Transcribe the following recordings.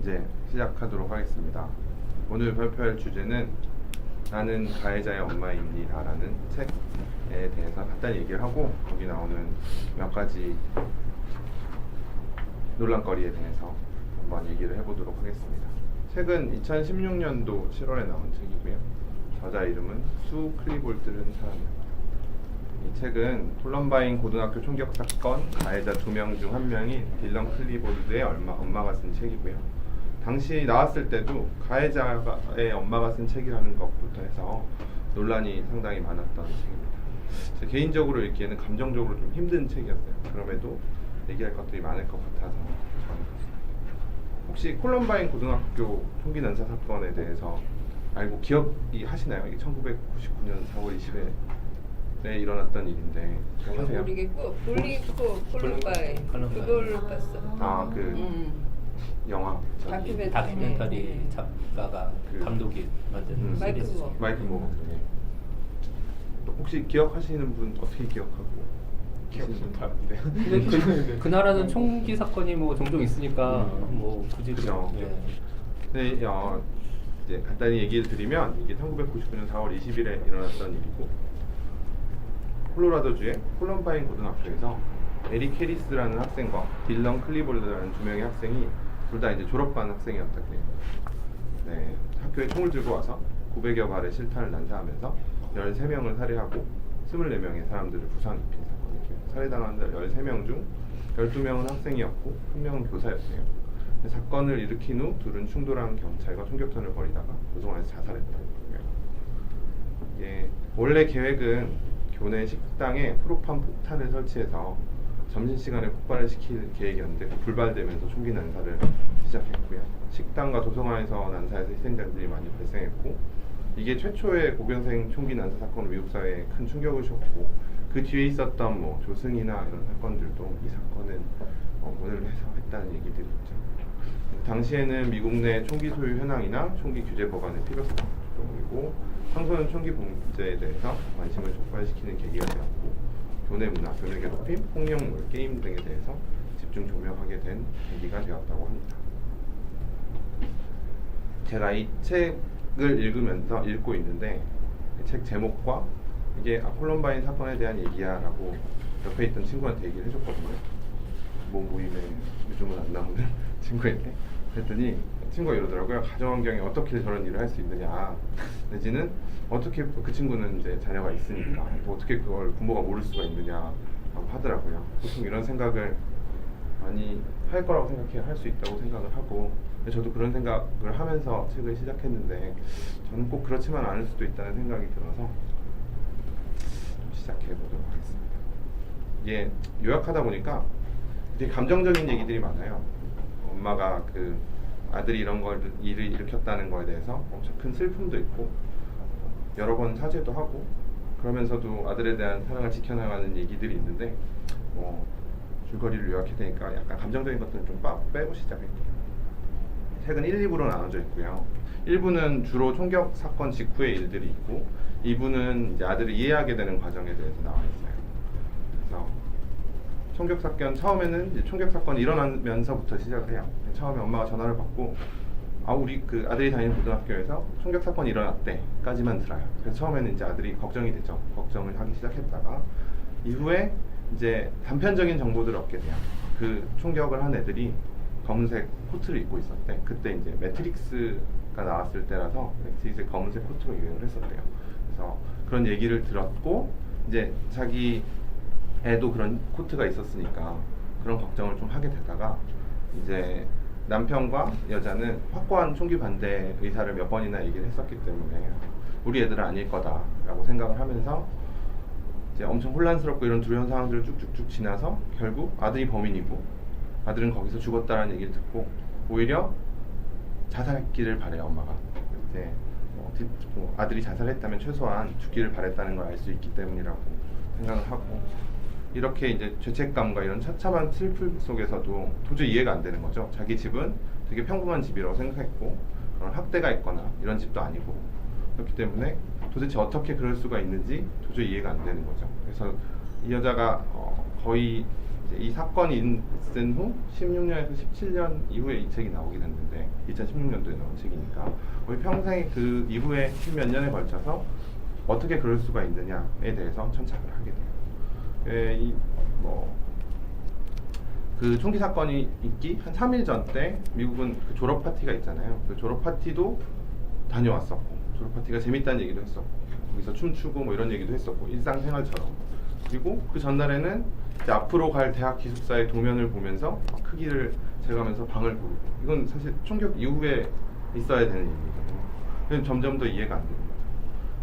이제 시작하도록 하겠습니다. 오늘 발표할 주제는 나는 가해자의 엄마입니다 라는 책에 대해서 간단히 얘기를 하고 거기 나오는 몇 가지 논란거리에 대해서 한번 얘기를 해보도록 하겠습니다. 책은 2016년도 7월에 나온 책이고요. 저자 이름은 수 클리볼드는 사람입니다. 이 책은 콜럼바인 고등학교 총격 사건 가해자 2명 중 1명인 딜런 클리볼드의 엄마가 쓴 책이고요. 당시 나왔을 때도 가해자의 엄마가 쓴 책이라는 것부터 해서 논란이 상당히 많았던 책입니다. 제 개인적으로 읽기에는 감정적으로 좀 힘든 책이었어요. 그럼에도 얘기할 것들이 많을 것 같아서 저는 그렇습니다. 혹시 콜럼바인 고등학교 총기 난사 사건에 대해서 알고 기억이 하시나요? 이게 1999년 4월 20일에 일어났던 일인데 기억하세요? 모르겠고 콜럼바인 그걸 봤어. 아, 영화 다큐멘터리 작가가 감독이 만든 마이클 시리즈. 모. 마이클 모 감독님. 혹시 기억하시는 분 어떻게 기억하고? 기억 못하는데. 근데 그 나라는 총기 사건이 뭐 종종 있으니까 뭐 굳이 그죠. 네, 이제 간단히 얘기를 드리면 이게 1999년 4월 20일에 일어났던 일이고 콜로라도주의 콜럼바인 고등학교에서 에릭 해리스라는 학생과 딜런 클리볼드라는 2명의 학생이 둘 다 이제 졸업반 학생이었다 그래요. 네, 학교에 총을 들고 와서 900여 발의 실탄을 난사하면서 13명을 살해하고 24명의 사람들을 부상 입힌 사건이고요. 살해당한 13명 중 12명은 학생이었고 1명은 교사였어요. 사건을 일으킨 후 둘은 충돌한 경찰과 총격전을 벌이다가 도성안에서 자살했다는 거예요. 예, 원래 계획은 교내 식당에 프로판 폭탄을 설치해서 점심시간에 폭발을 시킬 계획이었는데 불발되면서 총기 난사를 시작했고요. 식당과 도서관에서 난사해서 희생자들이 많이 발생했고 이게 최초의 고견생 총기 난사 사건으로 미국 사회에 큰 충격을 줬고 그 뒤에 있었던 뭐 조승이나 이런 사건들도 이 사건은 원인을 해서 했다는 얘기들이 있죠. 당시에는 미국 내 총기 소유 현황이나 총기 규제 법안의 필요성이고 청소년 총기 문제에 대해서 관심을 촉발시키는 계기가 되었고 교내 문화, 교내 괴롭힘, 폭력물, 게임 등에 대해서 집중 조명하게 된 계기가 되었다고 합니다. 제가 이 책을 읽고 있는데 이 책 제목과 이게 콜럼바인 사건에 대한 얘기야라고 옆에 있던 친구한테 얘기를 해줬거든요. 모임에 요즘은 안 나오는 친구인데 그랬더니 친구가 이러더라고요. 가정환경에 어떻게 저런 일을 할 수 있느냐 내지는 어떻게 그 친구는 이제 자녀가 있으니까 어떻게 그걸 부모가 모를 수가 있느냐라고 하더라고요. 보통 이런 생각을 많이 할 거라고 생각해요. 할 수 있다고 생각을 하고 저도 그런 생각을 하면서 책을 시작했는데 저는 꼭 그렇지만 않을 수도 있다는 생각이 들어서 시작해 보도록 하겠습니다. 이게 요약하다 보니까 되게 감정적인 얘기들이 많아요. 엄마가 그 아들이 이런 일을 일으켰다는 거에 대해서 엄청 큰 슬픔도 있고 여러 번 사죄도 하고 그러면서도 아들에 대한 사랑을 지켜나가는 얘기들이 있는데 줄거리를 요약해 되니까 약간 감정적인 것들은 좀 빼고 시작할게요. 책은 1, 2부로 나눠져 있고요. 1부는 주로 총격 사건 직후의 일들이 있고 2부는 이제 아들을 이해하게 되는 과정에 대해서 나와 있어요. 그래서 총격 사건 처음에는 이제 총격 사건이 일어나면서부터 시작을 해요. 처음에 엄마가 전화를 받고 우리 그 아들이 다니는 고등학교에서 총격 사건이 일어났대까지만 들어요. 그래서 처음에는 이제 아들이 걱정이 되죠. 걱정을 하기 시작했다가 이후에 이제 단편적인 정보들을 얻게 돼요. 그 총격을 한 애들이 검은색 코트를 입고 있었대. 그때 이제 매트릭스가 나왔을 때라서 매트릭스의 검은색 코트가 유행을 했었대요. 그래서 그런 얘기를 들었고 이제 자기 애도 그런 코트가 있었으니까 그런 걱정을 좀 하게 되다가 이제 남편과 여자는 확고한 총기 반대 의사를 몇 번이나 얘기를 했었기 때문에 우리 애들은 아닐 거다라고 생각을 하면서 이제 엄청 혼란스럽고 이런 두려운 상황들을 쭉쭉쭉 지나서 결국 아들이 범인이고 아들은 거기서 죽었다라는 얘기를 듣고 오히려 자살했기를 바래요. 엄마가 이제 아들이 자살했다면 최소한 죽기를 바랬다는 걸 알 수 있기 때문이라고 생각을 하고 이렇게 이제 죄책감과 이런 처참한 슬픔 속에서도 도저히 이해가 안 되는 거죠. 자기 집은 되게 평범한 집이라고 생각했고 그런 학대가 있거나 이런 집도 아니고 그렇기 때문에 도대체 어떻게 그럴 수가 있는지 도저히 이해가 안 되는 거죠. 그래서 이 여자가 거의 이제 이 사건이 있은 후 16년에서 17년 이후에 이 책이 나오게 됐는데 2016년도에 나온 책이니까 거의 평생 그 이후에 10몇 년에 걸쳐서 어떻게 그럴 수가 있느냐에 대해서 천착을 하게 돼요. 그 총기 사건이 있기 한 3일 전 때 미국은 그 졸업 파티가 있잖아요. 그 졸업 파티도 다녀왔었고 졸업 파티가 재밌다는 얘기도 했었고 거기서 춤추고 뭐 이런 얘기도 했었고 일상생활처럼. 그리고 그 전날에는 이제 앞으로 갈 대학 기숙사의 도면을 보면서 크기를 재가면서 방을 고르고 이건 사실 총격 이후에 있어야 되는 얘기거든요. 그래서 점점 더 이해가 안 되는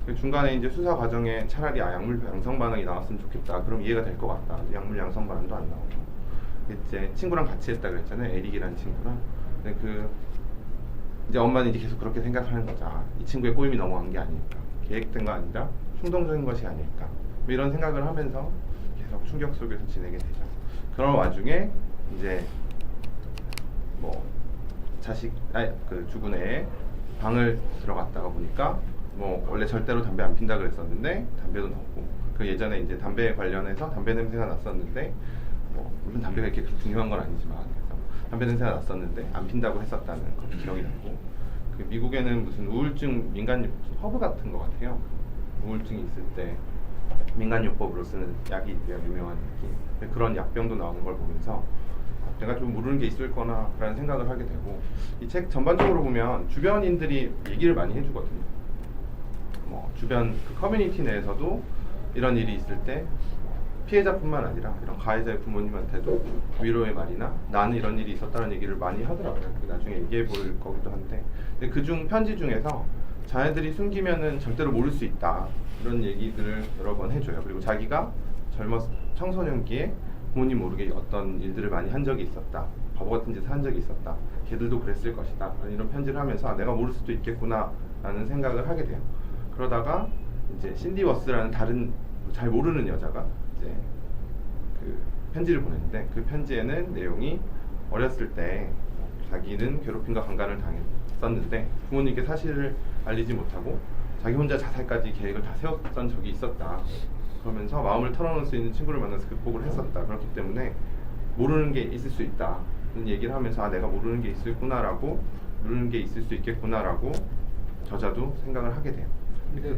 거죠. 중간에 이제 수사 과정에 차라리 약물 양성 반응이 나왔으면 좋겠다. 그럼 이해가 될 것 같다. 약물 양성 반응도 안 나오고. 이제 친구랑 같이 했다 그랬잖아요. 에릭이라는 친구랑. 근데 그 이제 엄마는 이제 계속 그렇게 생각하는 거죠. 아, 이 친구의 꼬임이 넘어간 게 아닐까. 계획된 거 아니라 충동적인 것이 아닐까. 뭐 이런 생각을 하면서 계속 충격 속에서 지내게 되죠. 그런 와중에 이제 뭐 그 죽은 애의 방을 들어갔다가 보니까 뭐 원래 절대로 담배 안 핀다 그랬었는데 담배도 넣고 그 예전에 이제 담배에 관련해서 담배 냄새가 났었는데 뭐 물론 담배가 이렇게 그렇게 중요한 건 아니지만 그래서 담배 냄새가 났었는데 안 핀다고 했었다는 그 기억이 나고 그 미국에는 무슨 우울증 민간요법 허브 같은 거 같아요. 우울증이 있을 때 민간요법으로 쓰는 약이 있대요. 유명한 약이. 그런 약병도 나오는 걸 보면서 내가 좀 모르는 게 있을 거나 라는 생각을 하게 되고 이 책 전반적으로 보면 주변인들이 얘기를 많이 해주거든요. 뭐 주변 그 커뮤니티 내에서도 이런 일이 있을 때 피해자뿐만 아니라 이런 가해자의 부모님한테도 위로의 말이나 나는 이런 일이 있었다는 얘기를 많이 하더라고요. 나중에 얘기해 볼 거기도 한데 그중 편지 중에서 자네들이 숨기면은 절대로 모를 수 있다 이런 얘기들을 여러 번 해줘요. 그리고 자기가 청소년기에 부모님 모르게 어떤 일들을 많이 한 적이 있었다, 바보 같은 짓을 한 적이 있었다, 걔들도 그랬을 것이다 이런 편지를 하면서 아, 내가 모를 수도 있겠구나 라는 생각을 하게 돼요. 그러다가 이제 신디 워스라는 다른 잘 모르는 여자가 이제 그 편지를 보냈는데 그 편지에는 내용이 어렸을 때 자기는 괴롭힘과 강간을 당했었는데 부모님께 사실을 알리지 못하고 자기 혼자 자살까지 계획을 다 세웠던 적이 있었다. 그러면서 마음을 털어놓을 수 있는 친구를 만나서 극복을 했었다. 그렇기 때문에 모르는 게 있을 수 있다. 이런 얘기를 하면서 아, 내가 모르는 게 있을구나라고 모르는 게 있을 수 있겠구나라고 저자도 생각을 하게 돼요. 근데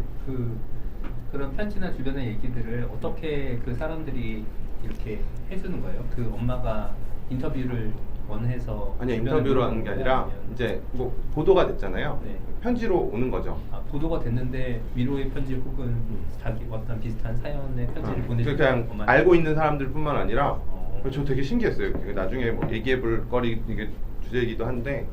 그런 편지나 주변의 얘기들을 어떻게 그 사람들이 이렇게 해주는 거예요? 그 엄마가 인터뷰를 원해서 아니 인터뷰로 하는 게 아니라 아니면... 이제 뭐 보도가 됐잖아요. 네. 편지로 오는 거죠. 아, 보도가 됐는데 위로의 편지 혹은 자기 어떤 비슷한 사연의 편지를 보내주는 그냥 것만 알고 있는 사람들뿐만 아니라 저 되게 신기했어요. 나중에 뭐 얘기해볼 거리 이게 주제이기도 한데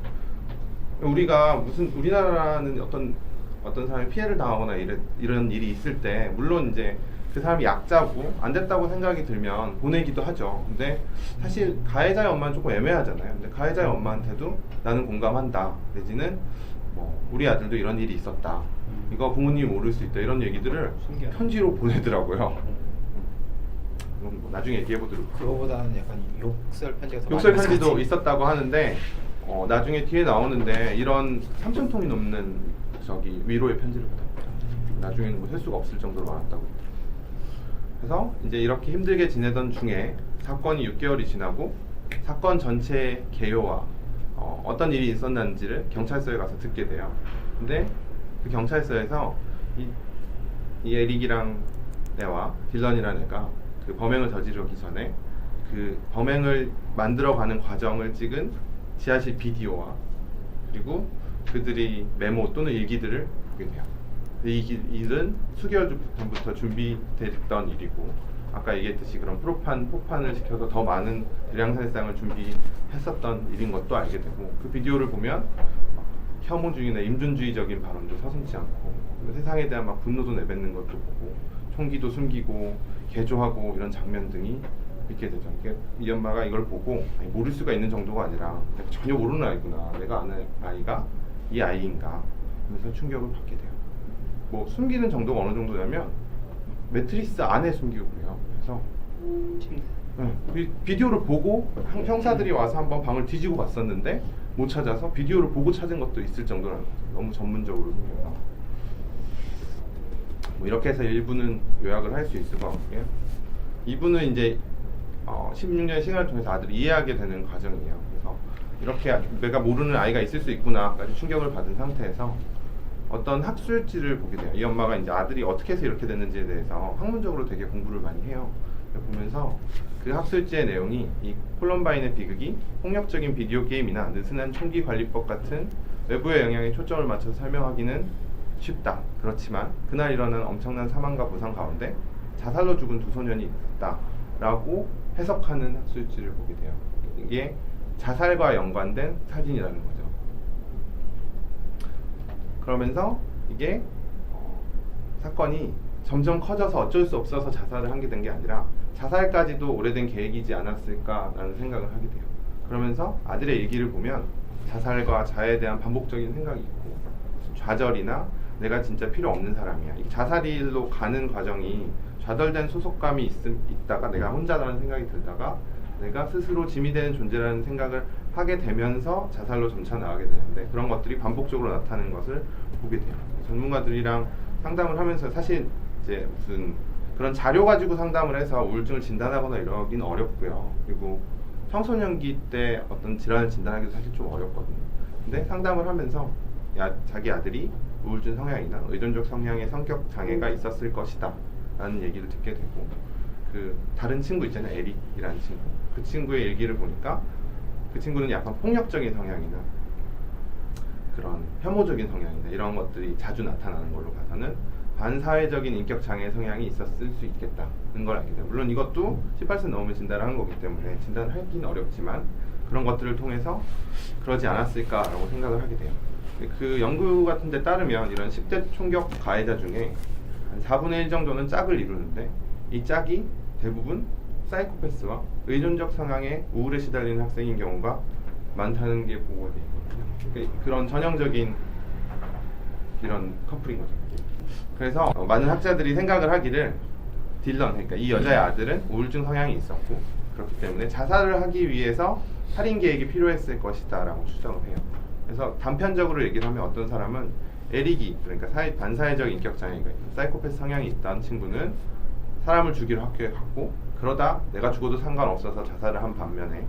우리가 무슨 우리나라는 어떤 사람이 피해를 당하거나 이런 일이 있을 때 물론 이제 그 사람이 약자고 안 됐다고 생각이 들면 보내기도 하죠. 근데 사실 가해자의 엄마는 조금 애매하잖아요. 근데 가해자의 엄마한테도 나는 공감한다 내지는 뭐 우리 아들도 이런 일이 있었다 이거 부모님이 모를 수 있다 이런 얘기들을 신기하다. 편지로 보내더라고요. 뭐 나중에 얘기해보도록 하고. 그거보다는 약간 욕설 편지가 더 욕설 많이 편지도 있었지. 있었다고 하는데 나중에 뒤에 나오는데 이런 3,000통이 넘는 위로의 편지를 받았대요. 나중에는 뭐 셀 수가 없을 정도로 많았다고. 그래서 이제 이렇게 힘들게 지내던 중에 사건이 6개월이 지나고 사건 전체의 개요와 어떤 일이 있었는지를 경찰서에 가서 듣게 돼요. 근데 그 경찰서에서 이 에릭이랑 애와 딜런이라는 애가 그 범행을 저지르기 전에 그 범행을 만들어가는 과정을 찍은 지하실 비디오와 그리고 그들이 메모 또는 일기들을 보게 돼요. 이 일은 수개월 전부터 준비됐던 일이고 아까 얘기했듯이 그런 폭판을 시켜서 더 많은 대량 살상을 준비했었던 일인 것도 알게 되고 그 비디오를 보면 혐오주의나 임준주의적인 발언도 서슴지 않고 세상에 대한 막 분노도 내뱉는 것도 보고 총기도 숨기고 개조하고 이런 장면 등이 있게 되죠. 이 엄마가 이걸 보고 아니, 모를 수가 있는 정도가 아니라 내가 전혀 모르는 아이구나. 내가 아는 아이가 이 아이인가 하면서 충격을 받게 돼요. 뭐 숨기는 정도가 어느 정도냐면 매트리스 안에 숨기고 그래요. 그래서 비디오를 보고 형사들이 와서 한번 방을 뒤지고 봤었는데 못 찾아서 비디오를 보고 찾은 것도 있을 정도라는 거죠. 너무 전문적으로 숨겨서 뭐 이렇게 해서 1부는 요약을 할 수 있을 것 같고요. 2부는 이제 16년의 시간을 통해서 아들이 이해하게 되는 과정이에요. 그래서 이렇게 내가 모르는 아이가 있을 수 있구나까지 충격을 받은 상태에서 어떤 학술지를 보게 돼요. 이 엄마가 이제 아들이 어떻게 해서 이렇게 됐는지에 대해서 학문적으로 되게 공부를 많이 해요. 보면서 그 학술지의 내용이 이 콜럼바인의 비극이 폭력적인 비디오 게임이나 느슨한 총기 관리법 같은 외부의 영향에 초점을 맞춰서 설명하기는 쉽다. 그렇지만 그날 일어난 엄청난 사망과 부상 가운데 자살로 죽은 두 소년이 있다라고 해석하는 학술지를 보게 돼요. 이게 자살과 연관된 사진이라는 거죠. 그러면서 이게 사건이 점점 커져서 어쩔 수 없어서 자살을 하게 된 게 아니라 자살까지도 오래된 계획이지 않았을까라는 생각을 하게 돼요. 그러면서 아들의 일기를 보면 자살과 자해에 대한 반복적인 생각이 있고 좌절이나 내가 진짜 필요 없는 사람이야. 이 자살일로 가는 과정이 좌절된 소속감이 있다가 내가 혼자라는 생각이 들다가 내가 스스로 짐이 되는 존재라는 생각을 하게 되면서 자살로 점차 나가게 되는데 그런 것들이 반복적으로 나타나는 것을 보게 돼요. 전문가들이랑 상담을 하면서 사실 이제 무슨 그런 자료 가지고 상담을 해서 우울증을 진단하거나 이러긴 어렵고요. 그리고 청소년기 때 어떤 질환을 진단하기도 사실 좀 어렵거든요. 근데 상담을 하면서 자기 아들이 우울증 성향이나 의존적 성향의 성격 장애가 있었을 것이다 라는 얘기를 듣게 되고 그 다른 친구 있잖아요. 에릭이라는 친구. 그 친구의 일기를 보니까 그 친구는 약간 폭력적인 성향이나 그런 혐오적인 성향이나 이런 것들이 자주 나타나는 걸로 봐서는 반사회적인 인격 장애 성향이 있었을 수 있겠다는 걸 알게 돼요. 물론 이것도 18세 넘으면 진단을 하는 거기 때문에 진단을 하기는 어렵지만 그런 것들을 통해서 그러지 않았을까라고 생각을 하게 돼요. 그 연구 같은 데 따르면 이런 10대 총격 가해자 중에 한 4분의 1 정도는 짝을 이루는데 이 짝이 대부분 사이코패스와 의존적 성향에 우울에 시달리는 학생인 경우가 많다는 게 보고가 돼요. 그런 전형적인 이런 커플인 거죠. 그래서 많은 학자들이 생각을 하기를 딜런, 그러니까 이 여자의 아들은 우울증 성향이 있었고 그렇기 때문에 자살을 하기 위해서 살인 계획이 필요했을 것이다 라고 추정을 해요. 그래서 단편적으로 얘기를 하면 어떤 사람은 에릭이, 그러니까 반사회적 인격 장애가 있는 사이코패스 성향이 있던 친구는 사람을 죽이러 학교에 갔고 그러다 내가 죽어도 상관없어서 자살을 한 반면에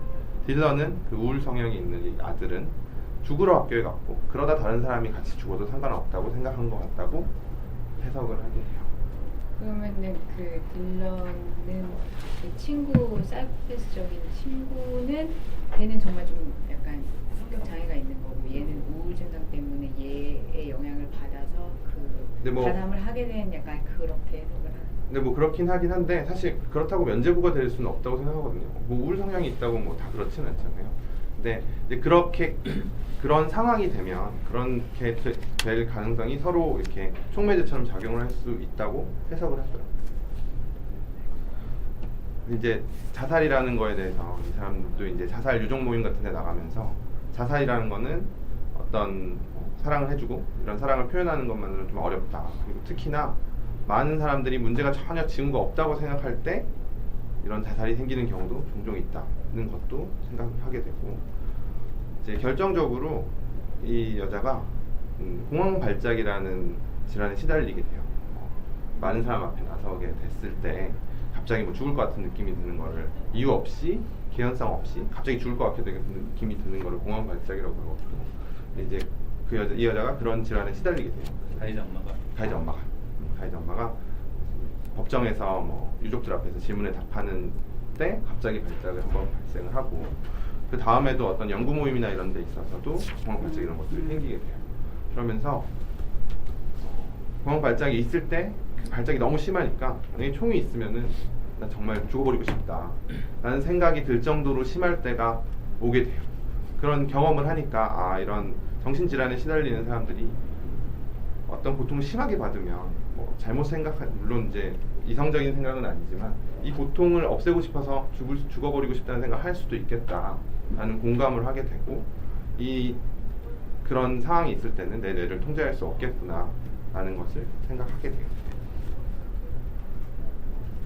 딜런은 그 우울 성향이 있는 이 아들은 죽으러 학교에 갔고 그러다 다른 사람이 같이 죽어도 상관없다고 생각한 것 같다고 해석을 하게 돼요. 그러면은 그 딜런은 그 친구 사이코패스적인 친구는 걔는 정말 좀 약간 성격 장애가 있는 거고 얘는 우울 증상 때문에 얘의 영향을 받아서 그 가담을 하게 된 약간 그렇게 해석을 하는. 근데 뭐 그렇긴 하긴 한데 사실 그렇다고 면죄부가 될 수는 없다고 생각하거든요. 뭐 우울 성향이 있다고 뭐 다 그렇지는 않잖아요. 근데 이제 그렇게 그런 상황이 되면 그렇게 될 가능성이 서로 이렇게 촉매제처럼 작용을 할 수 있다고 해석을 하더라고요. 이제 자살이라는 거에 대해서 이 사람도 이제 자살 유족 모임 같은 데 나가면서 자살이라는 거는 어떤 사랑을 해주고 이런 사랑을 표현하는 것만으로는 좀 어렵다. 그리고 특히나 많은 사람들이 문제가 전혀 징후가 없다고 생각할 때 이런 자살이 생기는 경우도 종종 있다는 것도 생각하게 되고 이제 결정적으로 이 여자가 공황발작이라는 질환에 시달리게 돼요. 많은 사람 앞에 나서게 됐을 때 갑자기 뭐 죽을 것 같은 느낌이 드는 거를 이유 없이 개연성 없이 갑자기 죽을 것 같게 되는 느낌이 드는 거를 공황발작이라고 그러거든요. 이제 이 여자가 그런 질환에 시달리게 돼요. 가해자 엄마가 법정에서 뭐 유족들 앞에서 질문에 답하는 때 갑자기 발작을 한번 발생을 하고 그 다음에도 어떤 연구 모임이나 이런 데 있어서도 공황발작 이런 것들이 생기게 돼요. 그러면서 공황발작이 있을 때 그 발작이 너무 심하니까 만약에 총이 있으면은 나 정말 죽어버리고 싶다 라는 생각이 들 정도로 심할 때가 오게 돼요. 그런 경험을 하니까 이런 정신질환에 시달리는 사람들이 어떤 고통을 심하게 받으면 뭐 잘못 물론 이제 이성적인 생각은 아니지만 이 고통을 없애고 싶어서 죽어버리고 싶다는 생각을 할 수도 있겠다라는 공감을 하게 되고 그런 상황이 있을 때는 내 뇌를 통제할 수 없겠구나 라는 것을 생각하게 돼요.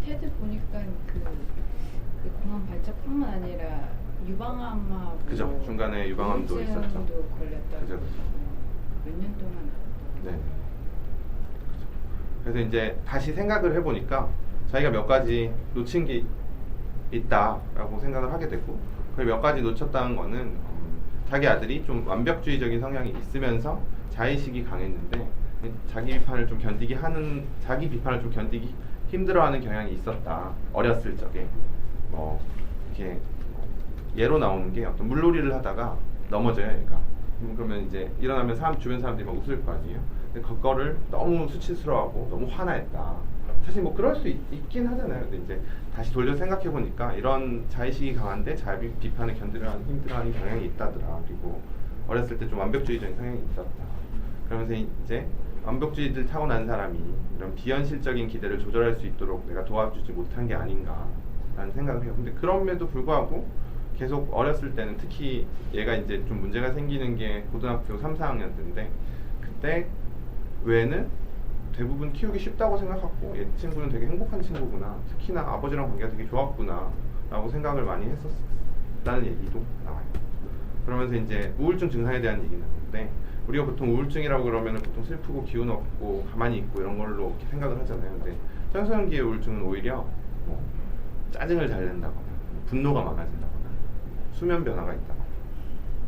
테드 보니까 그 공황 발작뿐만 아니라 유방암하고 그죠. 중간에 유방암도 있었죠. 우울증도 걸렸다고. 그죠. 몇 년 동안. 네. 그래서 이제 다시 생각을 해보니까 자기가 몇 가지 놓친 게 있다라고 생각을 하게 되고, 그 몇 가지 놓쳤다는 거는 자기 아들이 좀 완벽주의적인 성향이 있으면서 자의식이 강했는데 자기 비판을 좀 견디기 힘들어하는 경향이 있었다. 어렸을 적에 뭐 이렇게 예로 나오는 게 어떤 물놀이를 하다가 넘어져요, 얘가. 그러면 이제 일어나면 주변 사람들이 막 웃을 거 아니에요. 근데 그거를 너무 수치스러워하고 너무 화나했다. 사실 뭐 그럴 수 있긴 하잖아요. 근데 이제 다시 돌려 생각해 보니까 이런 자의식이 강한데 자기 비판을 힘들어하는 경향이 있다더라. 그리고 어렸을 때 좀 완벽주의적인 성향이 있었다. 그러면서 이제 완벽주의를 타고난 사람이 이런 비현실적인 기대를 조절할 수 있도록 내가 도와주지 못한 게 아닌가라는 생각을 해요. 근데 그럼에도 불구하고 계속 어렸을 때는, 특히 얘가 이제 좀 문제가 생기는 게 고등학교 3, 4학년 때인데, 그때 외에는 대부분 키우기 쉽다고 생각하고 얘 친구는 되게 행복한 친구구나, 특히나 아버지랑 관계가 되게 좋았구나 라고 생각을 많이 했었다는 얘기도 나와요. 그러면서 이제 우울증 증상에 대한 얘기는 나오는데, 우리가 보통 우울증이라고 그러면은 보통 슬프고 기운 없고 가만히 있고 이런 걸로 이렇게 생각을 하잖아요. 근데 청소년기의 우울증은 오히려 뭐 짜증을 잘 낸다거나 분노가 많아진다거나 수면 변화가 있다거나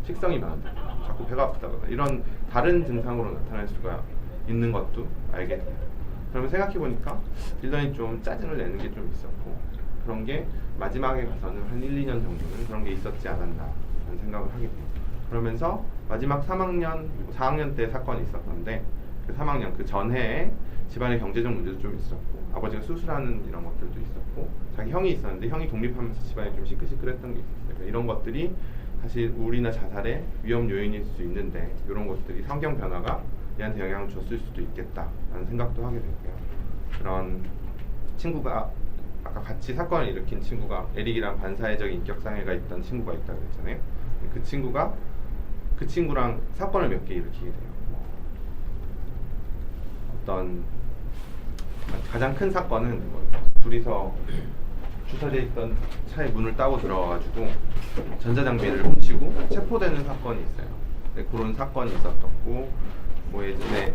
식성이 많다거나 자꾸 배가 아프다거나 이런 다른 증상으로 나타날 수가 있는 것도 알게 돼요. 그러면 생각해보니까 딜런이 좀 짜증을 내는 게 좀 있었고, 그런 게 마지막에 가서는 한 1, 2년 정도는 그런 게 있었지 않았나 라는 생각을 하게 돼요. 그러면서 마지막 3학년, 4학년 때 사건이 있었는데, 그 3학년 그 전해에 집안의 경제적 문제도 좀 있었고, 아버지가 수술하는 이런 것들도 있었고, 자기 형이 있었는데 형이 독립하면서 집안이 좀 시끌시끌했던 게 있었어요. 이런 것들이 사실 우울이나 자살의 위험 요인일 수 있는데, 이런 것들이 성경 변화가 얘한테 영향을 줬을 수도 있겠다라는 생각도 하게 되고요. 그런 친구가, 아까 같이 사건을 일으킨 친구가 에릭이랑 반사회적 인격장애가 있던 친구가 있다고 했잖아요. 그 친구랑 사건을 몇 개 일으키게 돼요. 어떤 가장 큰 사건은 둘이서 주차되어 있던 차의 문을 따고 들어와가지고 전자장비를 훔치고 체포되는 사건이 있어요. 네, 그런 사건이 있었고, 뭐 예전에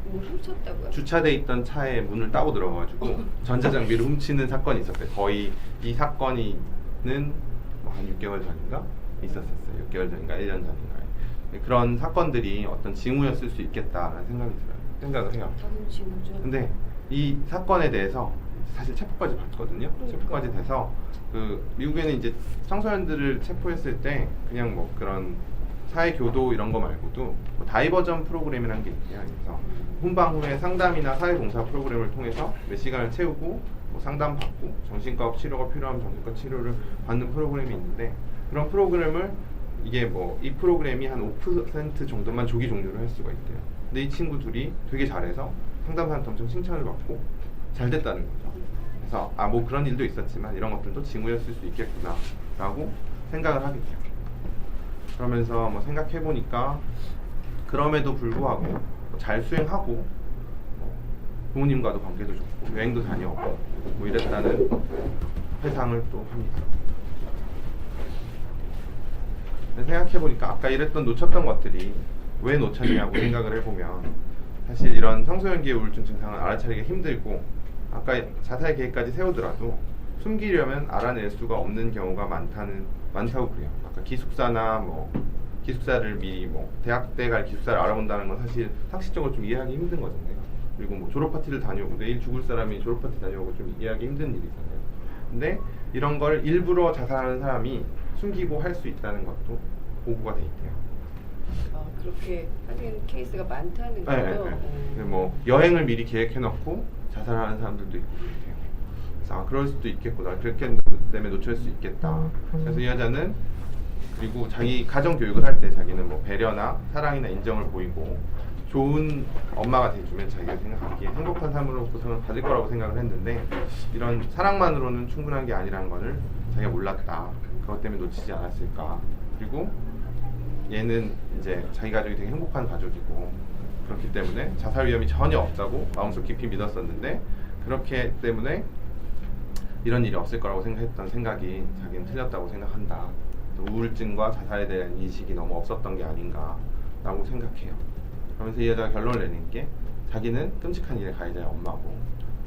뭐 훔쳤다고요? 주차돼 있던 차의 문을 따고 들어가가지고 전자장비를 훔치는 사건이 있었어요. 거의 이 사건이는 뭐 한 6개월 전인가 있었었어요. 6개월 전인가 1년 전인가. 그런 사건들이 어떤 징후였을 수 있겠다라는 생각을 해요. 당연히 징후죠. 근데 이 사건에 대해서 사실 체포까지 받거든요. 체포까지 돼서 그 미국에는 이제 청소년들을 체포했을 때 그냥 뭐 그런 사회교도 이런 거 말고도 뭐 다이버전 프로그램이라는 게 있대요. 그래서 훈방 후에 상담이나 사회봉사 프로그램을 통해서 몇 시간을 채우고 뭐 상담받고 정신과 치료가 필요하면 정신과 치료를 받는 프로그램이 있는데, 그런 프로그램을 이게 뭐 이 프로그램이 한 5% 정도만 조기 종료를 할 수가 있대요. 근데 이 친구 둘이 되게 잘해서 상담사한테 엄청 칭찬을 받고 잘 됐다는 거죠. 그래서 뭐 그런 일도 있었지만 이런 것들도 징후였을 수 있겠구나 라고 생각을 하게 돼요. 그러면서 뭐 생각해보니까 그럼에도 불구하고 잘 수행하고 부모님과도 관계도 좋고 여행도 다녀오고 뭐 이랬다는 회상을 또 합니다. 생각해보니까 아까 이랬던 놓쳤던 것들이 왜 놓쳤냐고 생각을 해보면, 사실 이런 청소년기의 우울증 증상은 알아차리기가 힘들고, 아까 자살 계획까지 세우더라도 숨기려면 알아낼 수가 없는 경우가 많다고 그래요. 아까 기숙사나 뭐 기숙사를 미리 뭐 대학 때 갈 기숙사를 알아본다는 건 사실 상식적으로 좀 이해하기 힘든 거잖아요. 그리고 뭐 졸업 파티를 다녀오고 내일 죽을 사람이 졸업 파티 다녀오고 좀 이해하기 힘든 일이잖아요. 근데 이런 걸 일부러 자살하는 사람이 숨기고 할 수 있다는 것도 보고가 돼 있대요. 아, 그렇게 하는 케이스가 많다는 네, 거죠? 네. 뭐 여행을 미리 계획해놓고 자살하는 사람들도 있고 그래요. 그래서 그럴 수도 있겠구나. 그렇게 때문에 놓칠 수 있겠다. 그래서 이 여자는 그리고 자기 가정 교육을 할 때 자기는 뭐 배려나 사랑이나 인정을 보이고 좋은 엄마가 돼주면 자기가 생각하기에 행복한 삶으로 보상을 받을 거라고 생각을 했는데, 이런 사랑만으로는 충분한 게 아니라는 거를 자기가 몰랐다. 그것 때문에 놓치지 않았을까. 그리고 얘는 이제 자기 가족이 되게 행복한 가족이고 그렇기 때문에 자살 위험이 전혀 없다고 마음속 깊이 믿었었는데, 그렇기 때문에 이런 일이 없을 거라고 생각했던 생각이 자기는 틀렸다고 생각한다. 또 우울증과 자살에 대한 인식이 너무 없었던 게 아닌가 라고 생각해요. 그러면서 이 여자가 결론을 내는 게, 자기는 끔찍한 일의 가해자의 엄마고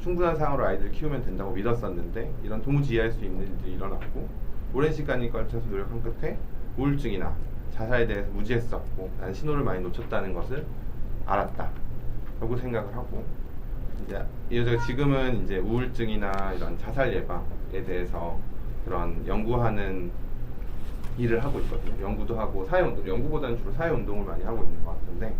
충분한 상으로 아이들을 키우면 된다고 믿었었는데 이런 도무지 이해할 수 있는 일들이 일어났고 오랜 시간이 걸쳐서 노력한 끝에 우울증이나 자살에 대해서 무지했었고 난 신호를 많이 놓쳤다는 것을 알았다 라고 생각을 하고 이제 이 여자가 지금은 이제 우울증이나 이런 자살 예방에 대해서 그런 연구하는 일을 하고 있거든요. 연구도 하고 사회운동, 연구보다는 주로 사회운동을 많이 하고 있는 것 같은데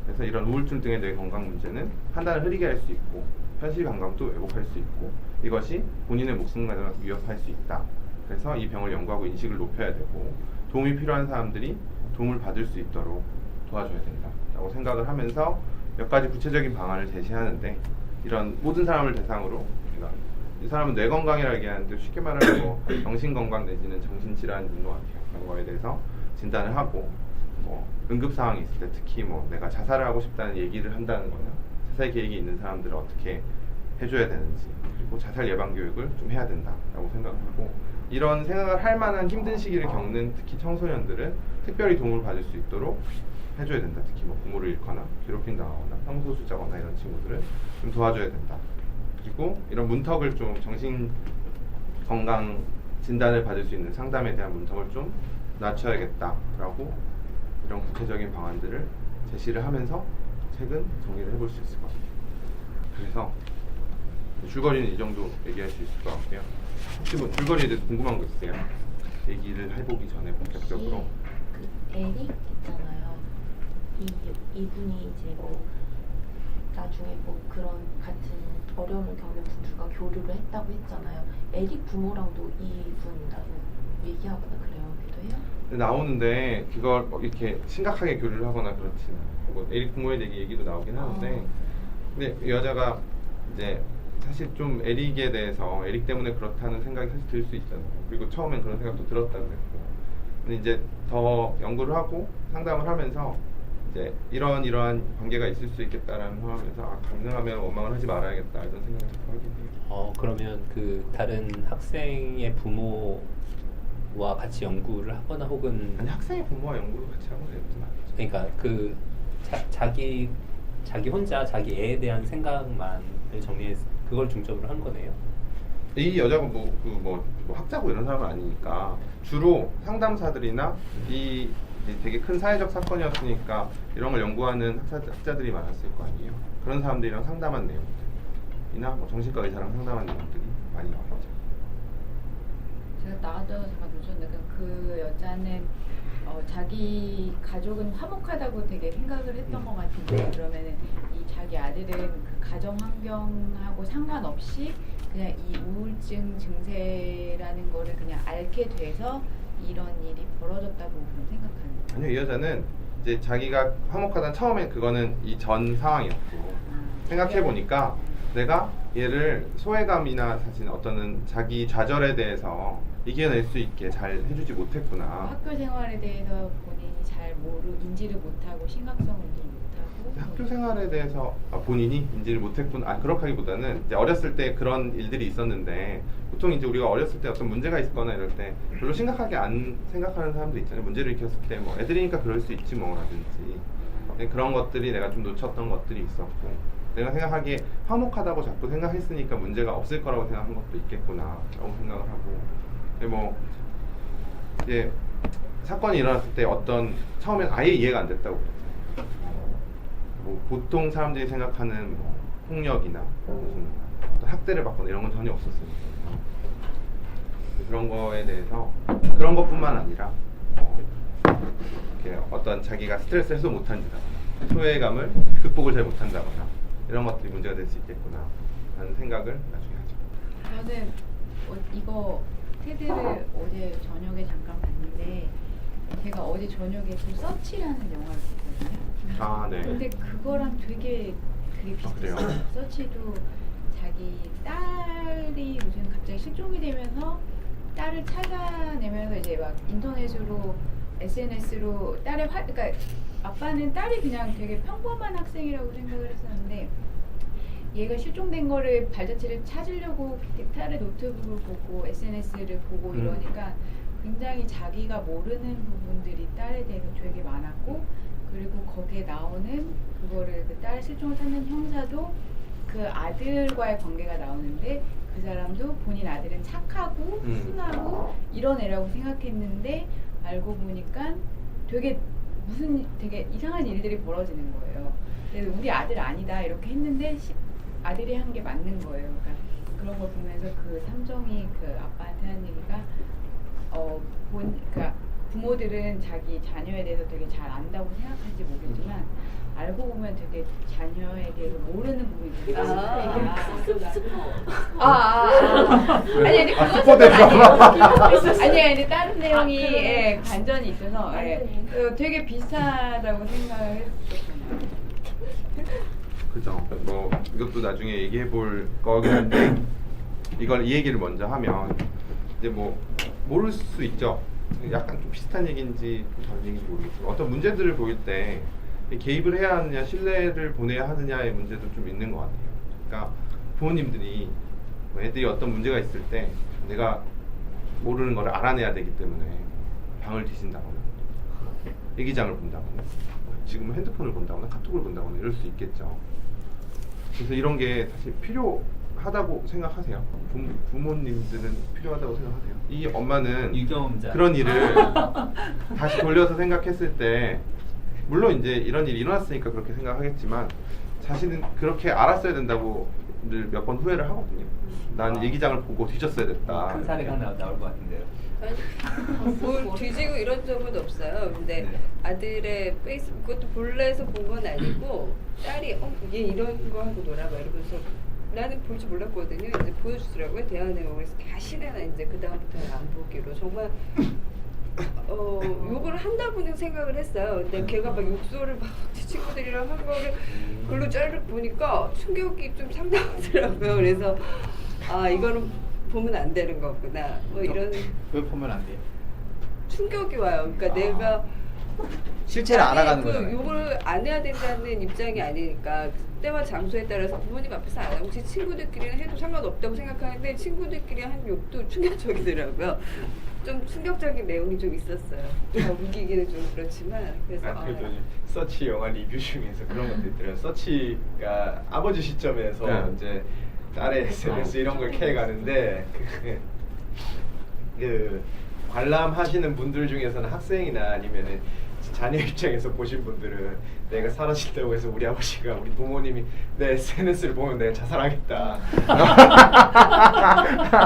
그래서 이런 우울증 등의 뇌 건강 문제는 판단을 흐리게 할 수 있고 현실 감각도 왜곡할 수 있고 이것이 본인의 목숨과도 위협할 수 있다. 그래서 이 병을 연구하고 인식을 높여야 되고 도움이 필요한 사람들이 도움을 받을 수 있도록 도와줘야 된다라고 생각을 하면서 몇 가지 구체적인 방안을 제시하는데 이런 모든 사람을 대상으로 그러니까 이 사람은 뇌 건강이라고 얘기하는데 쉽게 말하면 뭐 정신 건강 내지는 정신질환인 것 같아요. 그런 거에 대해서 진단을 하고 뭐 응급 상황이 있을 때 특히 뭐 내가 자살을 하고 싶다는 얘기를 한다는 거나 자살 계획이 있는 사람들을 어떻게 해줘야 되는지 그리고 자살 예방 교육을 좀 해야 된다라고 생각하고 이런 생각을 할 만한 힘든 시기를 겪는 특히 청소년들은 특별히 도움을 받을 수 있도록 해줘야 된다. 특히 뭐 부모를 잃거나 괴롭힌다거나 성소수자거나 이런 친구들은 좀 도와줘야 된다. 그리고 이런 문턱을 좀 정신 건강 진단을 받을 수 있는 상담에 대한 문턱을 좀 낮춰야겠다라고 이런 구체적인 방안들을 제시를 하면서 책은 정리를 해볼 수 있을 것 같아요. 그래서 줄거리는 이 정도 얘기할 수 있을 것 같고요. 혹시 뭐 줄거리에 대해서 궁금한 거 있어요? 얘기를 해보기 전에 본격적으로. 그 에릭 있잖아요. 이분이 이제 뭐 나중에 뭐 그런 같은 어려움을 겪는 분들과 교류를 했다고 했잖아요. 에릭 부모랑도 이분이라고 얘기하거나 그래요, 해요? 나오는데 그걸 뭐 이렇게 심각하게 교류를 하거나 그렇지는 않고 뭐 에릭 부모에 대해 얘기도 나오긴 하는데 근데 이 여자가 이제 사실 좀 에릭에 대해서 에릭 때문에 그렇다는 생각이 사실 들 수 있잖아요. 그리고 처음엔 그런 생각도 들었다고 했고 근데 이제 더 연구를 하고 상담을 하면서 이제 이러한 관계가 있을 수 있겠다라는 걸 하면서 가능하면 원망을 하지 말아야겠다 이런 생각을 자꾸 하긴 해요. 그러면 그 다른 학생의 부모와 같이 연구를 하거나 혹은 아니 학생의 부모와 연구를 같이 하고 되진 않죠. 그러니까 그 자기 혼자 자기 애에 대한 생각만을 정리해서 그걸 중점으로 한 거네요. 이 여자가 뭐 학자고 이런 사람은 아니니까 주로 상담사들이나 이 되게 큰 사회적 사건이었으니까 이런 걸 연구하는 학자들이 많았을 거 아니에요. 그런 사람들이랑 상담한 내용들이나 뭐 정신과 의사랑 상담한 내용들이 많이 나왔죠. 제가 나와서 잠깐 놓쳤는데 그 여자는 자기 가족은 화목하다고 되게 생각을 했던 것 같은데 그러면은 이 자기 아들은 그 가정 환경하고 상관없이 그냥 이 우울증 증세라는 거를 그냥 앓게 돼서 이런 일이 벌어졌다고 그럼 생각하는 거예요? 아니요, 이 여자는 이제 자기가 화목하다는 처음엔 그거는 이 전 상황이었고 생각해 보니까 내가 얘를 소외감이나 사실 어떤 자기 좌절에 대해서 이겨낼 수 있게 잘 해주지 못했구나. 학교 생활에 대해서 본인이 잘 인지를 못하고 심각성을 좀 못하고 학교 생활에 대해서 본인이 인지를 못했구나. 그렇게 하기보다는 이제 어렸을 때 그런 일들이 있었는데 보통 이제 우리가 어렸을 때 어떤 문제가 있거나 이럴 때 별로 심각하게 안 생각하는 사람들 있잖아요. 문제를 일으켰을 때 뭐 애들이니까 그럴 수 있지 뭐라든지 그런 것들이 내가 좀 놓쳤던 것들이 있었고 내가 생각하기에 화목하다고 자꾸 생각했으니까 문제가 없을 거라고 생각한 것도 있겠구나라고 생각을 하고 뭐 이제 사건이 일어났을 때 어떤 처음엔 아예 이해가 안 됐다고 그랬잖아요. 뭐 보통 사람들이 생각하는 뭐 폭력이나 무슨 어떤 학대를 받거나 이런 건 전혀 없었으니까 그런 거에 대해서 그런 것뿐만 아니라 이렇게 어떤 자기가 스트레스 해소 못한다거나 소외감을 극복을 잘 못한다거나 이런 것들이 문제가 될 수 있겠구나 하는 생각을 나중에 하죠. 저는 이거 테드를 어제 저녁에 잠깐 봤는데 제가 어제 저녁에 그 서치라는 영화를 봤거든요. 아, 네. 근데 그거랑 되게 비슷해요. 그래요? 서치도 자기 딸이 무슨 갑자기 실종이 되면서 딸을 찾아내면서 이제 막 인터넷으로 SNS로 그러니까 아빠는 딸이 그냥 되게 평범한 학생이라고 생각을 했었는데 얘가 실종된 거를 발자취를 찾으려고 딸의 노트북을 보고 SNS를 보고 이러니까 굉장히 자기가 모르는 부분들이 딸에 대해서 되게 많았고 그리고 거기에 나오는 그거를 그 딸의 실종을 찾는 형사도 그 아들과의 관계가 나오는데 그 사람도 본인 아들은 착하고 순하고 이런 애라고 생각했는데 알고 보니까 되게 되게 이상한 일들이 벌어지는 거예요. 그래서 우리 아들 아니다 이렇게 했는데 아들이 한 게 맞는 거예요. 그러니까 그런 걸 보면서 그 삼정이 그 아빠한테 하는 얘기가 그러니까 부모들은 자기 자녀에 대해서 되게 잘 안다고 생각할지 모르지만 알고 보면 되게 자녀에 대해서 모르는 부분이 되게 많아요. 아니 근데 그것은 아니에요. 근데 다른 내용이 예, 반전이 있어서 예, 되게 비슷하다고 생각을 했었거든요. 그죠. 뭐 이것도 나중에 얘기해 볼 거긴 한데 이걸 이 얘기를 먼저 하면 이제 뭐 모를 수 있죠. 약간 좀 비슷한 얘기인지 좀 다른 얘기인지 모르겠지만 어떤 문제들을 보일 때 개입을 해야 하느냐 신뢰를 보내야 하느냐의 문제도 좀 있는 것 같아요. 그러니까 부모님들이 뭐 애들이 어떤 문제가 있을 때 내가 모르는 거를 알아내야 되기 때문에 방을 뒤진다거나 일기장을 본다거나 지금 핸드폰을 본다거나 카톡을 본다거나 이럴 수 있겠죠. 그래서 이런 게 사실 필요하다고 생각하세요? 부모님들은 필요하다고 생각하세요? 이 엄마는 유경험자. 그런 일을 다시 돌려서 생각했을 때 물론 이제 이런 일이 일어났으니까 그렇게 생각하겠지만 자신은 그렇게 알았어야 된다고 늘 몇 번 후회를 하거든요. 난 일기장을 보고 뒤졌어야 됐다. 큰 사례가 하나 나올 것 같은데요. 뭘 뒤지고 이런 적은 없어요. 근데 네. 아들의 페이스북 그것도 본래에서 본 건 아니고 딸이 얘 이런 거 하고 놀아봐 이러면서 나는 볼 줄 몰랐거든요. 이제 보여주더라고요. 대화 내용을. 그래서 다시는 이제 그 다음부터는 안 보기로 정말 욕을 한다고는 생각을 했어요. 근데 걔가 막 욕설을 막 제 친구들이랑 한 거를 글로 짤을 보니까 충격이 좀 상당하더라고요. 그래서 아 이거는 보면 안 되는 거구나. 뭐 이런 왜 보면 안 돼요? 충격이 와요. 그러니까 내가 실체를 알아가는 그 거잖아요. 욕을 안 해야 된다는 입장이 아니니까 때와 장소에 따라서 부모님 앞에서 안 하고 제 친구들끼리는 해도 상관없다고 생각하는데 친구들끼리 한 욕도 충격적이더라고요. 좀 충격적인 내용이 좀 있었어요. 우기기는 좀 그렇지만 그래서 그래도 서치 영화 리뷰 중에서 그런 것도 있더라고요. 서치가 아버지 시점에서 네. 이제 딸의 SNS 이런 걸 캐가는데 그 관람하시는 분들 중에서는 학생이나 아니면은 자녀 입장에서 보신 분들은 내가 사라진다고 해서 우리 아버지가 우리 부모님이 내 SNS를 보면 내가 자살하겠다.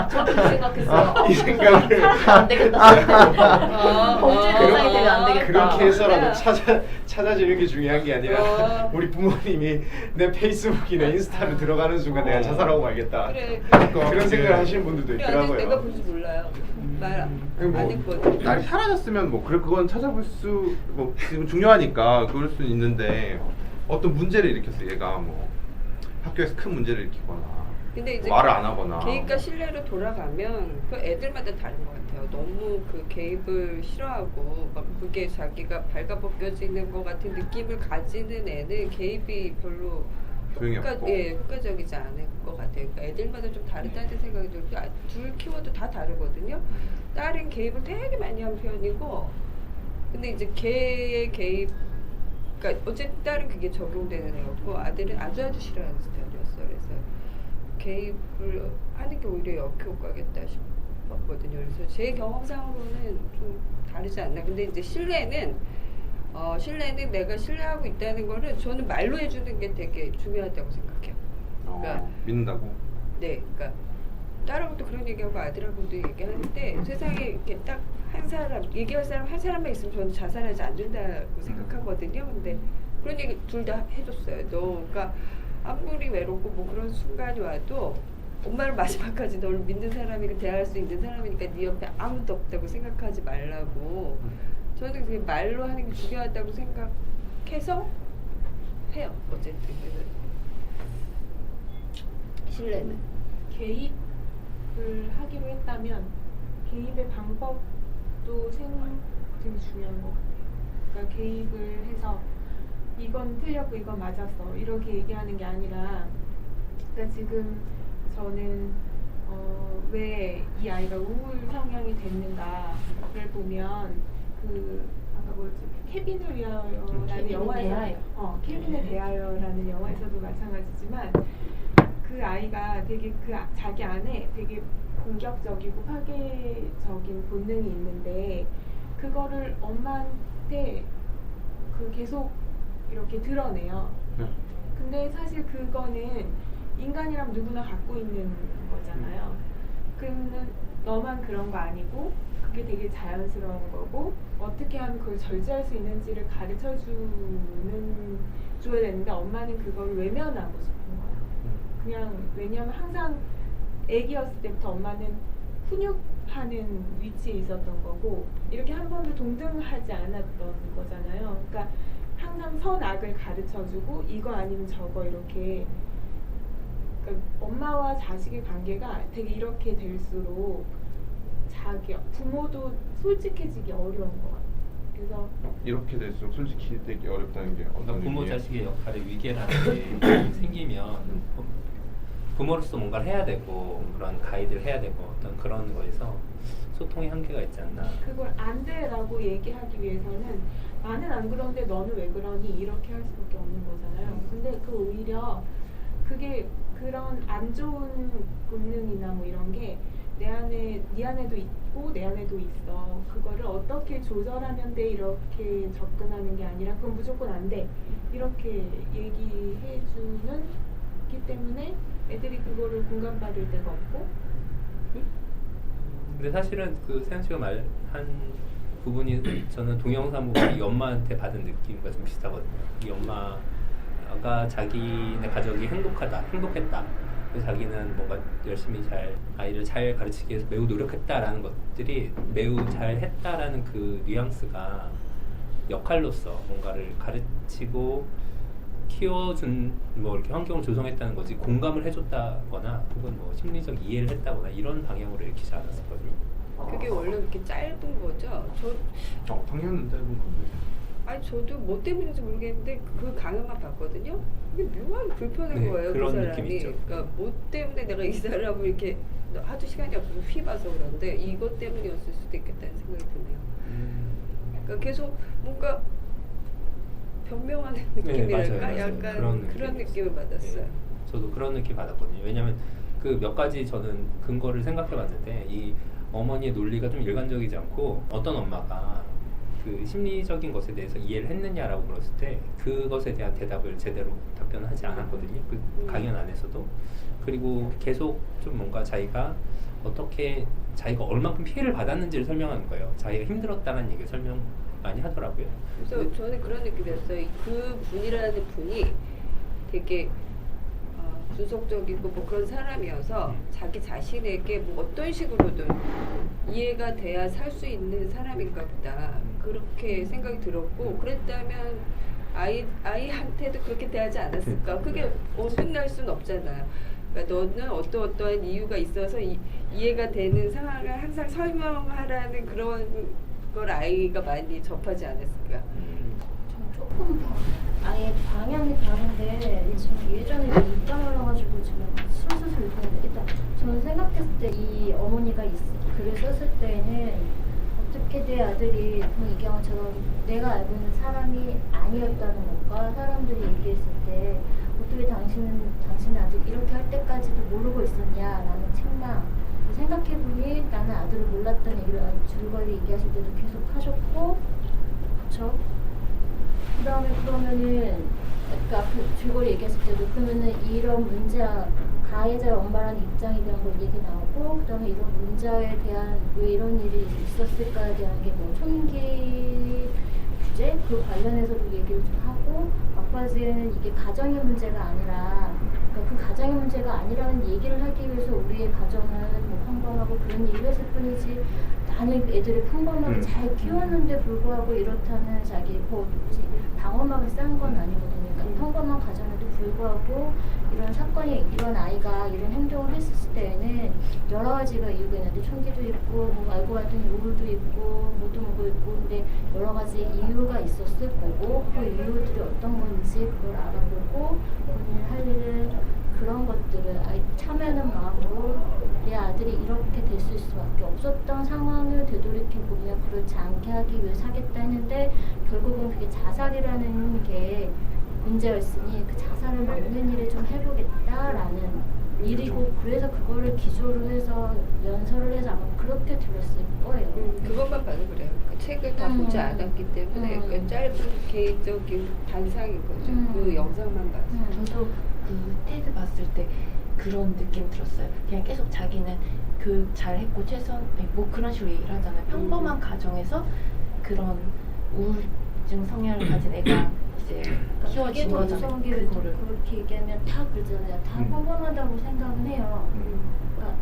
저도 그 생각했어요. 이 생각을 안 되겠다. 범죄 대상이 되면 안 되겠다. 그렇게 해서라도 찾아지는 게 중요한 게 아니라 우리 부모님이 내 페이스북이나 인스타를 들어가는 순간 내가 자살하고 말겠다. 그래. 그런 생각을 하시는 분들도 우리 아직 내가 있더라고요. 볼 줄 몰라요. 말 안 뭐 했거든. 딸이 사라졌으면 뭐 그래 그건 찾아볼 수 뭐 지금 중요하니까 그럴 수 있는데 어떤 문제를 일으켰어 얘가 뭐 학교에서 큰 문제를 일으키거나 근데 이제 말을 안 하거나 개입과 신뢰로 돌아가면 그 애들마다 다른 것 같아요. 너무 그 개입을 싫어하고 막 그게 자기가 발가벗겨지는 것 같은 느낌을 가지는 애는 개입이 별로 소용이 없고. 효과적이지 않을 것 같아요. 그러니까 애들마다 좀 다르다는 생각이 들고 둘 키워도 다 다르거든요. 딸은 개입을 되게 많이 한 편이고 근데 이제 걔의 개입 그러니까 어쨌든 딸은 그게 적용되는 애였고 아들은 아주 싫어하는 스타일이었어요. 그래서 개입을 하는 게 오히려 역효과겠다 싶었거든요. 그래서 제 경험상으로는 좀 다르지 않나. 근데 이제 신뢰는 내가 신뢰하고 있다는 거는 저는 말로 해주는 게 되게 중요하다고 생각해요. 그러니까 믿는다고? 네, 그러니까 딸하고도 그런 얘기하고 아들하고도 얘기하는데 세상에 이렇게 딱 한 사람 얘기할 사람 한 사람만 있으면 저는 자살하지 않는다고 생각하거든요. 근데 그런 얘기 둘 다 해줬어요. 너 그러니까 아무리 외롭고 뭐 그런 순간이 와도 엄마를 마지막까지 너를 믿는 사람이고 대할 수 있는 사람이니까 네 옆에 아무도 없다고 생각하지 말라고. 저는 그게 말로 하는 게 중요하다고 생각해서 해요. 어쨌든 그래서 신뢰는 개입을 하기로 했다면 개입의 방법도 되게 중요한 것 같아요. 그러니까 개입을 해서 이건 틀렸고 이건 맞았어 이렇게 얘기하는 게 아니라 그러니까 지금 저는 왜 이 아이가 우울 성향이 됐는가를 보면 그 아까 뭐였지 케빈을 위하여라는 케빈에 영화에서 대하여. 케빈에 대하여라는 영화에서도 마찬가지지만 그 아이가 되게 자기 안에 되게 공격적이고 파괴적인 본능이 있는데 그거를 엄마한테 계속 이렇게 드러내요. 근데 사실 그거는 인간이라면 누구나 갖고 있는 거잖아요. 그러면 너만 그런 거 아니고 그게 되게 자연스러운 거고 어떻게 하면 그걸 절제할 수 있는지를 가르쳐 줘야 되는데 엄마는 그걸 외면하고 싶은 거야. 그냥 왜냐면 항상 애기였을 때부터 엄마는 훈육하는 위치에 있었던 거고 이렇게 한 번도 동등하지 않았던 거잖아요. 그러니까 항상 선악을 가르쳐주고 이거 아니면 저거 이렇게 그러니까 엄마와 자식의 관계가 되게 이렇게 될수록 부모도 솔직해지기 어려운 것 같아요. 그래서 이렇게 될수록 솔직히 되게 어렵다는 게 어떤 그러니까 부모 의미예요? 자식의 역할의 위계라는 게 생기면 부모로서 뭔가를 해야 되고 그런 가이드를 해야 되고 어떤 그런 거에서 소통의 한계가 있지 않나. 그걸 안 돼라고 얘기하기 위해서는 나는 안 그런데 너는 왜 그러니 이렇게 할 수밖에 없는 거잖아요. 근데 오히려 그게 그런 안 좋은 본능이나 뭐 이런 게 내 안에 네 안에도 있고 내 안에도 있어. 그거를 어떻게 조절하면 돼 이렇게 접근하는 게 아니라 그건 무조건 안 돼 이렇게 얘기해 주는 기 때문에 애들이 그거를 공감받을 데가 없고. 근데 사실은 그 세연 씨가 말한 부분이 저는 동영상 보고 이 엄마한테 받은 느낌과 좀 비슷하거든요. 이 엄마가 자기네 가족이 행복했다. 그래서 자기는 뭔가 열심히 아이를 잘 가르치기 위해서 매우 노력했다라는 것들이 매우 잘했다라는 그 뉘앙스가 역할로서 뭔가를 가르치고 키워준 뭐 이렇게 환경을 조성했다는 거지 공감을 해줬다거나 혹은 뭐 심리적 이해를 했다거나 이런 방향으로 읽히지 않았었거든요. 그게 원래 그렇게 짧은 거죠. 당연히 짧은 건데. 아니 저도 뭐 때문인지 모르겠는데 그 강연만 봤거든요. 이게 묘하게 불편한 네, 거예요. 그런 그 느낌 사람이. 있죠. 그러니까 뭐 때문에 내가 이 사람을 이렇게 하도 시간이 없어서 휘봐서 그런데 이것 때문이었을 수도 있겠다는 생각이 드네요. 그러니까 계속 뭔가 변명하는 느낌이랄까? 맞아요. 약간 그런 느낌을 받았어요. 네, 저도 그런 느낌 받았거든요. 왜냐하면 그 몇 가지 저는 근거를 생각해봤는데 이 어머니의 논리가 좀 일관적이지 않고 어떤 엄마가 그 심리적인 것에 대해서 이해를 했느냐라고 물었을 때 그것에 대한 대답을 제대로 답변을 하지 않았거든요. 그 강연 안에서도. 그리고 계속 좀 뭔가 자기가 얼만큼 피해를 받았는지를 설명하는 거예요. 자기가 힘들었다는 얘기를 설명 많이 하더라고요. 그래서 저는 그런 느낌이었어요. 그 분이라는 분이 되게 분석적이고 뭐 그런 사람이어서 자기 자신에게 뭐 어떤 식으로든 이해가 돼야 살 수 있는 사람인가 보다 그렇게 생각이 들었고 그랬다면 아이한테도 그렇게 대하지 않았을까. 그게 어긋날 수는 없잖아요. 그러니까 너는 어떠한 이유가 있어서 이해가 되는 상황을 항상 설명하라는 그런 걸 아이가 많이 접하지 않았을까. 전 조금 아예 방향이 다른데 지금 예전에 입장을 해가지고 지금 술술 읽었는데 일단 저는 생각했을 때 이 어머니가 글을 썼을 때는 어떻게 내 아들이 방금 얘기한 것처럼 내가 알고 있는 사람이 아니었다는 것과 사람들이 얘기했을 때 어떻게 당신의 아들이 이렇게 할 때까지도 모르고 있었냐라는 책망 생각해보니 나는 아들을 몰랐다는 얘기를 줄거리 얘기하실 때도 계속 하셨고 그쵸? 그 다음에 그러면은 아까 그 줄거리 얘기했을 때도 그러면은 이런 문제야 가해자의 엄마라는 입장에 대한 거 얘기 나오고 그 다음에 이런 문제에 대한 왜 이런 일이 있었을까에 대한 게 뭐 총기 부재 그 관련해서도 얘기를 좀 하고 막바지에는 이게 가정의 문제가 아니라 그러니까 그 가정의 문제가 아니라는 얘기를 하기 위해서 우리의 가정은 뭐 평범하고 그런 얘기를 했을 뿐이지 나는 애들을 평범하게 잘 키웠는데 불구하고 이렇다는 자기 방어막을 쌓은 건 아니거든요. 그러니까 평범한 가정에도 불구하고 이런 사건이 이런 아이가 이런 행동을 했을 때에는 여러 가지가 이유가 있는데 총기도 있고 뭐 알고 봤더니 우울도 있고 뭐도 있고 근데 여러 가지 이유가 있었을 거고 그 이유들이 어떤 건지 그걸 알아보고 본인이 할 일은 그런 것들을 참여하는 마음으로 내 아들이 이렇게 됐을 수밖에 없었던 상황을 되돌이켜보면 그렇지 않게 하기 위해 하겠다 했는데 결국은 그게 자살이라는 게 문제였으니 그 자살을 막는 일을 좀 해보겠다라는 일이고 그래서 그거를 기조로 해서 연설을 해서 아마 그렇게 들었을 거예요. 그것만 봐도 그래요. 그 책을 다 보지 않았기 때문에 그 짧은 개인적인 단상인 거죠. 그 영상만 봐서. 저도 그 테드 봤을 때 그런 느낌 들었어요. 그냥 계속 자기는 교육 잘했고 최선 뭐 그런 식으로 얘기를 하잖아요. 평범한 가정에서 그런 우울증 성향을 가진 애가 이제 그게 키워진 더 거잖아요. 무서운 게 그거를 그렇게 얘기하면 다 그러잖아요. 다 평범하다고 생각은 해요. 그러니까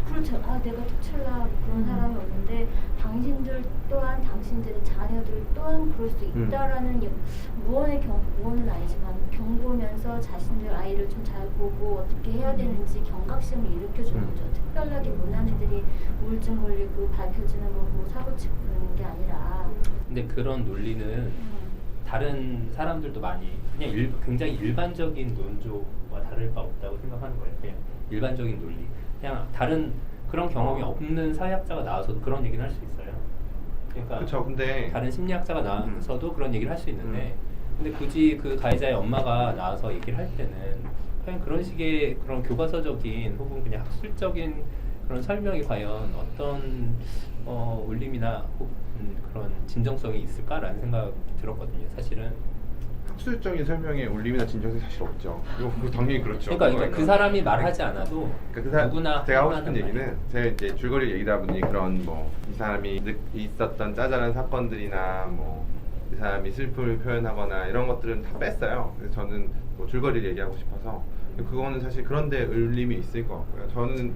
그렇죠. 아 내가 특출나 그런 사람이 없는데 당신들 또한 당신들의 자녀들 또한 그럴 수 있다라는 무언은 아니지만 경보면서 자신들 아이를 좀 잘 보고 어떻게 해야 되는지 경각심을 일으켜주는 거죠. 특별하게 못난 애들이 우울증 걸리고 밝혀지는 거고 사고치고 그러는 게 아니라. 근데 그런 논리는 다른 사람들도 많이 그냥 굉장히 일반적인 논조와 다를 바 없다고 생각하는 거예요. 그냥 일반적인 논리. 그냥 다른 그런 경험이 없는 사회학자가 나와서도 그런 얘기를 할 수 있어요. 그러니까 그쵸, 근데 다른 심리학자가 나와서도 그런 얘기를 할 수 있는데 근데 굳이 그 가해자의 엄마가 나와서 얘기를 할 때는 그냥 그런 식의 그런 교과서적인 혹은 그냥 학술적인 그런 설명이 과연 어떤 울림이나 그런 진정성이 있을까라는 생각이 들었거든요. 사실은 학술적인 설명에 울림이나 진정성이 사실 없죠. 이거 당연히 그렇죠. 그러니까 그 사람이 말하지 않아도 그러니까 누구나 제가 하고 할 싶은 만한 얘기는 제가 이제 줄거리 얘기다 보니 그런 뭐 이 사람이 있었던 짜잘한 사건들이나 뭐 이 사람이 슬픔을 표현하거나 이런 것들은 다 뺐어요. 그래서 저는 뭐 줄거리를 얘기하고 싶어서 그거는 사실 그런데 울림이 있을 것 같고요. 저는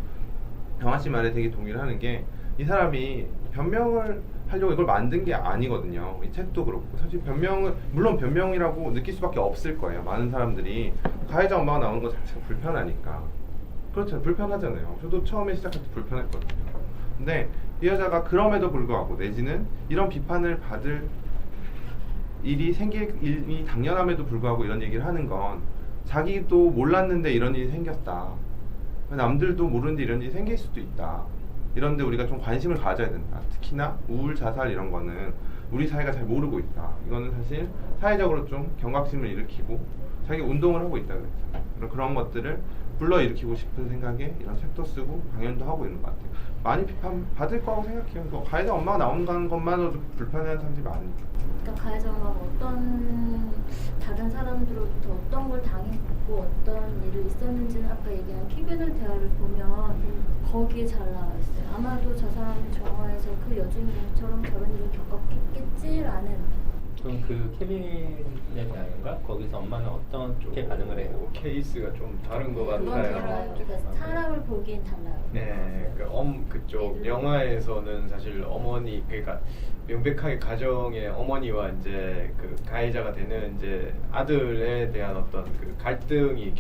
병아 씨 말에 되게 동의를 하는 게 이 사람이 변명을 하려고 이걸 만든 게 아니거든요. 이 책도 그렇고 사실 변명을 물론 변명이라고 느낄 수밖에 없을 거예요. 많은 사람들이 가해자 엄마가 나오는 거 자체가 불편하니까 그렇죠. 불편하잖아요. 저도 처음에 시작할 때 불편했거든요. 근데 이 여자가 그럼에도 불구하고 내지는 이런 비판을 받을 일이 생길 일이 당연함에도 불구하고 이런 얘기를 하는 건 자기도 몰랐는데 이런 일이 생겼다. 남들도 모르는데 이런 일이 생길 수도 있다. 이런데 우리가 좀 관심을 가져야 된다. 특히나 우울, 자살 이런 거는 우리 사회가 잘 모르고 있다. 이거는 사실 사회적으로 좀 경각심을 일으키고 자기 운동을 하고 있다 그랬잖아요. 그런 것들을 불러일으키고 싶은 생각에 이런 책도 쓰고 강연도 하고 있는 것 같아요. 많이 비판 받을 거라고 생각해요. 뭐 가해자 엄마가 나오는 것만으로도 불편해하는 사람들이 많으니까. 그러니까 가해자 엄마가 어떤 다른 사람들로부터 어떤 걸 당했고 어떤 일이 있었는지는 아까 얘기한 키베널 대화를 보면 거기에 잘 나와 있어요. 아마도 저 사람은 정화에서 그 여주인공처럼 저런 일을 겪었겠지라는. 그럼 그 케빈의 대화인가? 거기서 엄마는 어떻게 반응을 해요? 케이스가 좀 다른 것 그건 같아요. 달라요. 그러니까 사람을 보기엔 달라요. 네, 그쪽 영화에서는 사실 어머니 그러니까 명백하게 가정의 어머니와 이제 그 가해자가 되는 이제 아들에 대한 어떤 그 갈등이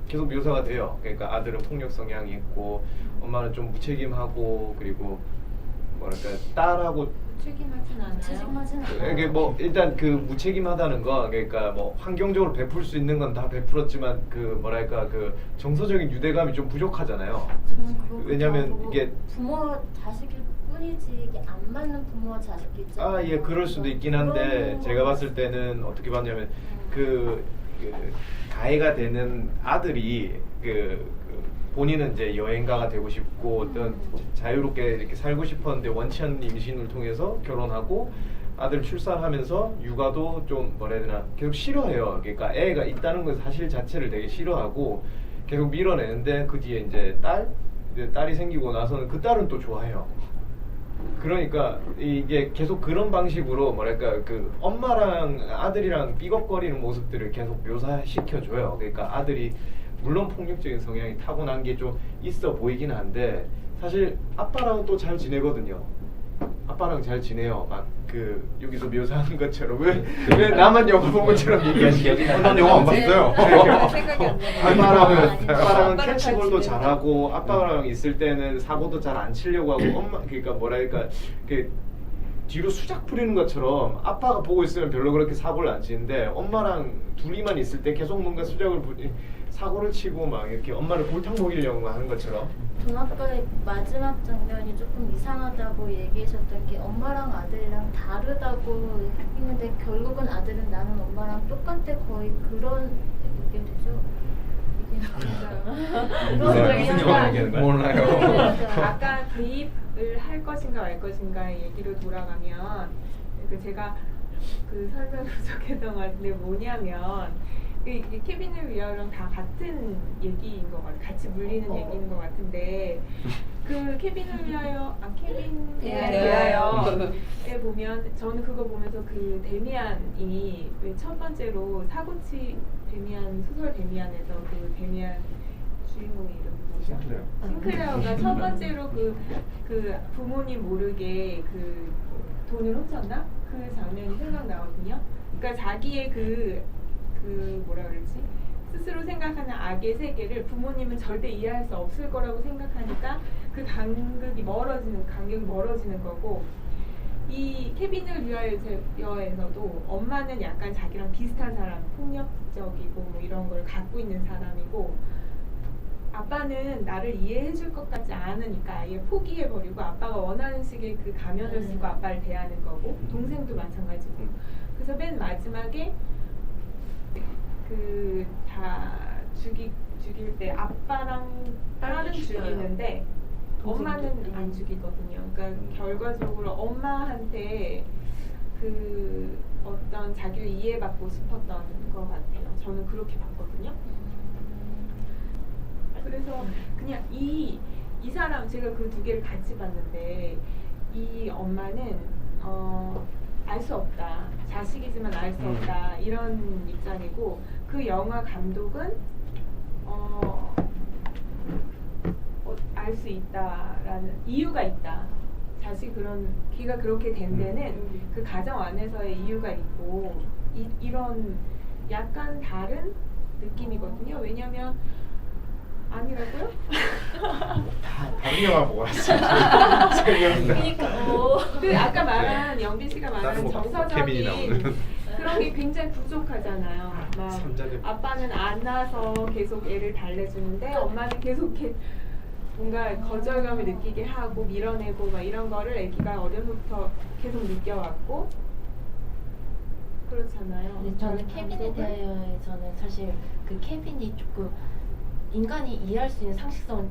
계속 묘사가 돼요. 그러니까 아들은 폭력 성향이 있고 엄마는 좀 무책임하고 그리고 뭐랄까 딸하고 책임하진 않아요. 책임하진 않아요. 이게 뭐 일단 그 무책임하다는 건 그러니까 뭐 환경적으로 베풀 수 있는 건 다 베풀었지만 그 뭐랄까 그 정서적인 유대감이 좀 부족하잖아요. 저는 그거 왜냐면 보고 이게 부모 자식일 뿐이지 이게 안 맞는 부모와 자식 있잖아요. 아, 예, 그럴 수도 있긴 한데 제가 봤을 때는 어떻게 봤냐면 그 가해가 되는 아들이 본인은 이제 여행가가 되고 싶고 어떤 자유롭게 이렇게 살고 싶었는데 원치 않는 임신을 통해서 결혼하고 아들 출산하면서 육아도 좀 뭐라 해야 되나 계속 싫어해요. 그러니까 애가 있다는 것 사실 자체를 되게 싫어하고 계속 밀어내는데 그 뒤에 이제 딸이 생기고 나서는 그 딸은 또 좋아해요. 그러니까 이게 계속 그런 방식으로 뭐랄까 그 엄마랑 아들이랑 삐걱거리는 모습들을 계속 묘사시켜줘요. 그러니까 아들이 물론 폭력적인 성향이 타고난 게 좀 있어 보이긴 한데 사실 아빠랑은 또 잘 지내거든요. 아빠랑 잘 지내요. 막 그 여기서 묘사하는 것처럼 왜 나만 영화 본 것처럼 얘기하시죠? 난 영화 안 봤어요. 생각이 안 나요. 아빠랑은 캐치볼도 잘하고 아빠랑 있을 때는 사고도 잘 안 치려고 하고 엄마 그러니까 뭐랄까 그 뒤로 수작 부리는 것처럼 아빠가 보고 있으면 별로 그렇게 사고를 안 치는데 엄마랑 둘이만 있을 때 계속 뭔가 사고를 치고 막 이렇게 엄마를 골탕 먹이려고 하는 것처럼. 전 아까 마지막 장면이 조금 이상하다고 얘기하셨던 게 엄마랑 아들이랑 다르다고 했는데 결국은 아들은 나는 엄마랑 똑같아 거의 그런 느낌 되죠. 무슨 영화 얘기하는 거야? 몰라요. 아까 개입을 할 것인가 말 것인가의 얘기로 돌아가면 제가 그 설명 부족했던 것 같은데 뭐냐면 이게 케빈을 위하여랑 다 같은 얘기인 것 같아요. 같이 물리는 얘기인 것 같은데 그 케빈을 위하여 케빈에 대하여에 보면 저는 그거 보면서 그 데미안이 왜 첫 번째로 사고치 데미안 소설 데미안에서 그 데미안 주인공의 이름이 뭐죠? 싱클레어가 첫 번째로 그 부모님 모르게 그 돈을 훔쳤나? 그 장면이 생각나거든요. 그러니까 자기의 그 뭐라 그러지? 스스로 생각하는 악의 세계를 부모님은 절대 이해할 수 없을 거라고 생각하니까 그 간격이 멀어지는 거고 이 케빈을 위하여에서도 엄마는 약간 자기랑 비슷한 사람, 폭력적이고 뭐 이런 걸 갖고 있는 사람이고 아빠는 나를 이해해 줄 것 같지 않으니까 아예 포기해버리고 아빠가 원하는 식의 그 가면을 쓰고 아빠를 대하는 거고 동생도 마찬가지고 그래서 맨 마지막에 그 다 죽일 때 아빠랑 딸은 죽이는데 엄마는 안 죽이거든요. 그러니까 결과적으로 엄마한테 그 어떤 자기를 이해받고 싶었던 것 같아요. 저는 그렇게 봤거든요. 그래서 그냥 이 사람 제가 그 두 개를 같이 봤는데 이 엄마는 알 수 없다. 자식이지만 알 수 없다. 이런 입장이고 그 영화 감독은 알 수 있다라는 이유가 있다. 자식 걔가 그렇게 된 데는 그 가정 안에서의 이유가 있고 이런 약간 다른 느낌이거든요. 왜냐면 아니라고요? 다른 영화 보고 왔어요. 그 아까 말한 영빈 씨가 말한 케빈이 정서적인 나오는. 그런 게 굉장히 부족하잖아요. 막 아빠는 안 나서 계속 애를 달래주는데 엄마는 계속 뭔가 거절감을 느끼게 하고 밀어내고 막 이런 거를 애기가 어려서부터 계속 느껴왔고 그렇잖아요. 근데 저는 케빈에 대해서는 사실 그 케빈이 조금 인간이 이해할 수 있는 상식성을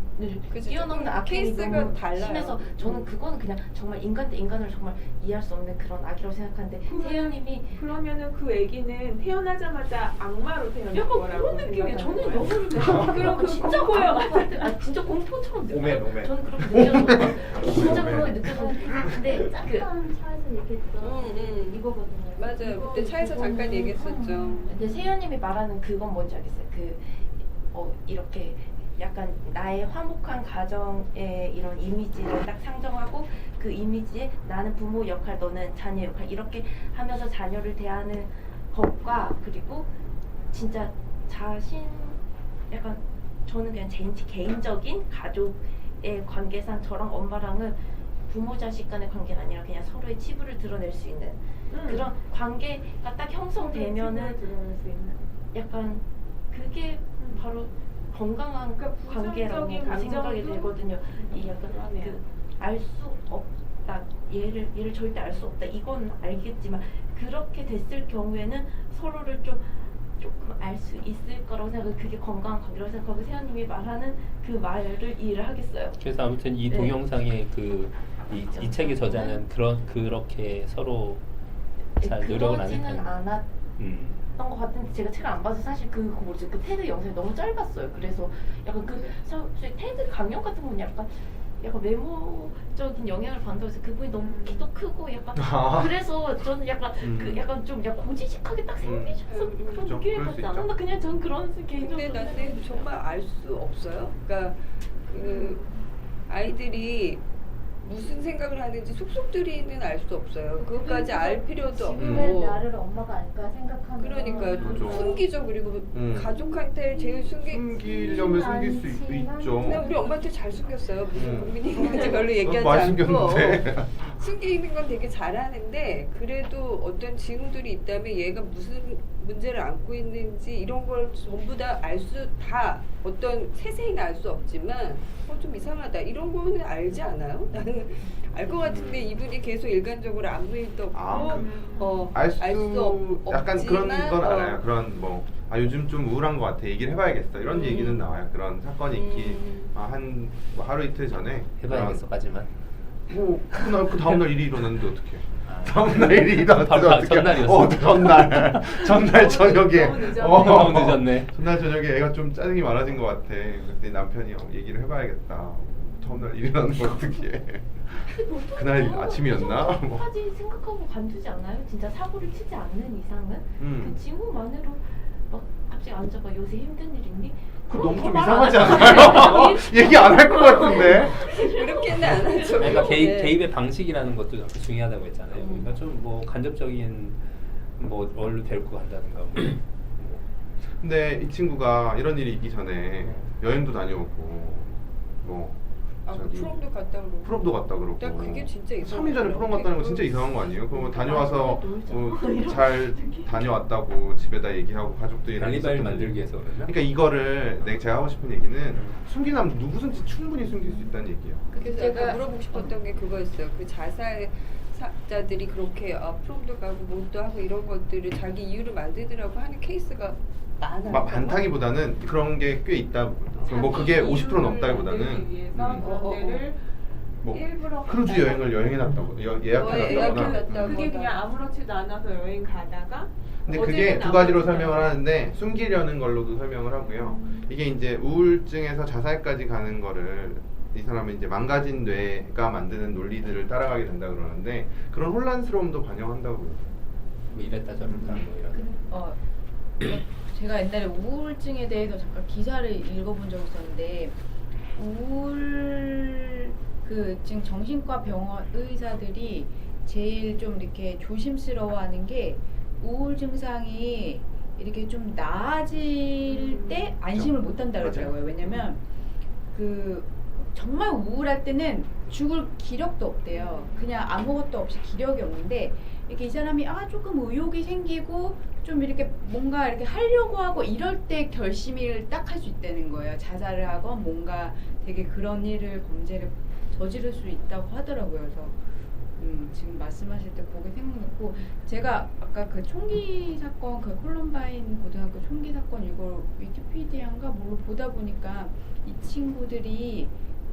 그치, 뛰어넘는 조금 악행이 케이스가 너무 달라요. 심해서 저는 그거는 그냥 정말 인간 대 인간을 정말 이해할 수 없는 그런 악이라고 생각하는데 세연님이 그러면은 그 애기는 태어나자마자 악마로 태어난 약간 거라고 그런 느낌이에요. 저는 생각하는 너무 거예요? 그럼 진짜 공포요. 진짜 공포처럼 느껴요. 오멘. 저는 그렇게 느껴서 진짜 그렇게 느껴서 근데 잠깐 차에서 얘기했던 이거거든요. 맞아요. 그때 차에서 잠깐 얘기했었죠. 근데 세연님이 말하는 그건 뭔지 알겠어요. 이렇게 약간 나의 화목한 가정의 이런 이미지를 딱 상정하고 그 이미지에 나는 부모 역할, 너는 자녀 역할 이렇게 하면서 자녀를 대하는 것과 그리고 진짜 약간 저는 그냥 제 개인적인 가족의 관계상 저랑 엄마랑은 부모 자식 간의 관계가 아니라 그냥 서로의 치부를 드러낼 수 있는 그런 관계가 딱 형성되면은 약간 그게 바로 건강한 관계라고 생각이 들거든요. 이 약간 알 수 없다. 얘를 절대 알 수 없다. 이건 알겠지만 그렇게 됐을 경우에는 서로를 조금 알 수 있을 거라고 생각하고 그게 건강한 관계라고 생각하고 세연님이 말하는 그 말을 이해를 하겠어요. 그래서 아무튼 이 동영상의 이 책의 저자는 그렇게 서로 잘 노력을 안 그러지는 했다는. 않았던 것 같은데 제가 책을 안 봐서 사실 그 테드 영상이 너무 짧았어요. 그래서 약간 사실 테드 강연 같은 건 약간 외모적인 영향을 받는다고 해서 그분이 너무 키도 크고 약간 그래서 저는 약간 약간 좀 고지식하게 딱 생기셔서 그런 느낌이 받지 않았나 그냥 저는 그런 개인적으로. 근데 나는 정말 알 수 없어요. 그러니까 그 아이들이 무슨 생각을 하는지 속속들이는 알 수 없어요. 그것까지 알 필요도 지금의 없고. 나를 엄마가 알까 생각하면 그러니까 그죠. 숨기죠. 그리고 가족한테 제일 숨기려면 숨길 수 있죠. 근데 우리 엄마한테 잘 숨겼어요. 무슨 고민이 있는지 별로 많이 얘기하지 않고 숨겼는데. 숨기는 건 되게 잘하는데 그래도 어떤 징후들이 있다면 얘가 문제를 안고 있는지 이런 걸 전부 다 어떤 세세히는 알 수 없지만 좀 이상하다 이런 거는 알지 않아요? 나는 알 것 같은데 이분이 계속 일관적으로 아무 일도 없고 알수 약간 그런 없지만, 건 알아요. 그런 뭐 요즘 좀 우울한 것 같아. 얘기를 해봐야겠어. 이런 얘기는 나와요. 그런 사건이 있기 한 뭐 하루 이틀 전에 해봐야겠어까지만. 그 다음날 일이 일어났는데 어떡해. 아. 다음날 일이 일어났는데 바로 어떡해. 전날이었어. 전날 저녁에. 너무 늦었네. 너무 늦었네. 전날 저녁에 애가 좀 짜증이 많아진 것 같아. 그때 남편이 얘기를 해봐야겠다. 다음날 일이 일어나는 거 어떡해. 그날 아침이었나? 뭐. 까지 생각하고 관두지 않아요? 진짜 사고를 치지 않는 이상은 그 징후만으로 막 갑자기 앉아봐 요새 힘든 일 있니? 그 그럼 너무 더 좀 말 이상하지 안 않아요? 하지. 얘기 안 할 것 같은데. 그렇게는 안 하죠. 그러니까 네. 개입의 방식이라는 것도 아까 중요하다고 했잖아요. 그러니까 좀 뭐 간접적인 뭐 얼로 데리고 간다든가. 근데 이 친구가 이런 일이 있기 전에 여행도 다녀오고 뭐 프롬도 갔다 그러고. 프롬도 갔다 그러고. 나 그게 진짜 이상해. 3일 전에 프롬 갔다는 거 진짜 이상한 거 아니에요? 그러면 다녀와서 놀자. 잘 다녀왔다고 집에다 얘기하고 가족들이랑 알리바이를 있었던 만들기 얘기. 위해서 그랬나? 그러니까 이거를 제가 하고 싶은 얘기는 숨기면 누구든지 충분히 숨길 수 있다는 얘기예요. 그래서 제가 물어보고 싶었던 게 그거였어요. 그 자살자들이 그렇게 프롬도 가고 뭣도 하고 이런 것들을 자기 이유를 만들더라고 하는 케이스가 많아요. 많다기보다는 그런 게 꽤 있다. 뭐 그게 50% 넘다기보다는 뭐 일부러 크루즈 갔다가 여행을 여행해놨다고 예약해놨다거나. 예약해놨다거나. 그게 그냥 아무렇지도 않아서 여행 가다가 근데 그게 어제는 두 가지로 아무렇지도 설명을 않아요. 하는데 숨기려는 걸로도 설명을 하고요. 이게 이제 우울증에서 자살까지 가는 거를 이 사람은 이제 망가진 뇌가 만드는 논리들을 따라가게 된다 그러는데 그런 혼란스러움도 반영한다고 그래요. 뭐 이랬다 저랬다 뭐 이런. 제가 옛날에 우울증에 대해서 잠깐 기사를 읽어본 적이 있었는데 지금 정신과 병원 의사들이 제일 좀 이렇게 조심스러워하는 게 우울 증상이 이렇게 좀 나아질 때 안심을 못 한다 그러더라고요. 왜냐면 정말 우울할 때는 죽을 기력도 없대요. 그냥 아무것도 없이 기력이 없는데 이렇게 이 사람이 조금 의욕이 생기고 좀 이렇게 뭔가 이렇게 하려고 하고 이럴 때 결심을 딱 할 수 있다는 거예요. 자살을 하건 뭔가 되게 그런 일을 범죄를 저지를 수 있다고 하더라고요. 그래서 지금 말씀하실 때 그게 생각났고 제가 아까 그 총기 사건 그 콜럼바인 고등학교 총기 사건 이걸 위키피디아인가 뭘 보다 보니까 이 친구들이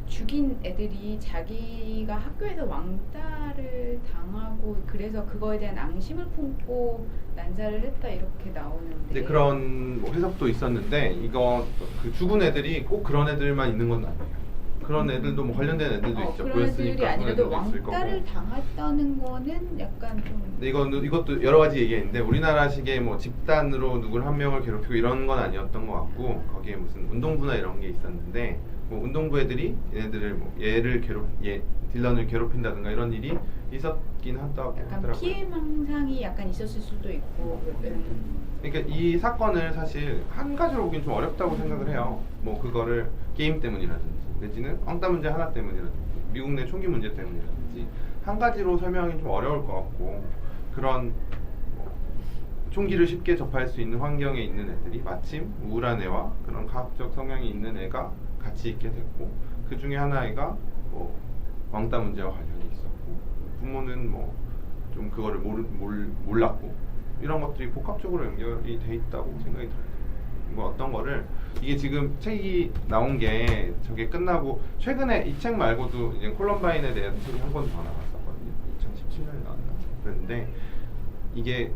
죽인 애들이 자기가 학교에서 왕따를 당하고 그래서 그거에 대한 앙심을 품고 난사를 했다 이렇게 나오는데 근데 그런 뭐 해석도 있었는데 이거 그 죽은 애들이 꼭 그런 애들만 있는 건 아니에요. 그런 애들도 뭐 관련된 애들도 있죠. 그런 애들이 그런 아니라도 애들도 있을 거고. 왕따를 당했다는 거는 약간 좀 근데 이것도 여러 가지 얘기했는데 우리나라식의 뭐 집단으로 누굴 한 명을 괴롭히고 이런 건 아니었던 것 같고 거기에 무슨 운동부나 이런 게 있었는데 뭐 운동부 애들이 얘네들을 뭐 딜런을 괴롭힌다든가 이런 일이 있었긴 한다고 약간 하더라고요. 피해망상이 약간 있었을 수도 있고 그러니까 이 사건을 사실 한 가지로 보긴 좀 어렵다고 생각을 해요. 뭐 그거를 게임 때문이라든지 내지는 왕따 문제 하나 때문이라든지 미국 내 총기 문제 때문이라든지 한 가지로 설명이 좀 어려울 것 같고 그런 총기를 쉽게 접할 수 있는 환경에 있는 애들이 마침 우울한 애와 그런 과학적 성향이 있는 애가 같이 있게 됐고 그 중에 하나가 뭐 왕따 문제와 관련이 있었고 부모는 뭐 좀 그거를 몰랐고 이런 것들이 복합적으로 연결이 돼 있다고 생각이 들어요. 뭐 어떤 거를 이게 지금 책이 나온 게 저게 끝나고 최근에 이 책 말고도 이제 콜럼바인에 대한 책이 한 권 더 나왔었거든요. 2017년에 나왔나 그랬는데 이게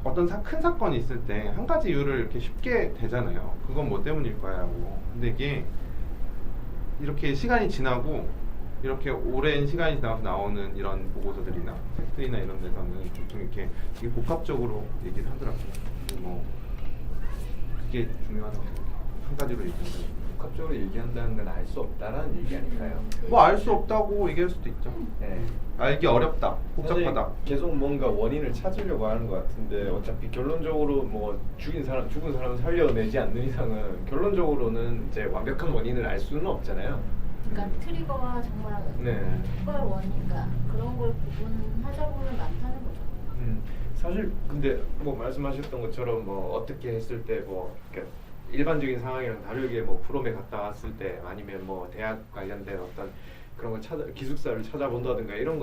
어떤 큰 사건이 있을 때 한 가지 이유를 이렇게 쉽게 대잖아요. 그건 뭐 때문일까요? 근데 이게 이렇게 시간이 지나고 이렇게 오랜 시간이 지나서 나오는 이런 보고서들이나 책들이나 이런 데서는 보통 이렇게 되게 복합적으로 얘기를 하더라고요. 뭐 그게 중요하다고 생각해요. 한 가지로 얘기한다고. 복합적으로 얘기한다는 건 알 수 없다라는 얘기 아닐까요? 뭐 알 수 없다고 얘기할 수도 있죠. 네. 알기 어렵다, 복잡하다. 사실 계속 뭔가 원인을 찾으려고 하는 것 같은데 어차피 결론적으로 뭐 죽은 사람을 살려내지 않는 이상은 결론적으로는 이제 완벽한 원인을 알 수는 없잖아요. 그러니까 트리거와 정말 네. 폭발 원인, 그러니까 그런 걸 구분하자 보면 많다는 거죠. 사실 근데 뭐 말씀하셨던 것처럼 뭐 어떻게 했을 때 뭐 일반적인 상황이랑 다르게 뭐 프롬에 갔다 왔을 때 아니면 뭐 대학 관련된 어떤 그런 걸 기숙사를 찾아본다든가 이런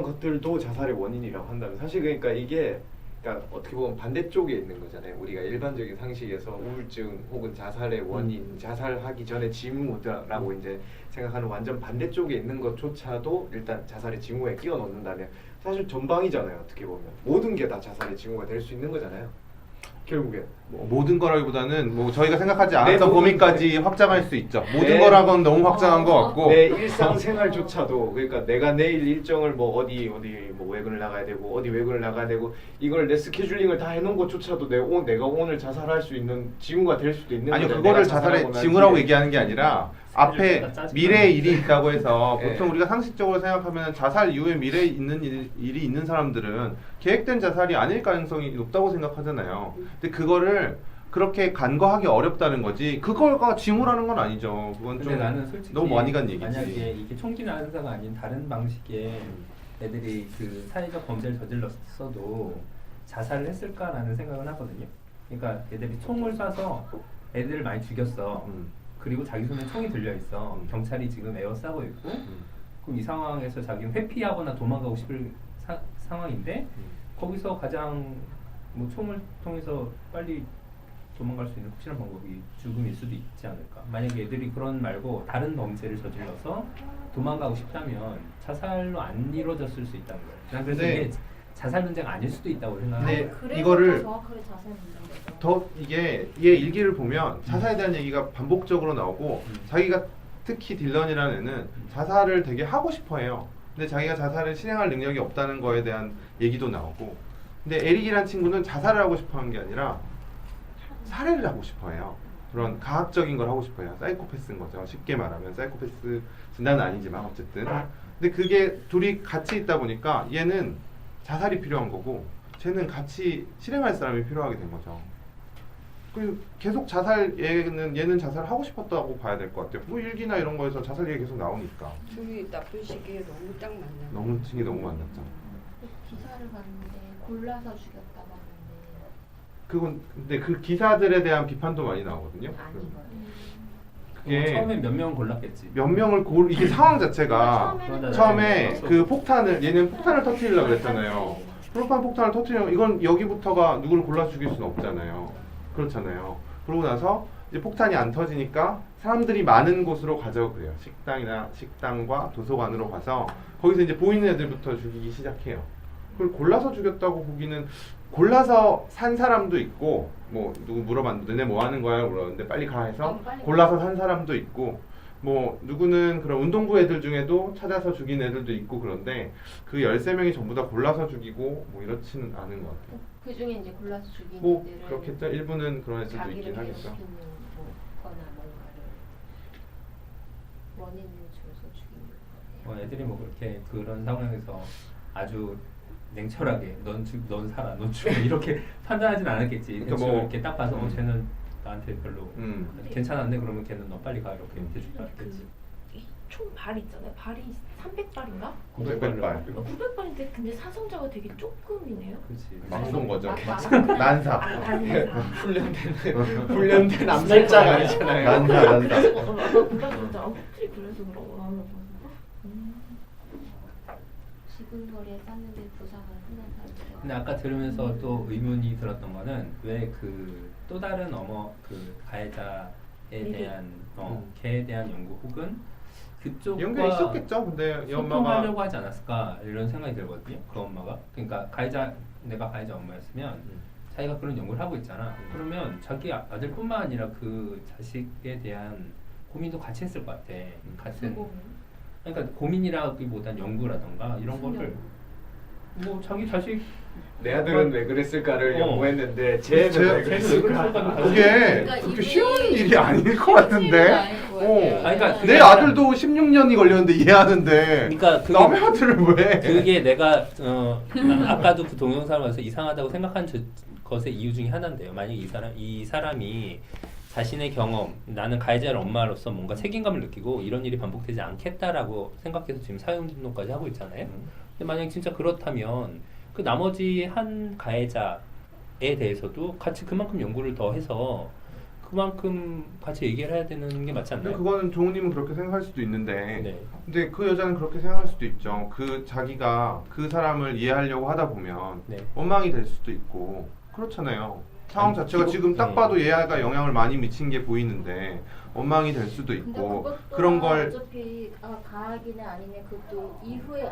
것들도 자살의 원인이라고 한다면 사실 그러니까 이게 그러니까 어떻게 보면 반대쪽에 있는 거잖아요. 우리가 일반적인 상식에서 우울증 혹은 자살의 원인, 자살하기 전에 징후라고 이제 생각하는 완전 반대쪽에 있는 것조차도 일단 자살의 징후에 끼워 넣는다면 사실 전방이잖아요. 어떻게 보면 모든 게 다 자살의 징후가 될 수 있는 거잖아요. 결국에 모든 거라기보다는 뭐 저희가 생각하지 않았던 모든 범위까지 확장할 수 있죠. 모든 내- 거라고는 너무 확장한 것 같고. 내 일상생활조차도 그러니까 내가 내일 일정을 뭐 어디 뭐 외근을 나가야 되고 어디 외근을 나가야 되고 이걸 내 스케줄링을 다 해놓은 것조차도 내가 오늘 자살할 수 있는 징후가 될 수도 있는 아니요, 거잖아요. 그거를 내가 자살하고 자살의 난 징후라고 뒤에. 얘기하는 게 아니라 앞에 미래의 일이 있다고 해서 예. 보통 우리가 상식적으로 생각하면 자살 이후에 미래에 있는 일이 있는 사람들은 계획된 자살이 아닐 가능성이 높다고 생각하잖아요. 근데 그거를 그렇게 간과하기 어렵다는 거지 그거가 징후라는 건 아니죠. 그건 근데 좀 나는 솔직히 너무 많이 간 얘기지. 만약에 이게 총기나 행사가 아닌 다른 방식의 애들이 그 사회적 범죄를 저질렀어도 자살을 했을까라는 생각은 하거든요. 그러니까 애들이 총을 쏴서 애들을 많이 죽였어. 그리고 자기 손에 총이 들려 있어. 경찰이 지금 에워싸고 있고. 그럼 이 상황에서 자기는 회피하거나 도망가고 싶을 상황인데 거기서 가장 뭐 총을 통해서 빨리 도망갈 수 있는 확실한 방법이 죽음일 수도 있지 않을까. 만약에 애들이 그런 말고 다른 범죄를 저질러서 도망가고 싶다면 자살로 안 이루어졌을 수 있다는 거예요. 난 그래서 네. 이게 자살 문제가 아닐 수도 있다고 네. 생각해요. 그래서 이거를 정확하게 자살 문제인 거죠. 더 이게 얘 일기를 보면 자살에 대한 얘기가 반복적으로 나오고 자기가 특히 딜런이라는 애는 자살을 되게 하고 싶어해요. 근데 자기가 자살을 실행할 능력이 없다는 거에 대한 얘기도 나오고. 근데 에릭이란 친구는 자살을 하고 싶어하는 게 아니라 살해를 하고 싶어해요. 그런 가학적인 걸 하고 싶어해요. 사이코패스인 거죠. 쉽게 말하면 사이코패스 진단은 아니지만 어쨌든. 근데 그게 둘이 같이 있다 보니까 얘는 자살이 필요한 거고 쟤는 같이 실행할 사람이 필요하게 된 거죠. 그 계속 얘는 자살을 하고 싶었다고 봐야 될 것 같아요. 뭐 일기나 이런 거에서 자살 얘기 계속 나오니까. 둘이 나쁜 시기에 너무 딱 맞나. 너무 층이 너무 만났죠. 기사를 봤는데 골라서 죽였다고 하는데 그건 근데 그 기사들에 대한 비판도 많이 나오거든요. 아니거든요. 그게 처음엔 몇 명은 골랐겠지. 몇 명을 이게 상황 자체가 처음에는 처음에 그 얘는 폭탄을 터뜨리려고 그랬잖아요. 프로판 폭탄을 터뜨리면 이건 여기부터가 누구를 골라 죽일 수는 없잖아요. 그렇잖아요. 그러고 나서 이제 폭탄이 안 터지니까 사람들이 많은 곳으로 가자고 그래요. 식당과 도서관으로 가서 거기서 이제 보이는 애들부터 죽이기 시작해요. 그걸 골라서 죽였다고 보기는 골라서 산 사람도 있고 뭐 누구 물어봤는데 너네 뭐 하는 거야 물었는데 빨리 가 해서 골라서 산 사람도 있고 뭐 누구는 그런 운동부 애들 중에도 찾아서 죽인 애들도 있고 그런데 그 13명이 전부 다 골라서 죽이고 뭐 이렇지는 않은 것 같아요. 그 중에 이제 골라서 죽인 뭐 애들은 그렇겠죠. 일부는 그런 애들도 자기를 있긴 하겠죠. 괴롭히는 거나 뭔가를 원인을 줘서 죽인 거예요. 애들이 뭐 그렇게 그런 상황에서 아주 냉철하게 넌 살아, 넌 죽어 이렇게 판단하진 않았겠지. 그러니까 대충 뭐, 이렇게 딱 봐서 쟤는 나한테 별로 괜찮았네 그러면 걔는 너 빨리 가 이렇게 대충 알았겠지. 총 발이 있잖아요. 발이 300발인가? 900발. 900발인데 근데 사상자가 되게 조금이네요. 그렇지. 막쏜 거죠. 막- 난사. 훈련된 암살자가 아니잖아요. 난사. 진짜 혹시 그래서 그런 거 하면 죽은 거리에 쌌는데 부상을 흔한 사람들. 근데 아까 들으면서 또 의문이 들었던 거는 왜 그 또 다른 그 가해자에 대한 걔에 대한 연구 혹은 그쪽과 연결이 있었겠죠. 근데 이 엄마가 소통하려고 하지 않았을까 이런 생각이 들거든요. 그 엄마가 그러니까 내가 가해자 엄마였으면 자기가 그런 연구를 하고 있잖아. 그러면 자기 아들뿐만 아니라 그 자식에 대한 고민도 같이 했을 것 같아. 같은 그러니까 고민이라기보단 연구라던가 이런 거를 뭐 자기 자식 내 아들은 왜 그랬을까를 연구했는데 쟤는 왜 그랬을까? 그게 그렇게 쉬운 일이 아닐 것 같은데. 그러니까 내 아들도 16년이 걸렸는데 이해하는데. 그러니까 남의 아들을 왜? 그게 내가 아까도 그 동영상을 봐서 이상하다고 생각한 것의 이유 중에 하나인데요. 만약 이 사람이 자신의 경험, 나는 가해자의 엄마로서 뭔가 책임감을 느끼고 이런 일이 반복되지 않겠다라고 생각해서 지금 사형 집행까지 하고 있잖아요. 근데 만약 진짜 그렇다면 그 나머지 한 가해자에 대해서도 같이 그만큼 연구를 더 해서 그만큼 같이 얘기를 해야 되는 게 맞지 근데 않나요? 그거는 종우님은 그렇게 생각할 수도 있는데 네. 근데 그 여자는 그렇게 생각할 수도 있죠. 그 자기가 그 사람을 이해하려고 하다 보면 네. 원망이 될 수도 있고 그렇잖아요. 상황 아니, 자체가 기본- 지금 딱 네. 봐도 얘가 영향을 많이 미친 게 보이는데 원망이 될 수도 근데 있고 그것도 그런 걸 어차피 가학이네 아니네 그것도 이후에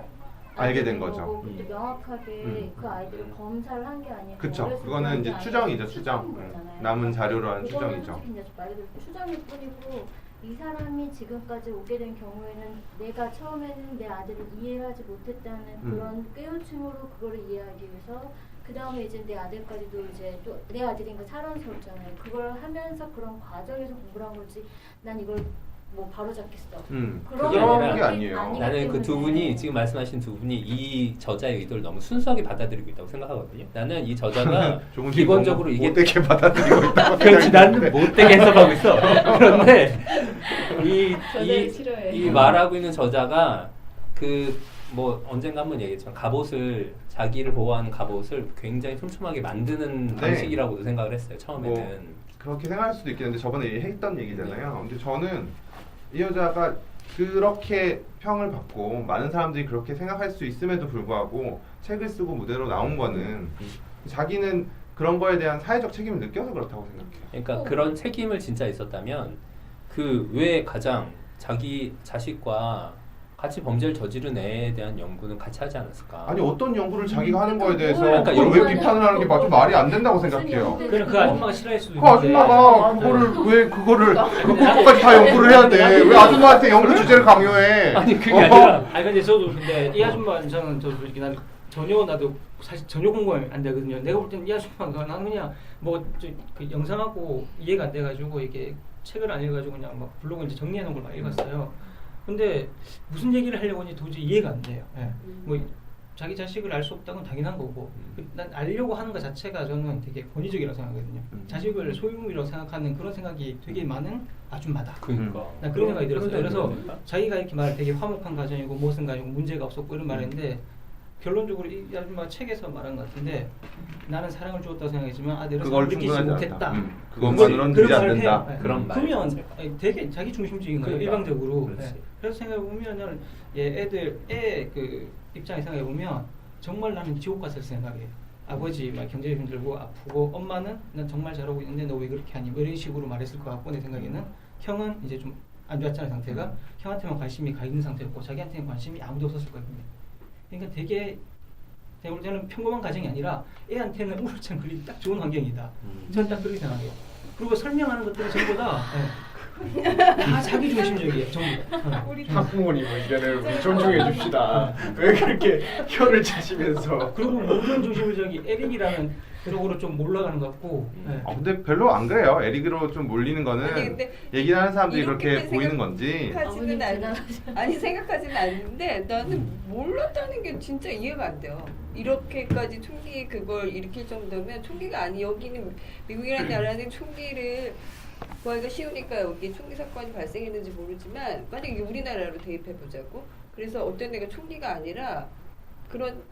알게 된 거죠. 거고 그때 명확하게 그 아이들을 검사를 한 게 아니고 그쵸. 어렸을 그거는 때 이제 한 게 추정이죠, 아니고 추정. 추정인 거잖아요. 남은 자료로 한 그거는 추정이죠. 솔직히 이제 말 그대로 추정일 뿐이고 이 사람이 지금까지 오게 된 경우에는 내가 처음에는 내 아들을 이해하지 못했다는 그런 깨우침으로 그거를 이해하기 위해서 그 다음에 이제 내 아들까지도 이제 또 내 아들이니까 사랑스럽잖아요. 그걸 하면서 그런 과정에서 공부를 한 거지. 난 이걸 뭐 바로 잡겠어. 그게 아니라 게 아니에요. 나는 그 두 분이 지금 말씀하신 두 분이 이 저자의 의도를 너무 순수하게 받아들이고 있다고 생각하거든요. 나는 이 저자가 종훈이 기본적으로 너무 이게 못되게 받아들이고 있다고 그렇지 나는 생각했는데. 못되게 해석하고 있어. 그런데 저자를 싫어해. 이 말하고 있는 저자가 그 뭐 언젠가 한번 얘기했지만 갑옷을 자기를 보호하는 갑옷을 굉장히 촘촘하게 만드는 네. 방식이라고도 생각을 했어요. 처음에는. 뭐, 그렇게 생각할 수도 있겠는데 저번에 했던 얘기잖아요. 근데 저는 이 여자가 그렇게 평을 받고 많은 사람들이 그렇게 생각할 수 있음에도 불구하고 책을 쓰고 무대로 나온 거는 자기는 그런 거에 대한 사회적 책임을 느껴서 그렇다고 생각해요. 그러니까 그런 책임을 진짜 있었다면 그 왜 가장 자기 자식과 같이 범죄를 저지른 애에 대한 연구는 같이 하지 않았을까? 아니 어떤 연구를 자기가 하는 거에 대해서 그러니까 그걸 왜 연구를 비판을 하는 게 좀 말이 안 된다고 생각해요. 그럼 그 아줌마가 싫어할 수도 그 있는데 아줌마가 그거를 다 연구를 해야 돼. 왜 아줌마한테 연구 주제를 강요해? 아니 그게 아니라 아니 근데 저도 근데 이 아줌마는 저는 솔직히 난 전혀 나도 사실 전혀 공감이 안 되거든요. 내가 볼 때는 이 아줌마가 나는 그냥 그 영상하고 이해가 안 돼가지고 이게 책을 안 읽어가지고 그냥 막 블로그 이제 정리해 놓은 걸 막 읽었어요. 근데 무슨 얘기를 하려고 하는지 도저히 이해가 안 돼요. 예. 뭐 자기 자식을 알 수 없다는 건 당연한 거고 난 알려고 하는 것 자체가 저는 되게 권위적이라고 생각하거든요. 자식을 소유물이라고 생각하는 그런 생각이 되게 많은 아줌마다. 그러니까 난 그런 생각이 들었어요. 그래서 그러니까. 자기가 이렇게 말을 되게 화목한 가정이고 무엇은 가지고 문제가 없었고 이런 말했는데 결론적으로 이 아줌마 책에서 말한 것 같은데 나는 사랑을 주었다고 생각했지만 아들은 그걸 사랑을 느끼지 충분하지 못했다. 않다. 그것만으로는 그런 되지 말을 않는다. 해요. 네. 그런 말 그러면 자체가. 되게 자기 중심적인 거예요. 그러니까. 일방적으로. 그렇지. 네. 그래서 생각해 보면은 애 그 입장에 생각해 보면 정말 나는 지옥 갔을 생각이에요. 아버지 막 경제력 힘들고 아프고 엄마는 난 정말 잘하고 있는데 너 왜 그렇게 하니? 뭐 이런 식으로 말했을 것 같고 내 생각에는 형은 이제 좀 안 좋았잖아요 상태가 형한테만 관심이 가 있는 상태였고 자기한테는 관심이 아무도 없었을 거거든요. 그러니까 되게 제가 볼 때는 평범한 가정이 아니라 애한테는 우울증 걸리기 딱 좋은 환경이다. 저는 딱 그렇게 생각해요. 그리고 설명하는 것들이 전부 다 자기 중심적이에요. 전부. 학부모님은 이제는 우리 존중해 줍시다. 왜 그렇게 혀를 차시면서 그리고 모든 중심을 저기 에릭이라는 쪽으로 좀 올라가는 것 같고. 네. 근데 별로 안 그래요. 에릭으로 좀 몰리는 거는 아니, 근데 얘기를 하는 사람들이 이렇게 그렇게 보이는 건지. 생각하지는 아니 생각하지는 않는데 나는 몰랐다는 게 진짜 이해가 안 돼요. 이렇게까지 총기 그걸 일으킬 정도면 총기가 아니 여기는 미국이라는 나라는 총기를 구하기가 쉬우니까 여기 총기 사건이 발생했는지 모르지만 만약에 우리나라로 대입해 보자고. 그래서 어떤 애가 총기가 아니라 그런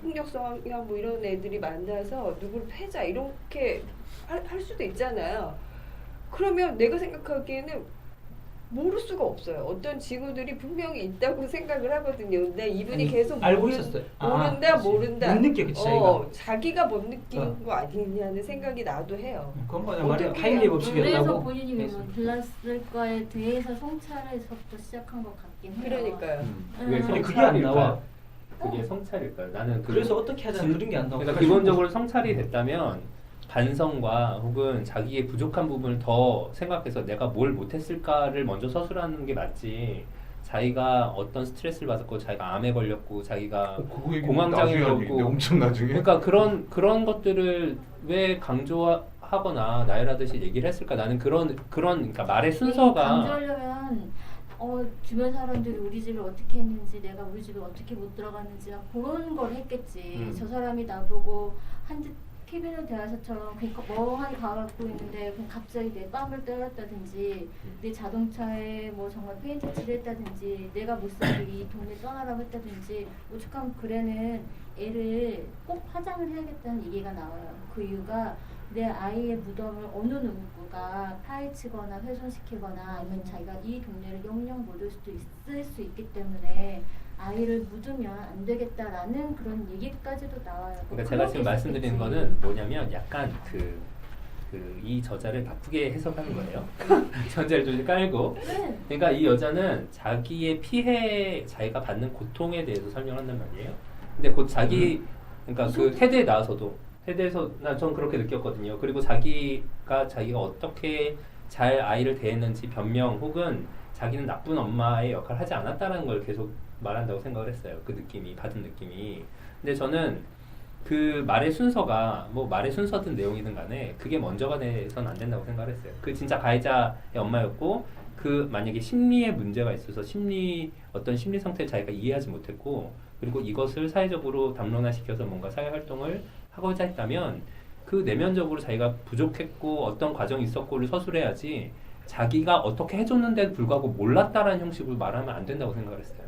폭력성이나 뭐 이런 애들이 만나서 누구를 패자 이렇게 할 수도 있잖아요. 그러면 내가 생각하기에는 모를 수가 없어요. 어떤 징후들이 분명히 있다고 생각을 하거든요. 근데 이분이 아니, 계속 알고 있었어요. 모른다. 못 느꼈겠지, 자기가 못 느낀 거 아니냐는 생각이 나도 해요. 그건 그냥 말이 어떻게 타임리 해요? 법칙이었다고. 그래서 본인이 왜 몰랐을까에 대해서 성찰에서부터 시작한 것 같긴 해요. 그러니까요. 그게 근데 그게 안 나와. 그게 성찰일까요? 나는 그래서 어떻게 하자는 그런 게 안 나와. 그러니까 기본적으로 성찰이 됐다면 반성과 혹은 자기의 부족한 부분을 더 생각해서 내가 뭘 못했을까를 먼저 서술하는 게 맞지. 자기가 어떤 스트레스를 받았고 자기가 암에 걸렸고 자기가 공황장애 걸렸고 엄청 나중에. 그러니까 그런 것들을 왜 강조하거나 나열하듯이 얘기를 했을까? 나는 그런 그러니까 말의 순서가 강조하려면 주변 사람들이 우리 집을 어떻게 했는지 내가 우리 집에 어떻게 못 들어갔는지 그런 걸 했겠지. 저 사람이 나보고 한 듯 TV는 대하사처럼 그러니까 멍하니 가갖고 있는데 그냥 갑자기 내 뺨을 때렸다든지 내 자동차에 뭐 정말 페인트 칠했다든지 내가 못 살게 이 동네 떠나라고 했다든지 오죽하면 글에는 애를 꼭 화장을 해야겠다는 얘기가 나와요. 그 이유가 내 아이의 무덤을 어느 누구가 파헤치거나 훼손시키거나 아니면 자기가 이 동네를 영영 못 올 수도 있을 수 있기 때문에 아이를 묻으면 안 되겠다라는 그런 얘기까지도 나와요. 그러니까 제가 지금 말씀드리는 거는 뭐냐면 약간 이 저자를 나쁘게 해석하는 거예요. 저자를 좀 깔고. 네. 그러니까 이 여자는 자기의 피해, 자기가 받는 고통에 대해서 설명한단 말이에요. 근데 곧 그러니까 그 테드에 나와서도 테드에서 전 그렇게 느꼈거든요. 그리고 자기가 어떻게 잘 아이를 대했는지 변명 혹은 자기는 나쁜 엄마의 역할을 하지 않았다는 걸 계속 말한다고 생각을 했어요. 그 느낌이 받은 느낌이. 근데 저는 그 말의 순서가 뭐 말의 순서든 내용이든 간에 그게 먼저가 돼서는 안 된다고 생각을 했어요. 그 진짜 가해자의 엄마였고 그 만약에 심리에 문제가 있어서 어떤 심리 상태를 자기가 이해하지 못했고 그리고 이것을 사회적으로 담론화시켜서 뭔가 사회활동을 하고자 했다면 그 내면적으로 자기가 부족했고 어떤 과정이 있었고를 서술해야지 자기가 어떻게 해줬는데도 불구하고 몰랐다라는 형식으로 말하면 안 된다고 생각을 했어요.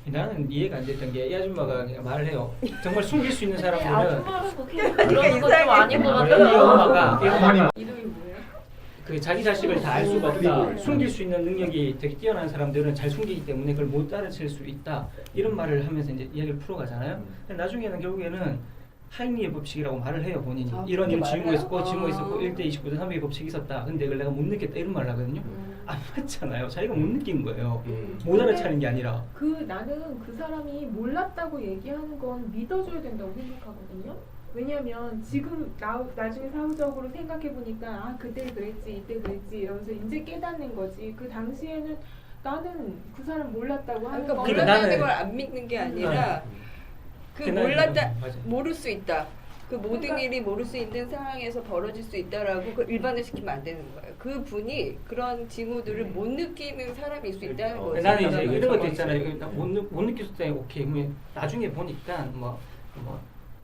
나는 이해가 안 됐던 게 이 아줌마가 말을 해요. 정말 숨길 수 있는 사람들은 아줌마를 그렇게 그러는 건 좀 아닌 것 이 같아요. 엄마가 이름이 뭐예요? 그 자기 자식을 다 알 수가 없다. 숨길 수 있는 능력이 되게 뛰어난 사람들은 잘 숨기기 때문에 그걸 못 알아챌 수 있다. 이런 말을 하면서 이제 이야기를 풀어가잖아요. 근데 나중에는 결국에는 하임리의 법칙이라고 말을 해요, 본인이. 이런 징후가 있었고, 징후가 있었고, 1대 29대 300의 법칙이 있었다. 근데 그걸 내가 못 느꼈다. 이런 말을 하거든요. 안 맞잖아요. 자기가 못 느낀 거예요. 못 알아차린 게 아니라. 나는 그 사람이 몰랐다고 얘기하는 건 믿어줘야 된다고 생각하거든요. 왜냐면 지금 나중에 사후적으로 생각해 보니까 그때 그랬지 이때 그랬지 이러면서 이제 깨닫는 거지. 그 당시에는 나는 그 사람 몰랐다고 하는 그러니까 거 몰랐다는 걸 안 믿는 게 아니라 모를 수 있다. 그 모든 그러니까, 일이 모를 수 있는 상황에서 벌어질 수 있다라고 그걸 일반화시키면 안 되는 거예요. 그 분이 그런 징후들을 못 느끼는 사람일 수 있다는 거죠. 나는 이제 이런 것도 있잖아요. 못 느꼈을 때 오케이. 그러면 나중에 보니까 뭐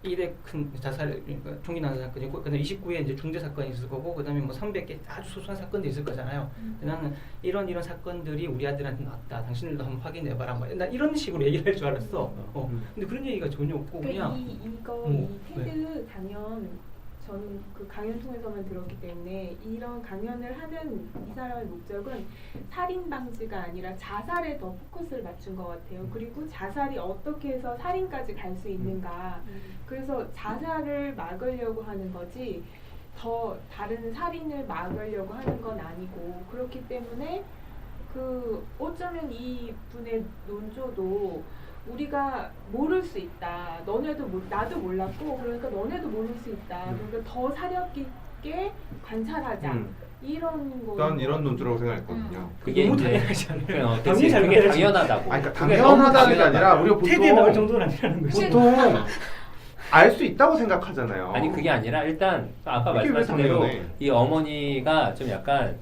일의 큰 자살, 그러니까 총기 난사 사건이 있고, 그다음에 29에 이제 중대 사건이 있을 거고, 그다음에 뭐 300개 아주 소소한 사건도 있을 거잖아요. 나는 이런 사건들이 우리 아들한테 나왔다. 당신들도 한번 확인해봐라. 나 이런 식으로 얘기를 할 줄 알았어. 근데 그런 얘기가 전혀 없고 그냥. 이 테드 강연 저는 그 강연 통해서만 들었기 때문에 이런 강연을 하는 이 사람의 목적은 살인 방지가 아니라 자살에 더 포커스를 맞춘 것 같아요. 그리고 자살이 어떻게 해서 살인까지 갈 수 있는가. 그래서 자살을 막으려고 하는 거지 더 다른 살인을 막으려고 하는 건 아니고 그렇기 때문에 어쩌면 이 분의 논조도 우리가 모를 수 있다. 나도 몰랐고 그러니까 너네도 모를 수 있다. 그러니까 더 사력 깊게 관찰하자. 이런 거. 난 이런 논조라고 생각했거든요. 그게 너무 이제 당연하잖아요. 그게 당연하다고. 그러니까 당연하다는 게 아니라 우리가 테드에 나올 보통 정도는 아니라는 거지. 알 수 있다고 생각하잖아요. 아니 그게 아니라 일단 아까 이게 왜 말씀하신 대로 당연해? 이 어머니가 좀 약간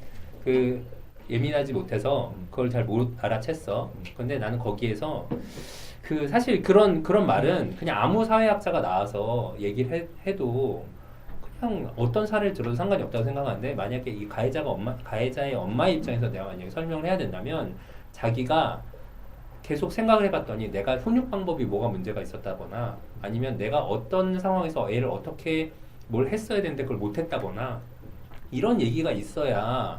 예민하지 못해서 그걸 잘 못 알아챘어. 근데 나는 거기에서 사실 그런 말은 그냥 아무 사회학자가 나와서 얘기를 해도 그냥 어떤 사례를 들어도 상관이 없다고 생각하는데 만약에 이 가해자의 엄마의 입장에서 내가 만약에 설명을 해야 된다면 자기가 계속 생각을 해봤더니 내가 훈육 방법이 뭐가 문제가 있었다거나 아니면 내가 어떤 상황에서 애를 어떻게 뭘 했어야 되는데 그걸 못했다거나 이런 얘기가 있어야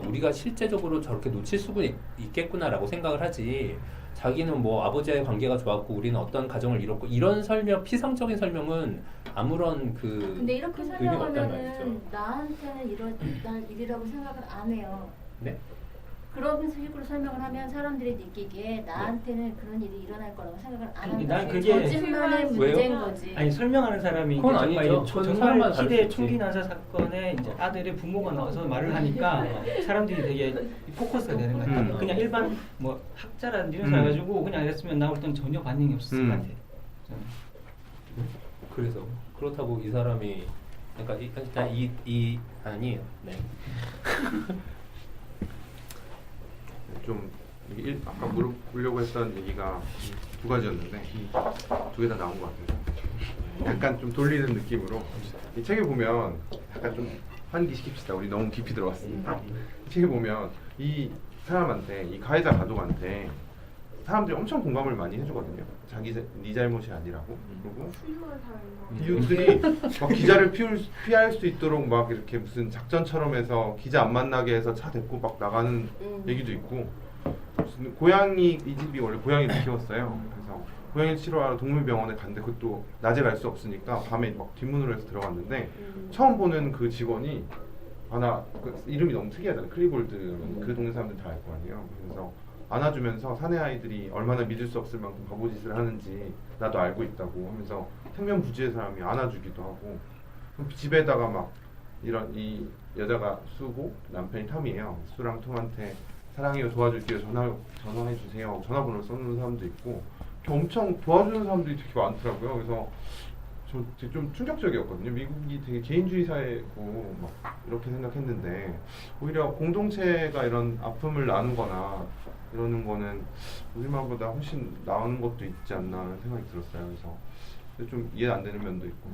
우리가 실제적으로 저렇게 놓칠 수가 있겠구나라고 생각을 하지. 자기는 뭐 아버지와의 관계가 좋았고 우리는 어떤 가정을 이뤘고 이런 피상적인 설명은 아무런 근데 이렇게 의미가 없단 설명하면은 말이죠. 나한테는 이런 일이라고 생각을 안 해요. 네? 그런 식으로 설명을 하면 사람들이 느끼기에 나한테는 그런 일이 일어날 거라고 생각을 안 난 한다. 그게 거짓말의 왜요? 문제인 거지. 아니 설명하는 사람이 그건 정말 아니죠. 그건 정말 사람마다 다를 희대 수 있지. 총기 난사 사건에 이제 아들의 부모가 나와서 말을 하니까 사람들이 되게 포커스가 되는 것 같아요. 그냥 일반 뭐 학자라든지 이런 사람 가지고 그냥 했으면 나올 때는 전혀 반응이 없었을 것 같아요. 그래서 그렇다고 이 사람이 그러니까 일단 아니에요. 네. 좀 아까 물어보려고 했던 얘기가 두 가지였는데 두 개 다 나온 것 같아요. 약간 좀 돌리는 느낌으로 이 책에 보면 약간 좀 환기시킵시다. 우리 너무 깊이 들어갔으니까. 이 책에 보면 이 사람한테, 이 가해자 가족한테 사람들이 엄청 공감을 많이 해주거든요. 네 잘못이 아니라고. 그리고 훌륭한 사람인 이웃들이 막 기자를 피할 수 있도록 막 이렇게 무슨 작전처럼 해서 기자 안 만나게 해서 차 데리고 막 나가는 얘기도 있고, 무슨 고양이, 이 집이 원래 고양이를 키웠어요. 그래서 고양이 치료하러 동물병원에 갔는데 그것도 낮에 갈 수 없으니까 밤에 막 뒷문으로 해서 들어갔는데 처음 보는 그 직원이 그 이름이 너무 특이하잖아요. 클리볼드. 그 동네 사람들 다 알 거 아니에요. 그래서 안아주면서 사내 아이들이 얼마나 믿을 수 없을 만큼 바보짓을 하는지 나도 알고 있다고 하면서 생명부지의 사람이 안아주기도 하고, 집에다가 막 이 여자가 수고 남편이 탐이에요. 수랑 톰한테 사랑해요, 도와줄게요, 전화해 주세요, 전화번호를 써놓는 사람도 있고, 엄청 도와주는 사람들이 되게 많더라고요. 그래서 저 되게 좀 충격적이었거든요. 미국이 되게 개인주의 사회고 막 이렇게 생각했는데 오히려 공동체가 이런 아픔을 나누거나 이러는 거는 우리말보다 훨씬 나은 것도 있지 않나 하는 생각이 들었어요. 그래서 좀 이해 안 되는 면도 있고.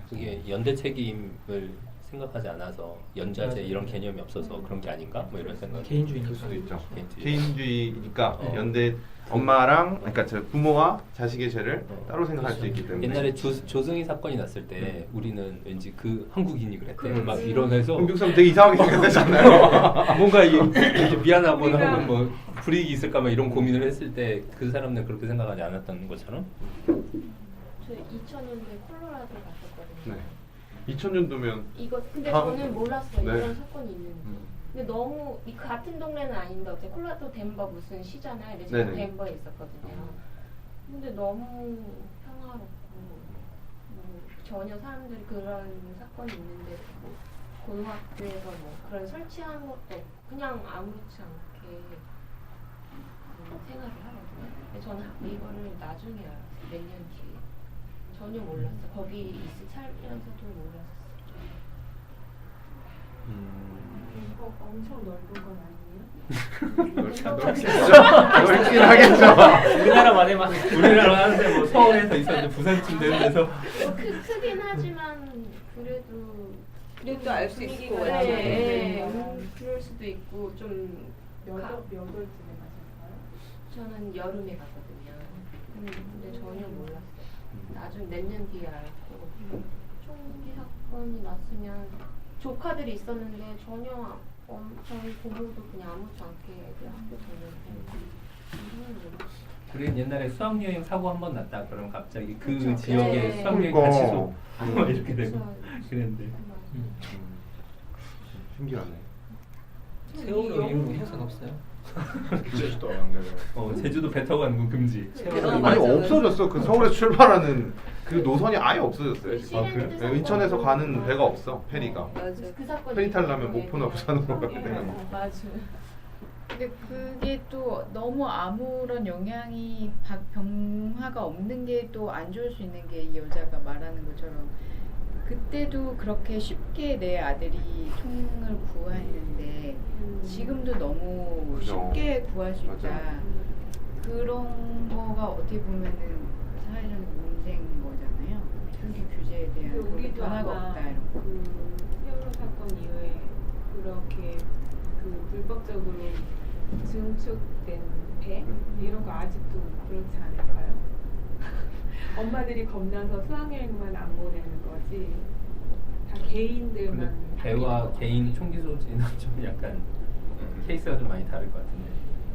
그게 연대 책임을 생각하지 않아서 연좌제 이런 개념이 없어서 그런 게 아닌가? 뭐 이런 생각. 개인주의니까. 그럴 수도 있죠. 개인주의. 개인주의니까 연대 엄마랑, 그러니까 저 부모와 자식의 죄를 따로 생각할 수 있기 때문에. 옛날에 조승희 사건이 났을 때 우리는 왠지 그 한국인이 그랬대. 막 이러면서 한국 사람 되게 이상하게 생각하잖아요. 뭔가 이제 미안하거나 혹은 뭐 불이익이 있을까 막 이런 고민을 했을 때 그 사람들은 그렇게 생각하지 않았던 것처럼. 저 2000년도에 콜로라도 갔었거든요. 네. 2000년도면 이거 근데 다음- 저는 몰랐어요. 네. 이런 사건이 있는지. 근데 너무 이 같은 동네는 아닌데 어째 콜로라도 덴버 무슨 시잖아요. 근데 제가 네네. 덴버에 있었거든요. 근데 너무 평화롭고 뭐 전혀 사람들이 그런 사건이 있는데 뭐 고등학교에서 뭐 그런 설치한 것도 없고 그냥 아무렇지 않게 생활을 하거든요. 근데 저는 이거를 나중에 알았어요. 몇 년 뒤에. 전혀 몰랐어요. 거기 살면서도 몰랐어요. 이거 엄청 넓은 건 아니에요? 넓긴 하겠죠. 우리나라만에만. 우리나라 하는데 뭐 서울에서 있었는데 부산쯤 되는 데서 크긴 하지만 그래도 알 수 있을 것 분위기가 같아요. 그럴 수도 있고 좀 몇 월쯤에 가셨어요? 저는 여름에 갔거든요. 근데 전혀 몰랐어요. 나중 몇 년 뒤에 알았고 총기 사건이 났으면 조카들이 있었는데 전혀 저희 부모도 그냥 아무렇지 않게 애들 학교 다녔고 우리는 옛날에 수학여행 사고 한 번 났다 그러면 갑자기 그 그쵸. 지역에 네. 수학여행 그러니까. 가치소 뭐 이렇게 되고 그쵸. 그랬는데 신기하네. 세월호 이후로 행사가 없어요. 제주도 안 가요. 제주도 배 타고 가는 건 금지. 아니 맞아. 없어졌어. 그 서울에서 출발하는 그 노선이 아예 없어졌어요. 지금. 시내는 네, 인천에서 가는 배가 없어. 페리가. 맞아. 그 사건이 페리 타려면 있고 목포나 부산으로 가야 네, 되는. 맞아. 근데 그게 또 너무 아무런 영향이 병화가 없는 게 또 안 좋을 수 있는 게 이 여자가 말하는 것처럼 그때도 그렇게 쉽게 내 아들이 총을 구했는데 지금도 너무 그죠. 쉽게 구할 수 있다. 맞아요. 그런 거가 어떻게 보면은 사회적 문제인 거잖아요. 총기 규제에 대한 근데 우리도 변화가 아마 없다 이런 거. 그 세월호 사건 이후에 그렇게 그 불법적으로 증축된 배 이런 거 아직도 그렇지 않을까요? 엄마들이 겁나서 수학여행만 안 보내는 거지 다 근데 개인들만 배와 하는 거. 개인 총기 소지는 좀 약간 케이스가 좀 많이 다를 것 같은데.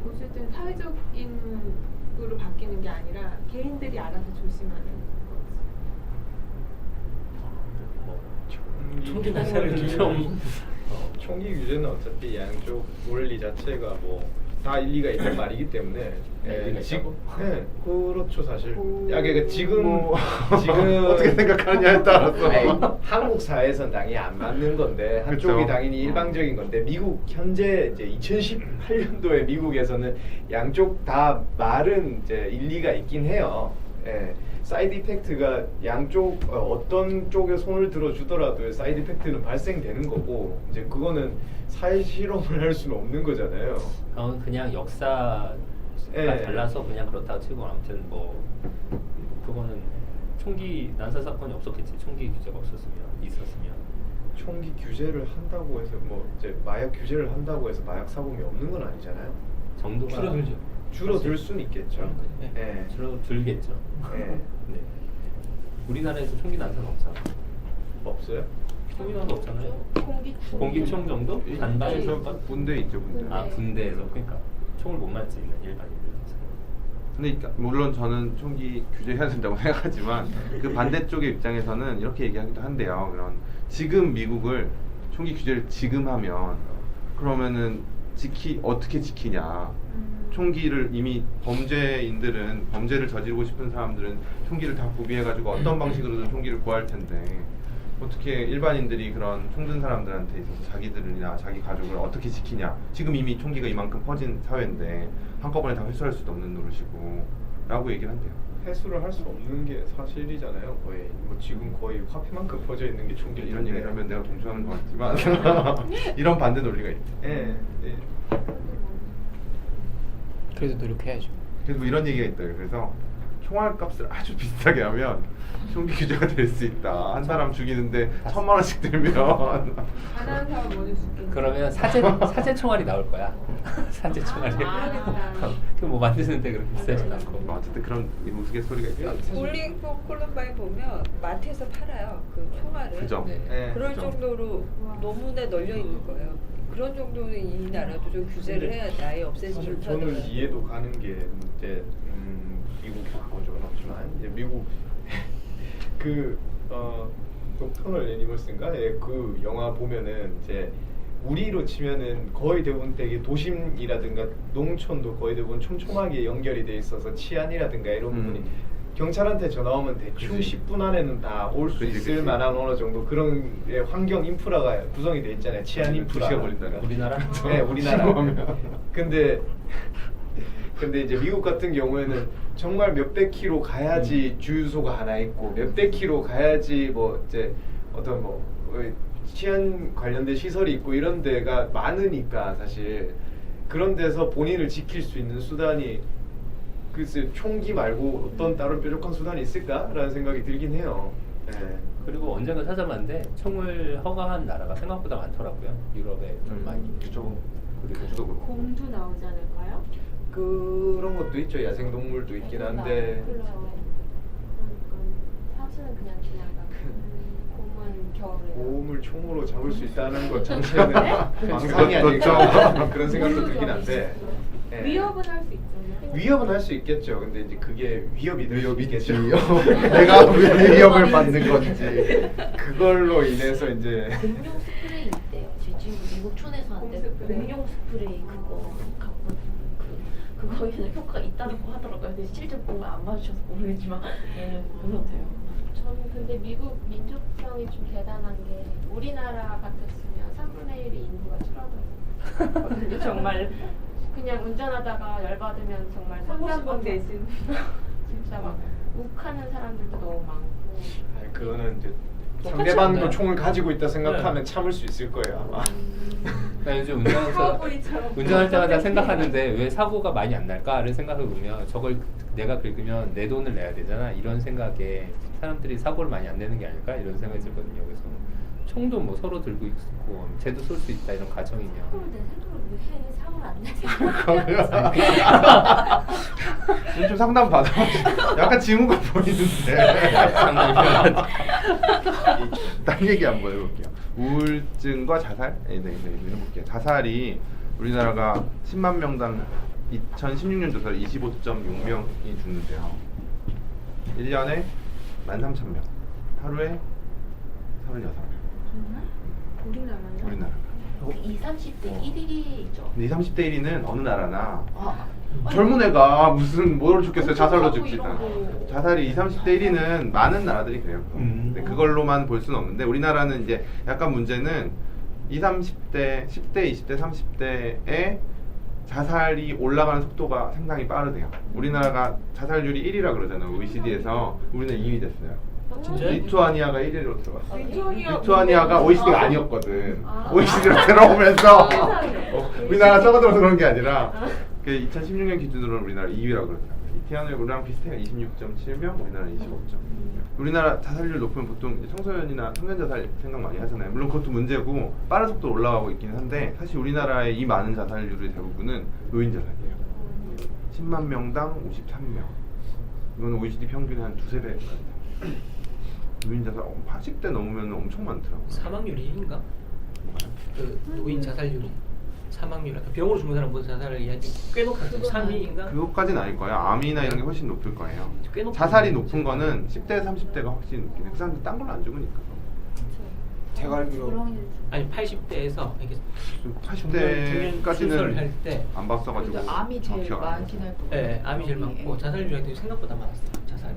어쨌든 사회적인으로 바뀌는 게 아니라 개인들이 알아서 조심하는 거지. 총기 자체를 좀 총기 규제는 어차피 양쪽 원리 자체가 뭐 다 일리가 있는 말이기 때문에 일리가 있다고? 네, 그렇죠 사실. 야, 그러니까 지금 어떻게 생각하느냐에 따라서. 아니, 한국 사회에선 당연히 안 맞는 건데 한쪽이 그쵸. 당연히 일방적인 건데 미국 현재 이제 2018년도에 미국에서는 양쪽 다 말은 이제 일리가 있긴 해요. 예. 사이드 이펙트가 양쪽 어떤 쪽에 손을 들어주더라도 사이드 이펙트는 발생되는 거고 이제 그거는 사회 실험을 할 수는 없는 거잖아요. 그냥 역사가 예. 달라서 그냥 그렇다고 치고 아무튼 뭐 그거는 총기 난사 사건이 없었겠지. 총기 규제가 있었으면. 총기 규제를 한다고 해서 뭐 이제 마약 규제를 한다고 해서 마약 사범이 없는 건 아니잖아요. 정도가 줄어들죠. 줄어들 수는 있겠죠. 네. 예. 줄겠죠. 예. 네. 우리나라에서 총기 난사가 없잖아. 없어요? 총기 난사 없잖아요. 공기총. 공기총 정도? 단발에서 군대 있죠, 군대. 아 군대에서 그러니까 총을 못 맞지 일반인들. 근데 물론 저는 총기 규제해야 된다고 생각하지만 그 반대쪽의 입장에서는 이렇게 얘기하기도 한대요. 그런 지금 미국을 총기 규제를 지금 하면 그러면은 어떻게 지키냐? 총기를 이미 범죄인들은 범죄를 저지르고 싶은 사람들은 총기를 다 구비해가지고 어떤 방식으로든 총기를 구할 텐데 어떻게 일반인들이 그런 총든 사람들한테 있어서 자기들이나 자기 가족을 어떻게 지키냐? 지금 이미 총기가 이만큼 퍼진 사회인데 한꺼번에 다 회수할 수도 없는 노릇이고 라고 얘기를 한대요. 회수를 할 수 없는 게 사실이잖아요. 거의 뭐 지금 거의 화폐만큼 퍼져 있는 게 총기인데 이런 얘기를 하면 내가 동조하는 것 같지만 이런 반대 논리가 있죠. 예. 예. 그래도 노력해야죠. 그래서 뭐 이런 얘기가 있어요. 그래서 총알 값을 아주 비싸게 하면 총기 규제가 될 수 있다. 한 사람 죽이는데 1,000만 원씩 들면 가난한 사람 먼저 죽겠네. 그러면 사제 총알이 나올 거야. 사제 총알이. 그뭐 만드는데 그렇게 비싸진 않고. 뭐 어쨌든 그런 우스갯소리가 있죠. 볼링 포 콜럼바인 보면 마트에서 팔아요. 그 총알을. 그죠. 네. 그럴 그죠. 정도로 너무나 널려 있는 거예요. 그런 정도는 이 나라도 좀 규제를 해야지 아예 없애지 사실 못하더라도. 저는 이해도 가는 게 이제 미국 가본 적은 없지만 이제 미국 그 녹터널 애니멀스인가의 그 영화 보면은 이제 우리로 치면은 거의 대부분 되게 도심이라든가 농촌도 거의 대부분 촘촘하게 연결이 돼 있어서 치안이라든가 이런 부분이 경찰한테 전화 오면 대충 그치. 10분 안에는 다 올 수 그치, 있을 그치. 만한 어느 정도 그런 환경 인프라가 구성이 돼 있잖아요. 치안 인프라. 2시간 걸린다니까. 우리나라? 네, 우리나라. 신고하면. 근데 이제 미국 같은 경우에는 정말 몇백 킬로 가야지 주유소가 하나 있고 몇백 킬로 가야지 뭐 이제 어떤 뭐 치안 관련된 시설이 있고 이런 데가 많으니까 사실 그런 데서 본인을 지킬 수 있는 수단이 글쎄 총기 말고 어떤 다른 뾰족한 수단이 있을까라는 생각이 들긴 해요. 네. 그리고 언젠가 찾아봤는데 총을 허가한 나라가 생각보다 많더라고요. 유럽에 좀 많이. 그죠. 그리고 그죠. 곰도 나오지 않을까요? 그런 것도 있죠. 야생 동물도 있긴 한데. 그렇죠. 사실은 그냥 지나가. 곰은 겨울에. 곰을 총으로 잡을 수 있다는 것 자체는 망상이 그렇죠. 아닐까 그런 생각도 들긴 한데. 예. 위협은 할 수 있잖아요. 위협은 할 수 있겠죠. 근데 이제 그게 위협이 될 수도 있겠죠. 내가 왜 위협을 받는 건지. 그걸로 인해서 이제 공룡 스프레이 있대요. 제 친구 미국 촌에서 하는데 곰 스프레이? 공룡 스프레이 그거 갖고 그거에는 효과가 있다고 하더라고요. 근데 실제 뭔가 안 맞으셔서 모르겠지만 그렇대요. 저는 근데 미국 민족성이 좀 대단한 게 우리나라 같았으면 3분의 1의 인구가 줄어들었거든요. 정말 그냥 운전하다가 열받으면 정말 30번 대신. 진짜 막 욱하는 사람들도 너무 많고. 아니, 그거는 이제 똑같지 상대방도 않나요? 총을 가지고 있다 생각하면 네. 참을 수 있을 거예요 아마. 나 요즘 운전할 때마다 생각하는데 왜 사고가 많이 안 날까를 생각해 보면 저걸 내가 긁으면 내 돈을 내야 되잖아 이런 생각에 사람들이 사고를 많이 안 내는 게 아닐까 이런 생각이 들거든요. 그래서 총도 뭐 서로 들고 있고 쟤도 쏠 수 있다 이런 가정이면 내 생각을 왜 해? 사고를 안 내지? 좀 상담 받아보시죠. 약간 징후가 보이는데. 딴 얘기 한번 해볼게요. 우울증과 자살? 네, 해볼게요. 자살이 우리나라가 10만 명당 2016년 조사로 25.6명이 죽는데요. 1년에 13,000명. 하루에 36명. 우리나라요? 우리나라. 20, 30대 1위죠. 근데 20, 30대 1위는 어느 나라나 젊은 애가 무슨 뭘 죽겠어요. 자살로 죽지. 자살이 20, 30대 1위는 많은 나라들이 그래요. 근데 그걸로만 볼 수는 없는데 우리나라는 이제 약간 문제는 20, 30대, 10대, 20대, 30대의 자살이 올라가는 속도가 상당히 빠르대요. 우리나라가 자살률이 1위라 그러잖아요. OECD에서 우리는 2위 됐어요. 진짜요? 리투아니아가 1위로 들어갔어. 리투아니아 리투아니아가 OECD가 아니었거든. OECD로 들어오면서 우리나라 적어들어서 그런 게 아니라 그 2016년 기준으로는 우리나라 2위라고 그러더라고요. 대한민국 우리랑 비슷해요. 26.7명, 우리나라 25.6명. 우리나라 자살률 높으면 보통 이제 청소년이나 청년 자살 생각 많이 하잖아요. 물론 그것도 문제고 빠른 속도로 올라가고 있긴 한데 사실 우리나라의 이 많은 자살률의 대부분은 노인 자살이에요. 10만 명당 53명. 이거는 OECD 평균의 한 두세 배 가까이. 노인 자살 80대 넘으면 엄청 많더라고요. 사망률이 1인가? 그 노인 자살률이 사망률 아까 병으로 죽는 사람보다 자살을 이야기 꽤 높았죠. 3위인가? 그것까지는 아닐 거예요. 암이나 이런 게 훨씬 높을 거예요. 꽤 높은 자살이 거예요. 높은 거는 10대, 30대가 확실히 높긴 해. 그 사람들 딴 걸로 안 죽으니까. 제가 알기로 아니 80대에서 이렇게 80대까지는 순서를 할 때 안 봤어가지고 근데 암이 제일 기억 안 나요. 많긴 할 거고. 네, 암이 제일 많고 자살률이 생각보다 많았어요. 자살이.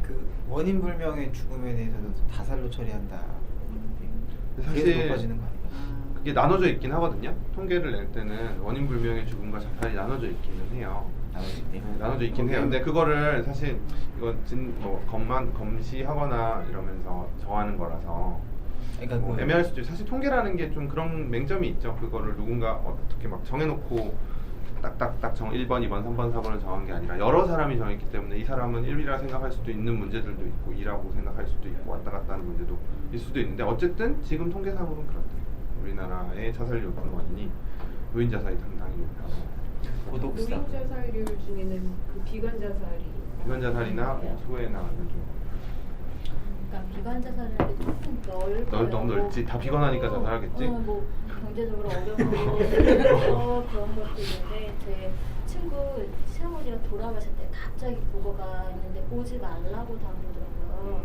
그 원인 불명의 죽음에 대해서도 자살로 처리한다. 그래서 사실 높아지는 거 아닌가? 그게 나눠져 있긴 하거든요. 통계를 낼 때는 원인 불명의 죽음과 자살이 나눠져 있기는 해요. 나눠질 때. 네, 나눠져 있긴 해요. 근데 그거를 사실 이거 뭐 검시하거나 이러면서 정하는 거라서 그러니까 뭐 그 애매할 수도 있어요. 사실 통계라는 게 좀 그런 맹점이 있죠. 그거를 누군가 어떻게 막 정해놓고 딱딱딱 1번, 2번, 3번, 4번을 정한 게 아니라 여러 사람이 정했기 때문에 이 사람은 1이라 생각할 수도 있는 문제들도 있고 2라고 생각할 수도 있고 왔다 갔다 하는 문제도 있을 수도 있는데 어쨌든 지금 통계상으로는 그렇대요. 우리나라의 자살률 높은 원인이 노인 자살이 상당히 높다고. 고독사. 노인 자살률 중에는 그 비관 자살이 비관 자살이나 소외나 이런 좀 그러니까 비관 자살률이 조금 넓어요. 너무 넓지. 다 비관하니까 자살하겠지. 뭐 경제적으로 어려운 그런 것도 있는데 제 친구 시어머니가 돌아가실 때 갑자기 보고가 있는데 오지 말라고 당하더라고요.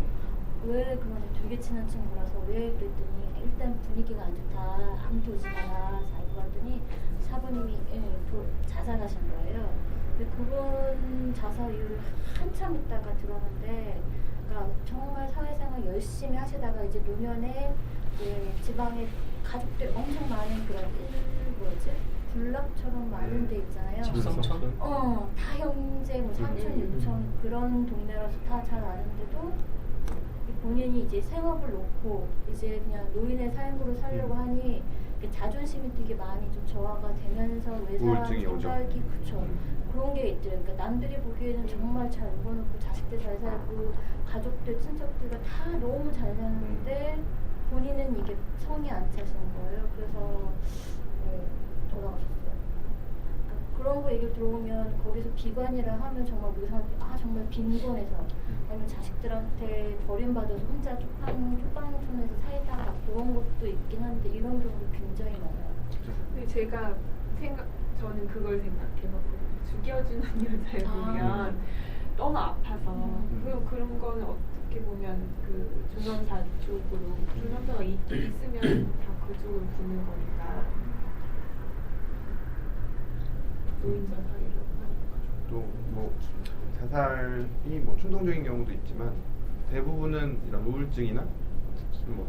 왜 그러면 되게 친한 친구라서 왜 그랬더니 일단 분위기가 안 좋다. 아무도 오지 마라. 자고 봤더니 사부님이 자살하신 거예요. 근데 그분 자살 이유를 한참 있다가 들었는데 그러니까 정말 사회생활 열심히 하시다가 이제 노년에 이제 지방에 가족들 엄청 많은 그런 군락처럼 많은 데 있잖아요. 집성촌? 다 형제, 뭐 삼촌, 육촌 그런 동네라서 다 잘 아는데도 본인이 이제 생업을 놓고 이제 그냥 노인의 삶으로 살려고 하니 자존심이 되게 많이 좀 저하가 되면서 왜 사람 우울증이 오죠. 생각이 그쵸 그런 게 있더라고요. 그러니까 남들이 보기에는 정말 잘 먹어놓고 자식들 잘 살고 가족들 친척들과 다 너무 잘 사는데 본인은 이게 성이 안 차신 거예요. 그래서 돌아가셨어요. 그러니까 그런 거 얘기 들어오면 거기서 비관이라 하면 정말 무사한테 정말 빈곤해서 아니면 자식들한테 버림받아서 혼자 쪽방촌에서 살다가 그런 것도 있긴 한데 이런 경우도 굉장히 많아요. 근데 제가 저는 그걸 생각해봤거든요. 죽여주는 여자를 보면 너무 아파서 그런 거는 어떻게 보면 그 중환사 쪽으로 중환사가 있으면 다 그쪽으로 붙는 거니까 노인 자살이라고 하니까 또 뭐 자살이 뭐 충동적인 경우도 있지만 대부분은 이런 우울증이나 뭐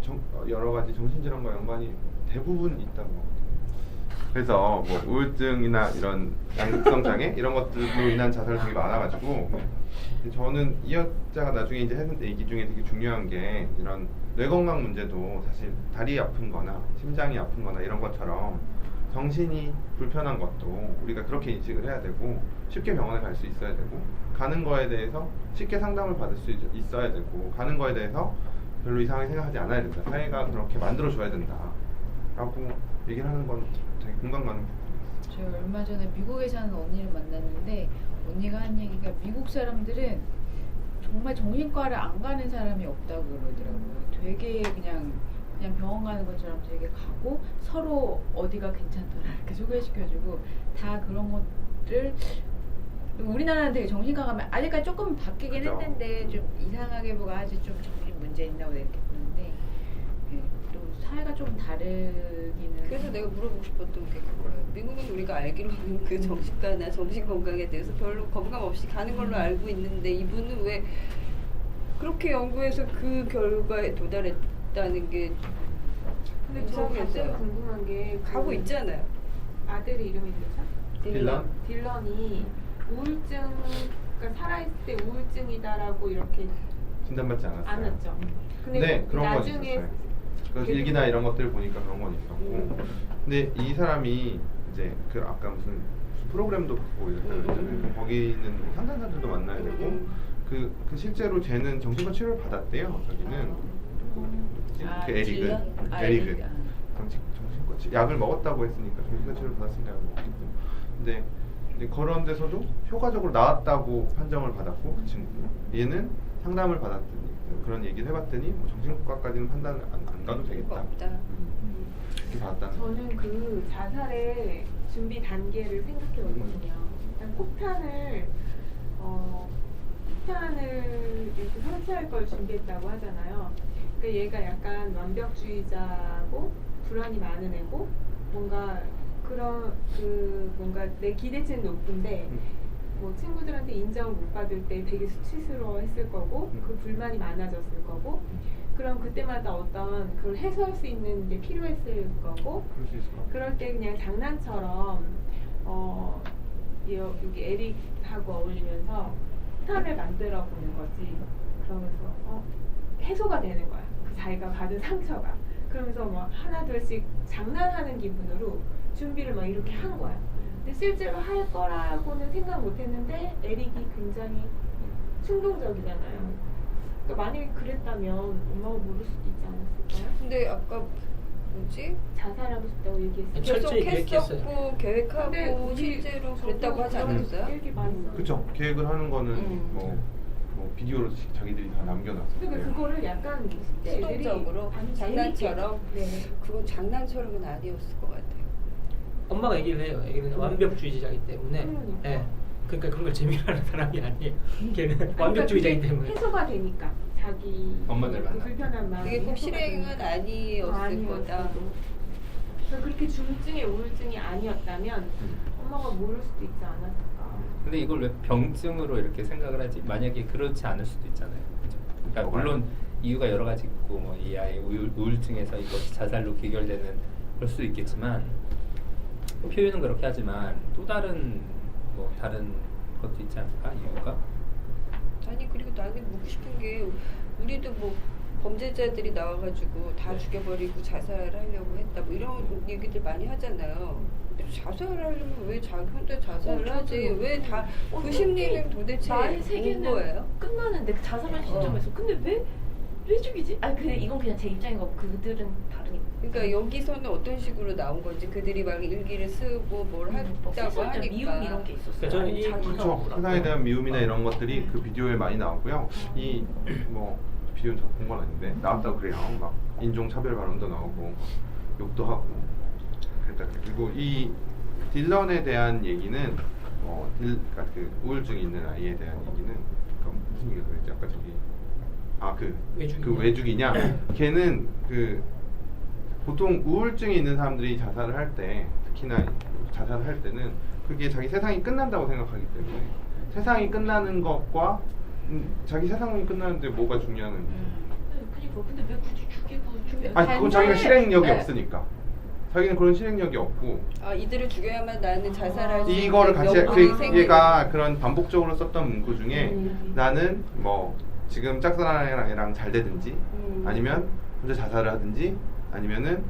여러 가지 정신질환과 연관이 대부분 있다고 하거든요. 그래서 뭐 우울증이나 이런 양극성 장애 이런 것들로 인한 자살이 되게 많아가지고 저는 이 여자가 나중에 이제 했는 얘기 중에 되게 중요한 게 이런 뇌건강 문제도 사실 다리 아픈거나 심장이 아픈거나 이런 것처럼 정신이 불편한 것도 우리가 그렇게 인식을 해야 되고 쉽게 병원에 갈 수 있어야 되고 가는 거에 대해서 쉽게 상담을 받을 수 있어야 되고 가는 거에 대해서 별로 이상하게 생각하지 않아야 된다. 사회가 그렇게 만들어줘야 된다 라고 얘기를 하는 건 되게 공감 가는 부분이었어요. 제가 얼마 전에 미국에 사는 언니를 만났는데 언니가 한 얘기가 미국 사람들은 정말 정신과를 안 가는 사람이 없다고 그러더라고요. 되게 그냥 병원 가는 것처럼 되게 가고 서로 어디가 괜찮더라 이렇게 소개시켜주고 다 그런 것들 우리나라는 되게 정신과 가면 아직까지 조금 바뀌긴 그죠. 했는데 좀 이상하게 보고 아직 좀 정신 문제 있나고 이렇게 보는데 또 사회가 좀 다르기는 그래서 내가 물어보고 싶었던 게 그거예요. 미국은 우리가 알기로는 그 정신과나 정신 건강에 대해서 별로 거부감 없이 가는 걸로 알고 있는데 이분은 왜 그렇게 연구해서 그 결과에 도달했다는 게 근데 저 갑자기 궁금한 게 가고 있잖아요. 아들의 이름이 뭐죠? 딜런이 우울증 그러니까 살아있을 때 우울증이다라고 이렇게 진단받지 않았어요. 안 했죠. 근데 그런 건 나중에 있었어요. 그 일기나 이런 것들을 보니까 그런 건 있었고 근데 이 사람이 이제 그 아까 무슨 프로그램도 받고 이랬잖아요. 거기는 뭐 상담사들도 만나야 되고 그 실제로 쟤는 정신과 치료를 받았대요. 저기는 그 에릭은 정신과 약을 먹었다고 했으니까 정신과 치료를 받았으니까 약을 먹었고 근데 그런 데서도 효과적으로 나았다고 판정을 받았고 그 친구는 얘는 상담을 받았더니 그런 얘기를 해봤더니 뭐 정신과까지는 판단 안 가도 되겠다. 이렇게 받았다는. 저는 그 자살의 준비 단계를 생각해봤거든요. 일단 폭탄을 이렇게 설치할 걸 준비했다고 하잖아요. 그러니까 얘가 약간 완벽주의자고 불안이 많은 애고 뭔가 뭔가 내 기대치는 높은데 뭐 친구들한테 인정을 못 받을 때 되게 수치스러워했을 거고 그 불만이 많아졌을 거고 그럼 그때마다 어떤 그걸 해소할 수 있는 게 필요했을 거고 그럴 때 그냥 장난처럼 여기 에릭하고 어울리면서 폭탄을 만들어 보는 거지. 그러면서 해소가 되는 거야. 그 자기가 받은 상처가. 그러면서 뭐 하나 둘씩 장난하는 기분으로 준비를 막 이렇게 한 거야. 근데 실제로 할 거라고는 생각 못 했는데 에릭이 굉장히 충동적이잖아요. 그러니까 만약에 그랬다면 엄마가 모를 수도 있지 않았을까요? 근데 아까 뭐지? 자살하고 싶다고 얘기했어요. 철저히 계속 계획했어요. 했었고 계획하고 근데 실제로 그랬다고 하지 않았어요? 얘기 많이 써요. 그쵸. 계획을 하는 거는 뭐 비디오로 자기들이 다 남겨놨어요. 그러니까 그거를 약간 실제 애들이 수동적으로 장난처럼 네. 그건 장난처럼은 아니었을 것 같아요. 엄마가 얘기를 해요. 애기는 완벽주의자이기 때문에. 그러니까. 예. 그러니까 그런 걸 재미로 하는 사람이 아니에요. 걔는 그러니까 완벽주의자이기 그게 때문에. 해소가 되니까 자기 엄마들 그 만나. 불편한 마음 그게 꼭 실행은 아니었을 거다. 그래서 그렇게 중증의 우울증이 아니었다면 엄마가 모를 수도 있지 않았을까. 근데 이걸 왜 병증으로 이렇게 생각을 하지? 만약에 그렇지 않을 수도 있잖아요. 그죠? 그러니까 물론 이유가 여러 가지 있고 뭐 이 아이 우울증에서 이것이 자살로 귀결되는 그럴 수도 있겠지만 표현은 그렇게 하지만 또 다른 것도 있지 않을까? 이유가? 아니 그리고 나는 묻고 싶은 게 우리도 뭐 범죄자들이 나와가지고 다 죽여버리고 자살을 하려고 했다 뭐 이런 얘기들 많이 하잖아요. 근데 자살을 하려면 왜 자기 혼자 자살을 하지? 왜 다 그 심리는 도대체 나이 뭔 세계는 거예요? 끝나는데 그 자살한 시점에서 근데 왜 죽이지? 아 근데 이건 그냥 제 입장인 거고 그들은 다르니까. 그러니까 여기서는 어떤 식으로 나온 건지 그들이 막 일기를 쓰고 뭘 했다고 하니까 미움 이런 게 있었어요. 그러니까 저는 이 그렇죠. 세상에 대한 미움이나 이런 것들이 그 비디오에 많이 나오고요. 이 뭐 비디오는 저 본 건 아닌데 나왔다고 그래요. 막 인종 차별 발언도 나오고 욕도 하고 그랬다. 그리고 이 딜런에 대한 얘기는 그러니까 그 우울증이 있는 아이에 대한 얘기는 그러니까 무슨 얘기가 그랬지? 아까 저기 그 외죽이냐? 걔는 그 보통 우울증이 있는 사람들이 자살을 할 때 특히나 자살을 할 때는 그게 자기 세상이 끝난다고 생각하기 때문에 세상이 끝나는 것과 자기 세상이 끝나는데 뭐가 중요한 그니까 근데 왜 굳이 죽이고 아니 그건 자기가 실행력이 없으니까 자기는 그런 실행력이 없고 이들을 죽여야만 나는 자살할 수 있는 이거를 같이 명분이 생기는 얘가 그런 반복적으로 썼던 문구 중에 나는 뭐 지금 짝사랑이랑 애랑 잘 되든지 아니면 혼자 자살을 하든지 아니면은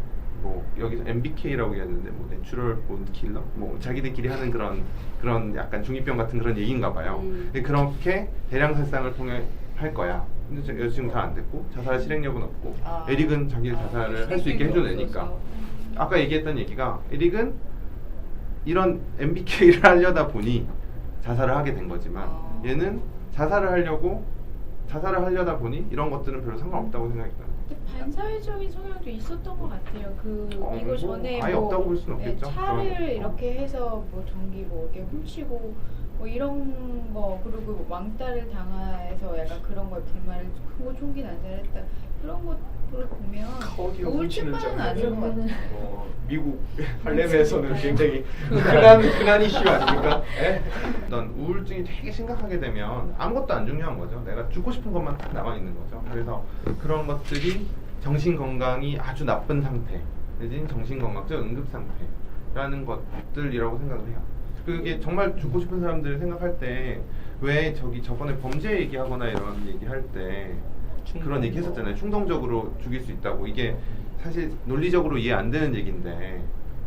뭐 여기서 MBK라고 얘기하는데 뭐 내추럴 본 킬러 뭐 자기들끼리 하는 그런 약간 중이병 같은 그런 얘기인가 봐요. 근데 그렇게 대량 살상을 통해 할 거야. 근데 여자친구 잘 안 됐고 자살 실행력은 없고 에릭은 자기 자살을 할 수 있게 해줘내니까 아까 얘기했던 얘기가 에릭은 이런 MBK를 하려다 보니 자살을 하게 된 거지만 얘는 자살을 하려다 보니 이런 것들은 별로 상관없다고 생각했다. 반사회적인 성향도 있었던 것 같아요. 이거 전에 아예 없다고 볼 수는 없겠죠. 차를 이렇게 해서 뭐 전기 뭐 이렇게 훔치고 뭐 이런 거 그리고 뭐 왕따를 당해서 약간 그런 거에 불만을 크고 총기 난사했다 그런 것들을 보면 우울증만은 아닌 것 같아요. 미국 할렘에서는 굉장히 흔한 이슈 아닙니까? 어떤 우울증이 되게 심각하게 되면 아무것도 안 중요한 거죠. 내가 죽고 싶은 것만 딱 남아 있는 거죠. 그래서 그런 것들이 정신 건강이 아주 나쁜 상태, 내지는 정신 건강적 응급 상태라는 것들이라고 생각을 해요. 그게 정말 죽고 싶은 사람들 생각할 때 왜 저번에 범죄 얘기하거나 이런 얘기할 때 그런 얘기 했었잖아요. 충동적으로 죽일 수 있다고. 이게 사실 논리적으로 이해 안 되는 얘기인데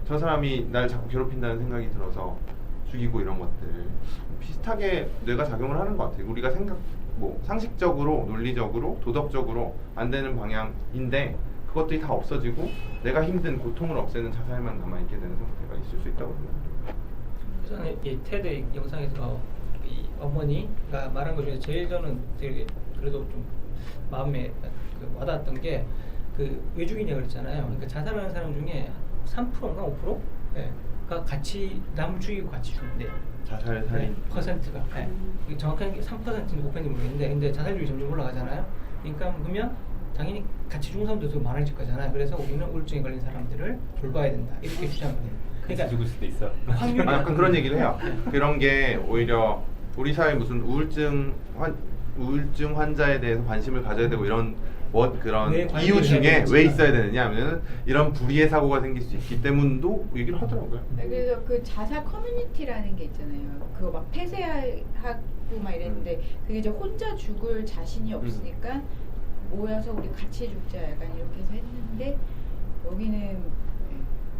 저 사람이 날 자꾸 괴롭힌다는 생각이 들어서 죽이고 이런 것들 비슷하게 뇌가 작용을 하는 것 같아요. 우리가 상식적으로, 논리적으로, 도덕적으로 안 되는 방향인데 그것들이 다 없어지고 내가 힘든 고통을 없애는 자살만 남아있게 되는 상태가 있을 수 있다고 생각합니다. 저는 이 테드 영상에서 이 어머니가 말한 것 중에 제일 저는 되게 그래도 좀 마음에 와닿았던 게 그 외주인이라고 그랬잖아요. 그러니까 자살하는 사람 중에 3%인가 5%? 네. 가 같이 남을 죽이고 같이 죽는데 자살 살인 퍼센트가 이게 정확하게 3%인지 5%인지 모르겠는데 근데 자살률이 점점 올라가잖아요. 그러니까 그러면 당연히 같이 죽은 사람도 더 많아질 거잖아요. 그래서 우리는 우울증에 걸린 사람들을 돌봐야 된다 이렇게 주장을 해요. 그러니까 죽을 수도 있어. 확률이 약간 그런 얘기를 해요. 그런 게 오히려 우리 사회 무슨 우울증 환자에 대해서 관심을 가져야 되고 이런 그런 왜 이유 중에 관심을 왜 있어야 되느냐 하면 이런 불의의 사고가 생길 수 있기 때문도 얘기를 하더라고요. 네, 그래서 그 자살 커뮤니티라는 게 있잖아요. 그거 막 폐쇄하고 막 이랬는데 그게 이제 혼자 죽을 자신이 없으니까 모여서 우리 같이 죽자 약간 이렇게 해서 했는데 여기는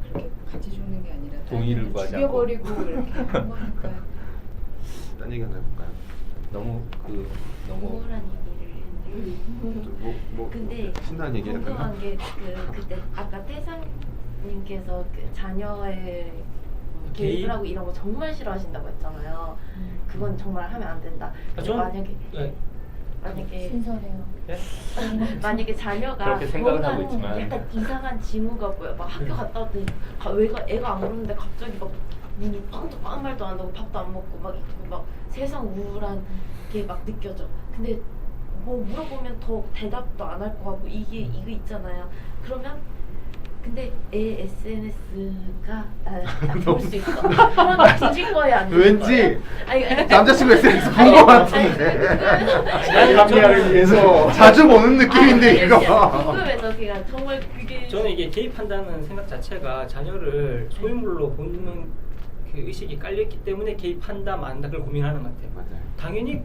그렇게 같이 죽는 게 아니라 동의를 구하지 않고. 죽여버리고 이렇게 한 거니까. 딴 얘기 하나 해볼까요? 너무 우울한 얘기를 뭐 근데 신나는 얘기 해야 되나? 궁금한 게 그때 아까 태상님께서 그 자녀의 개입? 개입을 하고 이런 거 정말 싫어하신다고 했잖아요. 그건 정말 하면 안 된다. 만약에 신선해요. 네? 만약에 자녀가 그렇게 생각을 뭔가 하고 있지만. 약간 이상한 징후가 보여. 막 학교 갔다 왔더니 애가 안 그러는데 갑자기 막 눈이 빵떡 아무 말도 안 하고 밥도 안 먹고 막 있고 막 세상 우울한 게 막 느껴져. 근데 뭐 물어보면 더 대답도 안 할 것 같고 이거 있잖아요. 그러면 근데 애 SNS가 볼 수 있어. 그러면 뒤질 거예요, 안 뒤질 왠지 거예요? 아니, 남자친구 SNS 본 것 같은데. 남녀를 위해서 자주 보는 느낌인데 이거. 궁금해서 그냥 정말 그게 저는 이게 개입한다는 생각 자체가 자녀를 소유물로 보는 그 의식이 깔려있기 때문에 개입한다 만다 그걸 고민하는 것 같아요. 맞아요. 당연히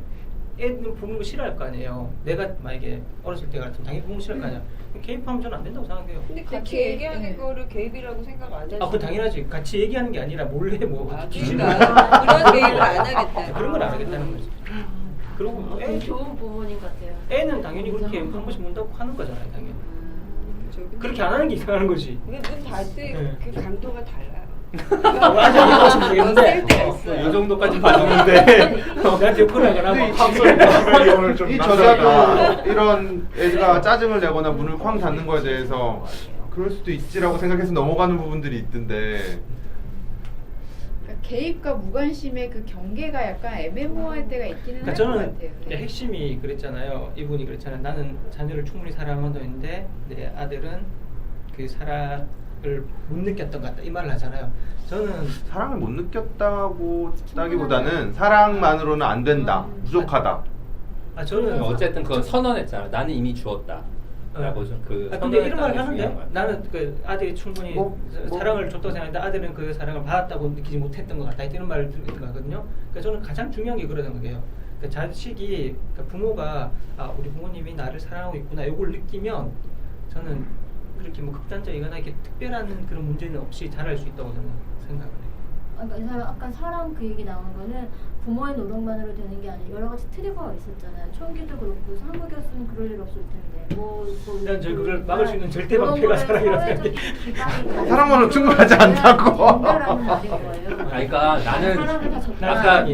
애는 보는 거 싫어할 거 아니에요. 내가 만약에 어렸을 때 같으면 당연히 보는 거 싫어할 거 아니야. 개입하면 저는 안 된다고 생각해요. 근데 같이, 같이 얘기하는 거를 개입이라고 생각 안 하시죠? 아, 그건 당연하지. 같이 얘기하는 게 아니라 몰래 뭐 그러니까 그런 개입을 안 하겠다. 그런 걸 안 하겠다는 거지. 그리고 되게 좋은 부모님 같아요. 애는 당연히 그렇게 한 번씩 본다고 하는 거잖아요, 당연히. 저기 그렇게 안 하는 게 이상한 거지. 근데 눈 닿을 네. 그 강도가 달라요. 맞아, 이해하시면 되겠는데. 때가 있어요. 이 정도까지 봐줬는데 나한테 욕하거나 막 이 저자도 이런 애가 짜증을 내거나 문을 쾅 닫는 거에 대해서 그럴 수도 있지라고 생각해서 넘어가는 부분들이 있던데 그러니까 개입과 무관심의 그 경계가 약간 애매모호할 때가 있기는 그러니까 할 것 저는 같아요. 이제 핵심이 그랬잖아요. 이분이 그랬잖아요. 나는 자녀를 충분히 사랑한다는데 내 아들은 그 사랑을 못 느꼈던 것 같다. 이 말을 하잖아요. 저는 사랑을 못 느꼈다고 따기보다는 사랑만으로는 안 된다, 부족하다. 저는 어쨌든 그건 선언했잖아. 나는 이미 주었다. 라고 그 근데 이런 말을 선언했다는 게 하는데 중요한 것 같아요. 나는 그 아들이 충분히 사랑을 줬다고 생각했는데 아들은 그 사랑을 받았다고 느끼지 못했던 것 같다. 이런 말을 듣는 거거든요. 그러니까 저는 가장 중요한 게 그런 거예요. 그러니까 자식이 그러니까 부모가 우리 부모님이 나를 사랑하고 있구나 이걸 느끼면 저는 그렇게 뭐 극단적이거나 이렇게 특별한 그런 문제는 없이 잘할 수 있다고 저는 생각을 해요. 그러니까 아까 사랑 그 얘기 나온 거는 부모의 노력만으로 되는 게 아니라 여러 가지 트리거가 있었잖아요. 총기도 그렇고 한국이었으면 그럴 일 없을 텐데. 난 저 그걸 막을 수 있는 절대 방패가 사랑이라고 생각해. 사랑만으로 충분하지 않다고. 그러니까 나는 아까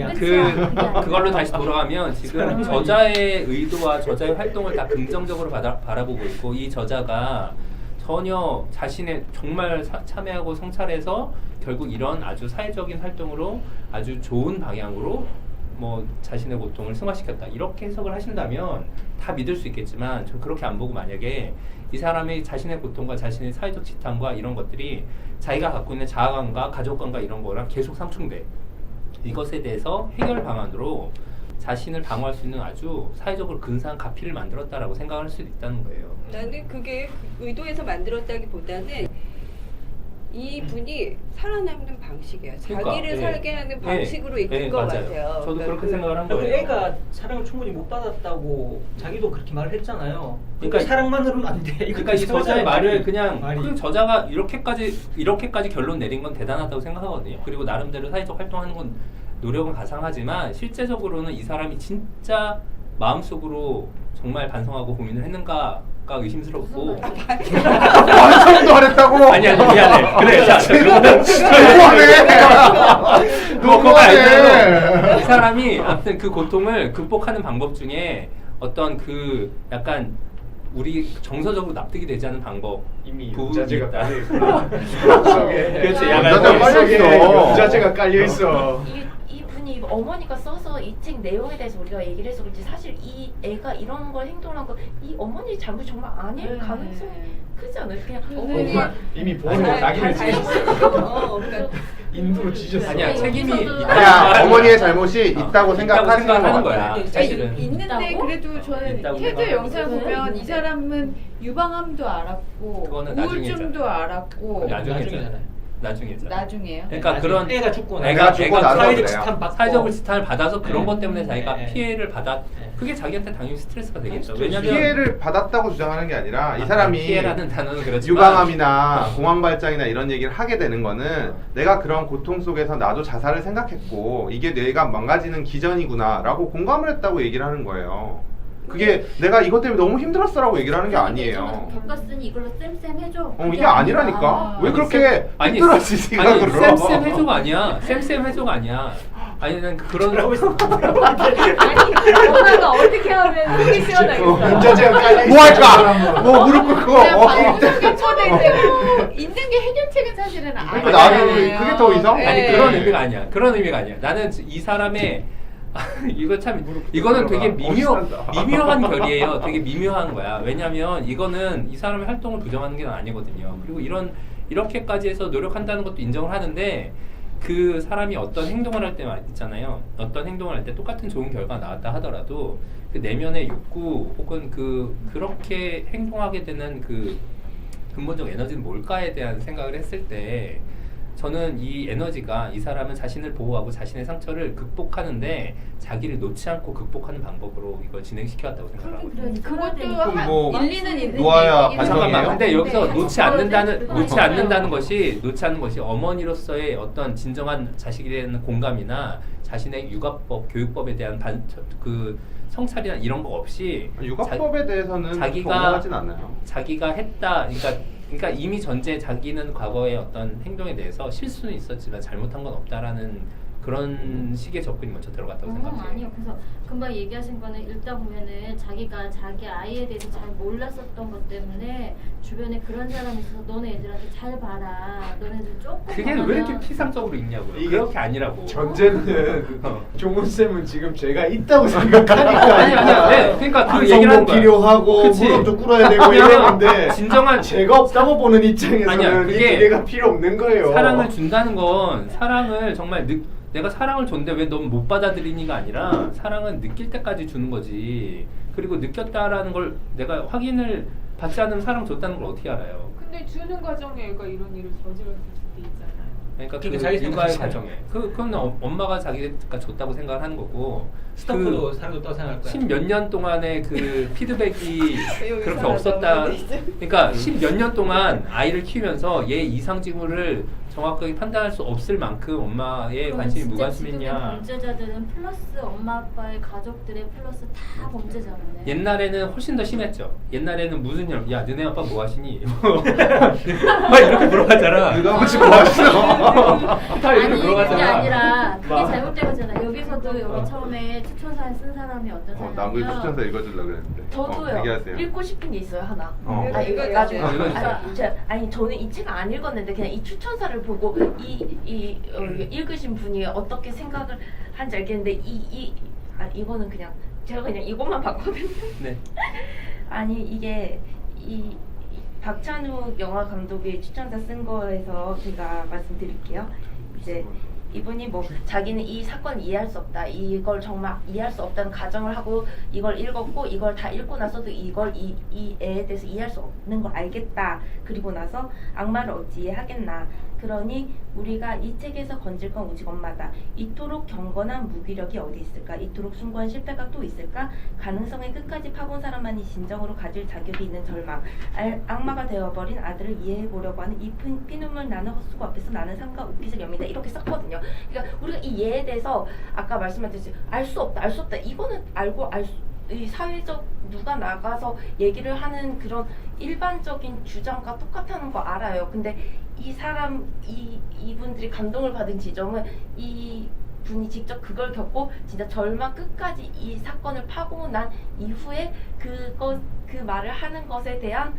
그걸로 다시 돌아가면 지금 저자의 의도와 저자의 활동을 다 긍정적으로 바라보고 있고 이 저자가 전혀 자신의 정말 참여하고 성찰해서 결국 이런 아주 사회적인 활동으로 아주 좋은 방향으로 뭐 자신의 고통을 승화시켰다 이렇게 해석을 하신다면 다 믿을 수 있겠지만 저 그렇게 안 보고 만약에 이 사람의 자신의 고통과 자신의 사회적 지탄과 이런 것들이 자기가 갖고 있는 자아관과 가족관과 이런 거랑 계속 상충돼 이것에 대해서 해결 방안으로 자신을 방어할 수 있는 아주 사회적으로 근사한 가피를 만들었다라고 생각할 수 있다는 거예요. 나는 그게 의도해서 만들었다기보다는 이분이 살아남는 방식이에요. 그러니까, 자기를 예. 살게 하는 방식으로 예, 이끈 예, 것 맞아요. 같아요. 저도 그러니까 그렇게 생각을 한 그 거예요. 애가 사랑을 충분히 못 받았다고 자기도 그렇게 말을 했잖아요. 그러니까 사랑만으로는 안 돼. 그러니까 이 저자의 말을 그냥 말이. 그 저자가 이렇게까지 결론 내린 건 대단하다고 생각하거든요. 그리고 나름대로 사회적 활동하는 건 노력은 가상하지만 실제적으로는 이 사람이 진짜 마음속으로 정말 반성하고 고민을 했는가가 의심스럽고. 완성도 안 했다고? 아니 미안해. 그래 자 그러면 너무하네. 그거 알죠? 이 사람이 아무튼 그 고통을 극복하는 방법 중에 어떤 그 약간 우리 정서적으로 납득이 되지 않는 방법 이미 부분이 문자재가 있다. 깔려 있어. 그렇지, 약간 깔려 있어. 문자재가 깔려 있어. 이분이 어머니가 써서 이 책 내용에 대해서 우리가 얘기를 해서 그렇지 사실 이 애가 이런 걸 행동을 한 거 이 어머니 잘못이 정말 아닐 가능성이 크지 않아요? 그냥 엄마 이미 보험으로 낙인을 찍었어요. 그러니까 인도로 지졌어. 아니야 책임이 아니야 어머니의 잘못이 있다고 생각하시는 생각하는 거 거야. 같아요. 사실은. 있는데 있다고? 그래도 저는 있다고 태조 생각하는 영상 거죠. 보면 이 사람은 유방암도 알았고 그거는 나중에 우울증도 있잖아. 알았고 나중이잖아요. 나중에죠. 나중에요. 그러니까 그런 애가 죽고 애가 죽고 나서 사회적 그래요. 지탄 받고 사회적으로 지탄을 받아서 그런 네. 것 때문에 자기가 네. 피해를 받았. 네. 그게 자기한테 당연히 스트레스가 되겠죠. 왜냐면 피해를 받았다고 주장하는 게 아니라 이 사람이 피해라는 단어는 그렇지만 유방암이나 공황발작이나 이런 얘기를 하게 되는 거는 내가 그런 고통 속에서 나도 자살을 생각했고 이게 내가 망가지는 기전이구나 라고 공감을 했다고 얘기를 하는 거예요. 그게 내가 이것 때문에 너무 힘들었어라고 얘기를 하는 게 아니에요. 겪었으니 이걸로 쌤쌤 해줘. 이게 아니라니까. 왜 그렇게 아니, 힘들어지 생각을 해? 쌤쌤 해줘가 아니야. 쌤쌤 해줘가 아니야. 아니 난 그런 아니 엄마가 어떻게 하면 속이 시원하겠어. 문자재가 깔려 있어. 뭐 할까? 뭐 무릎 꿇고 초대 있는 게 해결책은 사실은 아니에요. 그러니까 나는 그게 더 이상? 아니 네. 그런 의미가 아니야. 그런 의미가 아니야. 나는 이 사람의 이거 참 이거는 되게 미묘한 결이에요. 되게 미묘한 거야. 왜냐면 이거는 이 사람의 활동을 부정하는 게 아니거든요. 그리고 이렇게까지 해서 노력한다는 것도 인정을 하는데 그 사람이 어떤 행동을 할 때 있잖아요. 어떤 행동을 할 때 똑같은 좋은 결과가 나왔다 하더라도 그 내면의 욕구 혹은 그렇게 행동하게 되는 그 근본적 에너지는 뭘까에 대한 생각을 했을 때 저는 이 에너지가 이 사람은 자신을 보호하고 자신의 상처를 극복하는데 자기를 놓지 않고 극복하는 방법으로 이걸 진행시켜왔다고 생각하거든요. 그것도 뭐 일리는 있는데 놓아야 이게 반성이에요? 잠깐만. 근데 여기서 놓지 않는다는 맞아요. 것이 어머니로서의 어떤 진정한 자식에 대한 공감이나 자신의 육아법, 교육법에 대한 그 성찰이나 이런 거 없이 육아법에 대해서는 자기가- 동의하진 않아요. 자기가 했다. 그러니까 이미 전제 자기는 과거의 어떤 행동에 대해서 실수는 있었지만 잘못한 건 없다라는 그런 식의 접근이 먼저 들어갔다고 생각해요. 아니요. 그래서 금방 얘기하신 거는 읽다 보면은 자기가 자기 아이에 대해서 잘 몰랐었던 것 때문에 주변에 그런 사람이 있어서 너네 애들한테 잘 봐라. 너네들 조금 그게 왜 이렇게 피상적으로 읽냐고요. 이게 그렇게 아니라고. 전제는 종훈 쌤은 지금 제가 있다고 생각하니까 아니야. 네, 그러니까 그 얘기를 방송도 하는 거야. 필요하고 그치. 무릎도 꿇어야 되고 이러는데 진정한 제가 없다고 보는 입장에서는 아니야, 이 그게 기대가 필요 없는 거예요. 사랑을 준다는 건 사랑을 정말 내가 사랑을 줬는데 왜 넌 못 받아들이니가 아니라 사랑은 느낄 때까지 주는 거지. 그리고 느꼈다라는 걸 내가 확인을 받지 않으면 사랑 줬다는 걸 어떻게 알아요? 근데 주는 과정에 애가 이런 일을 저질렀을 수도 있잖아요. 그러니까 그게 그 자기 육아의 생각이잖아요. 과정에 그건 엄마가 자기가 줬다고 생각을 하는 거고 스타프도 사람도 또 생각할 거야. 10몇 년 동안의 그 피드백이 여기 그렇게 사람 없었다. 나오는데 있어요. 그러니까 10몇 년 동안 아이를 키우면서 얘 이상 징후를 정확하게 판단할 수 없을 만큼 엄마의 관심이 무관심했냐. 범죄자들은 플러스 엄마 아빠의 가족들의 플러스 다 범죄자네. 옛날에는 훨씬 더 심했죠. 옛날에는 무슨 야 너네 아빠 뭐 하시니? 막 이렇게 물어봤잖아. 너가 혹시 뭐 하시나? 다 이렇게 아니 그게 물어봤잖아. 아니라 그게 잘못된 거잖아. 여기서도 여기 처음에 추천사에 쓴 사람이 어떤 사람이요? 남글 추천서 읽어주려고 그랬는데. 저도요. 얘기하세요. 읽고 싶은 게 있어요 하나. 어. 이거 나중에. 읽어주세요. 아니 저는 이 책 안 읽었는데 그냥 이 추천사를 보고 읽으신 분이 어떻게 생각을 한지 알겠는데 이거는 그냥 제가 그냥 이것만 봤거든요. 네. 아니 이게 이 박찬욱 영화 감독이 추천사 쓴 거에서 제가 말씀드릴게요. 이제 이분이 뭐 자기는 이 사건을 이해할 수 없다, 이걸 정말 이해할 수 없다는 가정을 하고 이걸 읽었고 이걸 다 읽고 나서도 이걸 이 애에 대해서 이해할 수 없는 걸 알겠다. 그리고 나서 악마를 어찌 이해하겠나. 그러니 우리가 이 책에서 건질 건 오직 엄마다. 이토록 경건한 무기력이 어디 있을까? 이토록 숭고한 실패가 또 있을까? 가능성의 끝까지 파본 사람만이 진정으로 가질 자격이 있는 절망. 악마가 되어버린 아들을 이해해보려고 하는 이 피눈물 나는 헛수고 앞에서 나는 상과 웃깃을 엽니다. 이렇게 썼거든요. 그러니까 우리가 이 예에 대해서 아까 말씀하셨듯이 알 수 없다, 알 수 없다. 이거는 알고 이 사회적 누가 나가서 얘기를 하는 그런 일반적인 주장과 똑같다는 거 알아요. 근데 이 사람 이분들이 감동을 받은 지점은 이 분이 직접 그걸 겪고 진짜 절망 끝까지 이 사건을 파고 난 이후에 그 말을 하는 것에 대한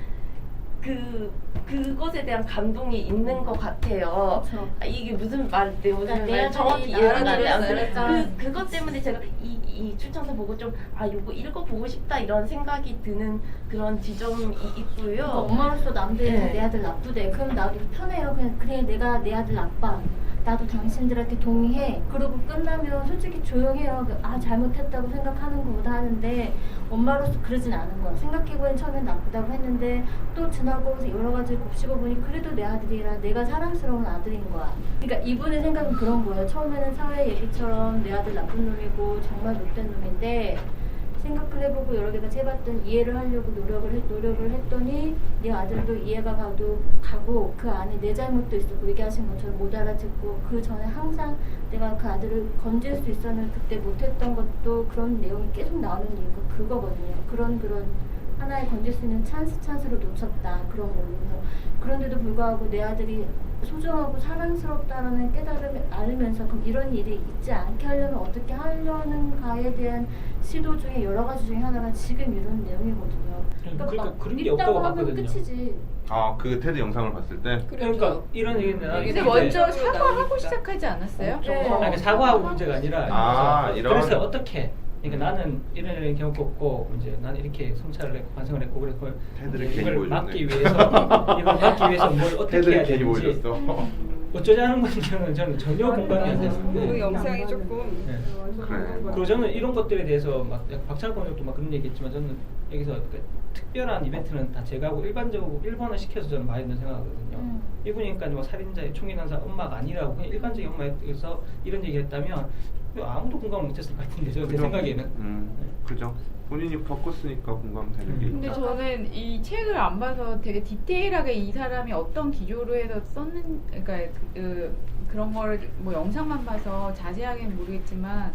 그것에 대한 감동이 있는 것 같아요. 그쵸. 이게 무슨 말인지 그러니까 정확히 이해가 안 알아들었어요. 돼요. 그것 때문에 제가 이 추천서 보고 좀 이거 읽어보고 싶다 이런 생각이 드는 그런 지점이 있고요. 그러니까 엄마로서 남들이 다 네. 내 아들 나쁘대. 그럼 나도 편해요. 그래 내가 내 아들 나빠. 나도 당신들한테 동의해. 그러고 끝나면 솔직히 조용해요. 잘못했다고 생각하는 것보다 하는데 엄마로서 그러진 않은 거야. 생각해보니 처음엔 나쁘다고 했는데 또 지나고 여러 가지 곱씹어보니 그래도 내 아들이라 내가 사랑스러운 아들인 거야. 그러니까 이분의 생각은 그런 거예요. 처음에는 사회 얘기처럼 내 아들 나쁜 놈이고 정말 못된 놈인데 생각을 해보고 여러 개 같이 해봤더니 이해를 하려고 노력을 했더니 네 아들도 이해가 가고 그 안에 내 잘못도 있었고 얘기하신 것처럼 못 알아듣고 그 전에 항상 내가 그 아들을 건질 수 있었는데 그때 못했던 것도 그런 내용이 계속 나오는 이유가 그거거든요. 그런 하나의 건질 수 있는 찬스로 놓쳤다. 그런 걸로. 그런데도 불구하고 내 아들이 소중하고 사랑스럽다라는 깨달음을 알면서 그럼 이런 일이 있지 않게 하려면 어떻게 하려는가에 대한 시도 중에 여러 가지 중에 하나가 지금 이런 내용이거든요. 그러니까 막 그런 게 있다고 없다고 하면 봤거든요. 끝이지. 그 테드 영상을 봤을 때 그러니까 이런 얘기는 근데 이제 먼저 사과하고 시작하지 않았어요? 그러니까 사과하고 문제가 아니라 이런. 그래서 어떻게 그러니까 나는 이런 경우 없고 이제 나는 이렇게 성찰을 했고 반성을 했고 그래서 테드를 이제 괜히 이걸 보여줬네. 막기 위해서 뭘 어떻게 테드를 해야 괜히 되는지 보여줬어. 어쩌자는 건지는 저는 전혀 공감이 안 됐는데 그 영상이 조금 네. 그래. 그리고 저는 이런 것들에 대해서 막 박찬욱 감독도 막 그런 얘기했지만 저는 여기서 그 특별한 이벤트는 다 제가 하고 일반적으로 일반화 시켜서 저는 많이 된다고 생각하거든요. 이분이니까 뭐 살인자의 총인한 사람 엄마가 아니라고 그냥 일반적인 엄마에서 이런 얘기를 했다면 아무도 공감을 못했을 것 같은데 제 그죠? 생각에는. 그죠. 본인이 겪었으니까 공감되는 게 있다. 근데 저는 이 책을 안 봐서 되게 디테일하게 이 사람이 어떤 기조로 해서 그러니까 그런 거를 뭐 영상만 봐서 자세하게는 모르겠지만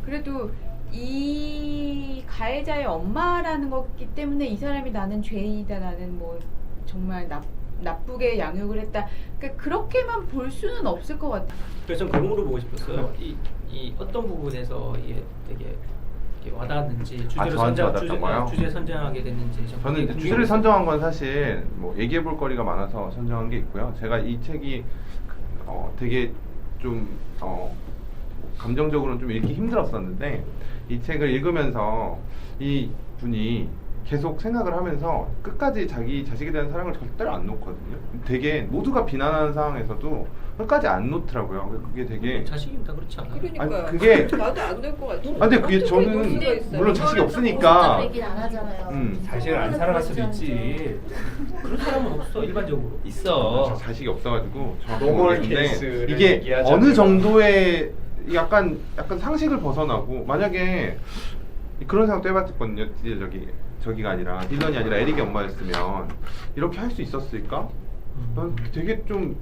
그래도 이 가해자의 엄마라는 거기 때문에 이 사람이 나는 죄인이다, 나는 뭐 정말 나쁘게 양육을 했다. 그러니까 그렇게만 볼 수는 없을 것 같아요. 그래서 저는 그런 걸 보고 싶었어요. 이 어떤 부분에서 이게 되게 이렇게 와닿았는지 저한테 와닿았던 거요? 주제 선정하게 됐는지 저는 이제 주제를 선정한 건 사실 뭐 얘기해 볼 거리가 많아서 선정한 게 있고요. 제가 이 책이 되게 좀 감정적으로는 좀 읽기 힘들었었는데 이 책을 읽으면서 이 분이 계속 생각을 하면서 끝까지 자기 자식에 대한 사랑을 절대로 안 놓거든요. 되게 모두가 비난하는 상황에서도 끝까지 안 놓더라고요. 그게 되게 자식이면 다 그렇지 않아요? 그러니까요. 아니, 그게 나도 안 될 것 같아. 근데 그게 저는 물론 자식이 없으니까 얘기는 안 하잖아요. 자식을 안 사랑할 수도 있지. 그런 사람은 없어 일반적으로. 있어. 자식이 없어가지고 정확히 노멀 모르겠는데 케이스를 이게 얘기하자면. 어느 정도의 약간 상식을 벗어나고 만약에 그런 생각도 해봤거든요. 저기가 아니라 딜런이 아니라 에릭의 엄마였으면 이렇게 할 수 있었을까? 난 되게 좀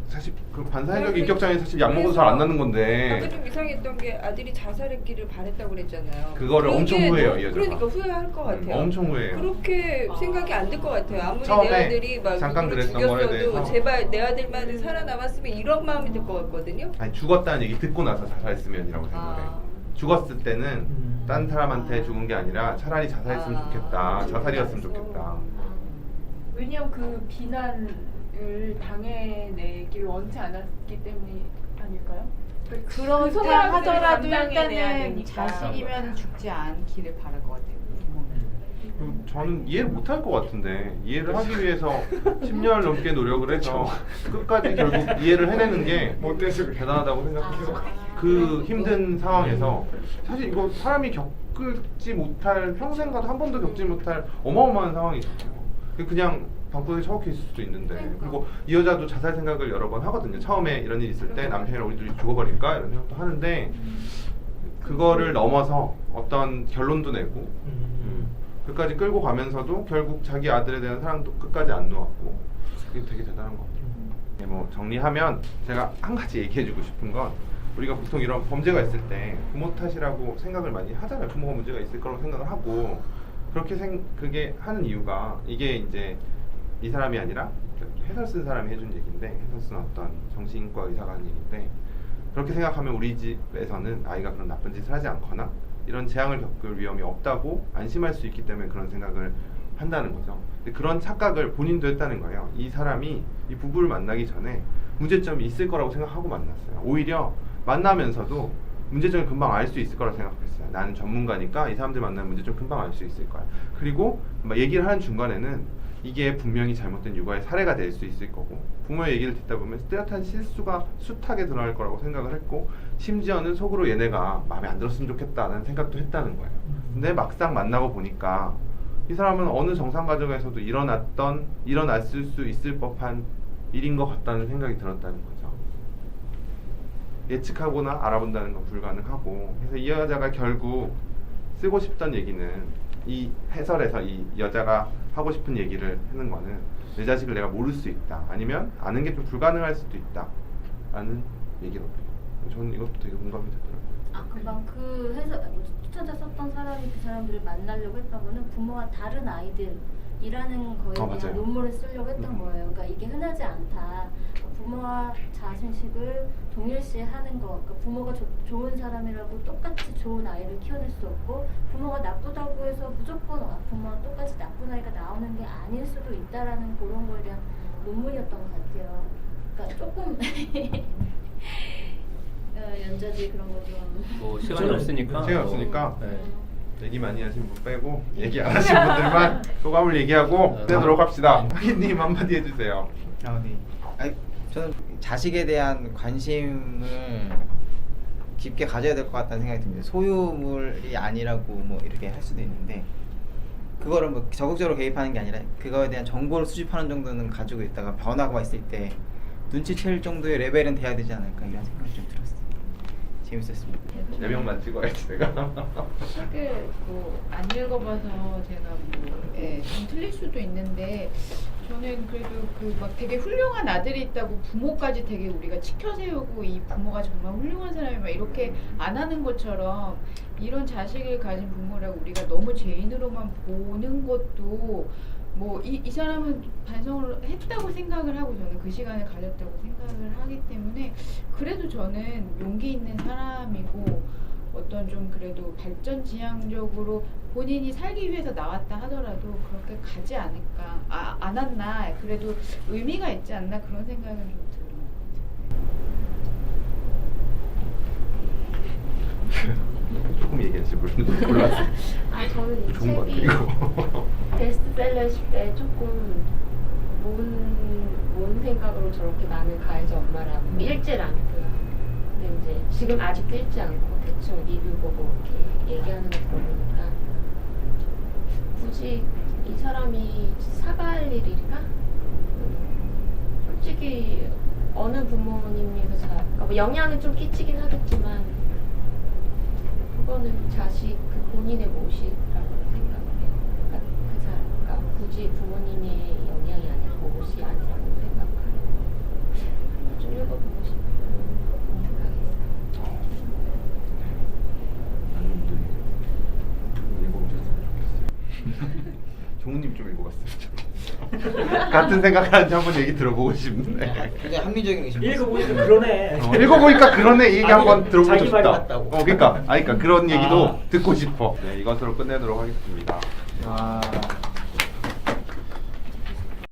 사실 그 반사회적 인격장애 사실 약 먹어도 잘 안 나는 건데 아까 좀 이상했던 게 아들이 자살했기를 바랬다고 그랬잖아요. 그거를 엄청 후회해요, 이 여자가. 그러니까 후회할 것 같아요. 엄청 후회해요. 그렇게 생각이 안 들 것 같아요. 아무리 처음에 내 아들이 막 잠깐 누구를 그랬던 거에 죽였어도 대해서. 제발 내 아들만 살아남았으면 이런 마음이 들 것 같거든요. 아니 죽었다는 얘기 듣고 나서 자살했으면이라고 생각해요. 죽었을 때는 딴 사람한테 죽은 게 아니라 차라리 자살했으면 좋겠다. 자살이었으면 좋겠다. 왜냐면 그 비난을 당해내길 원치 않았기 때문이 아닐까요? 그렇다 하더라도 감당해내야 일단은 되니까. 자식이면 죽지 않기를 바랄 것 같아요. 부모는. 저는 이해를 못할 것 같은데 이해를 하기 위해서 10년을 넘게 노력을 해서 끝까지 결국 이해를 해내는 게 대단하다고 생각해요. 그 힘든 상황에서 사실 이거 사람이 겪지 못할 평생 가도 한 번도 겪지 못할 어마어마한 상황이잖아요. 그냥 방구석에 처박혀 있을 수도 있는데 그리고 이 여자도 자살 생각을 여러 번 하거든요. 처음에 이런 일이 있을 때 남편이랑 우리 둘이 죽어버릴까 이런 생각도 하는데 그거를 넘어서 어떤 결론도 내고 끝까지 끌고 가면서도 결국 자기 아들에 대한 사랑도 끝까지 안 놓았고 그게 되게 대단한 것 같아요. 네, 뭐 정리하면 제가 한 가지 얘기해주고 싶은 건 우리가 보통 이런 범죄가 있을 때 부모 탓이라고 생각을 많이 하잖아요. 부모가 문제가 있을 거라고 생각을 하고 그게 하는 이유가 이게 이제 이 사람이 아니라 해설 쓴 사람이 해준 얘기인데 해설 쓴 어떤 정신과 의사가 한 얘기인데 그렇게 생각하면 우리 집에서는 아이가 그런 나쁜 짓을 하지 않거나 이런 재앙을 겪을 위험이 없다고 안심할 수 있기 때문에 그런 생각을 한다는 거죠. 근데 그런 착각을 본인도 했다는 거예요. 이 사람이 이 부부를 만나기 전에 문제점이 있을 거라고 생각하고 만났어요. 오히려 만나면서도 문제점을 금방 알 수 있을 거라고 생각했어요. 나는 전문가니까 이 사람들 만나면 문제점 금방 알 수 있을 거야. 그리고 얘기를 하는 중간에는 이게 분명히 잘못된 육아의 사례가 될 수 있을 거고 부모의 얘기를 듣다 보면 뚜렷한 실수가 숱하게 드러날 거라고 생각을 했고 심지어는 속으로 얘네가 마음에 안 들었으면 좋겠다는 생각도 했다는 거예요. 근데 막상 만나고 보니까 이 사람은 어느 정상 가정에서도 일어났을 수 있을 법한 일인 것 같다는 생각이 들었다는 거죠. 예측하거나 알아본다는 건 불가능하고 그래서 이 여자가 결국 쓰고 싶던 얘기는 이 해설에서 이 여자가 하고 싶은 얘기를 하는 거는 내 자식을 내가 모를 수 있다 아니면 아는 게 좀 불가능할 수도 있다 라는 얘기거든요. 저는 이것도 되게 공감이 되더라고요. 금방 그 해서 추천자 썼던 사람이 그 사람들을 만나려고 했던 거는 부모와 다른 아이들이라는 거에 대한 맞아요. 논문을 쓰려고 했던 거예요. 그러니까 이게 흔하지 않다. 부모와 자식을 동일시하는 거. 그러니까 부모가 좋은 사람이라고 똑같이 좋은 아이를 키워낼 수 없고 부모가 나쁘다고 해서 무조건 부모와 똑같이 나쁜 아이가 나오는 게 아닐 수도 있다라는 그런 거에 대한 논문이었던 것 같아요. 그러니까 조금 연자들이 그런 거 좀. 뭐 시간이 없으니까. 네. 얘기 많이 하신 분 빼고 얘기 안 하신 분들만 소감을 얘기하고 끝내도록 합시다. 하기님 한마디 해주세요. 네. 저는 자식에 대한 관심을 깊게 가져야 될 것 같다는 생각이 듭니다. 소유물이 아니라고 뭐 이렇게 할 수도 있는데 그거를 뭐 적극적으로 개입하는 게 아니라 그거에 대한 정보를 수집하는 정도는 가지고 있다가 변화가 있을 때 눈치챌 정도의 레벨은 돼야 되지 않을까 이런 생각이 좀 들었어요. 재밌었습니다. 4명만 찍어야지 내가. 책을 안 읽어봐서 제가 좀 틀릴 수도 있는데 저는 그래도 막 되게 훌륭한 아들이 있다고 부모까지 되게 우리가 치켜세우고 이 부모가 정말 훌륭한 사람이 막 이렇게 안 하는 것처럼 이런 자식을 가진 부모라고 우리가 너무 죄인으로만 보는 것도 이 사람은 반성을 했다고 생각을 하고 저는 그 시간을 가졌다고 생각을 하기 때문에 그래도 저는 용기 있는 사람이고 어떤 좀 그래도 발전지향적으로 본인이 살기 위해서 나왔다 하더라도 그렇게 가지 않을까 않았나 그래도 의미가 있지 않나 그런 생각은 좀 들어요. 조금 얘기했지 몰랐어. 저는 이 좋은 것 책이 같아, 베스트셀러일 때 조금 뭔 생각으로 저렇게 많은 가해자 엄마라고 읽질 않고요. 근데 이제 지금 아직도 읽지 않고 대충 리뷰 보고 이렇게 얘기하는 거 들어보니까 굳이 이 사람이 사과할 일일까? 솔직히 어느 부모님에서 그러니까 뭐 영향은 좀 끼치긴 하겠지만 그거는 자식 본인의 몫이라고 생각해요. 그러니까 굳이 부모님의 영향이 아니라 몫이 아니라고 생각하는 좀 읽어보고 싶은 종우님 좀 읽어봤어요. 같은 생각하는지 한번 얘기 들어보고 싶네. 굉장히 합리적인 의심. 읽어보니까 그러네. 읽어보니까 그러네. 이 얘기 한번 들어보고 자기 싶다. 말이 맞다고. 그러니까 그런 얘기도 듣고 싶어. 네, 이것으로 끝내도록 하겠습니다.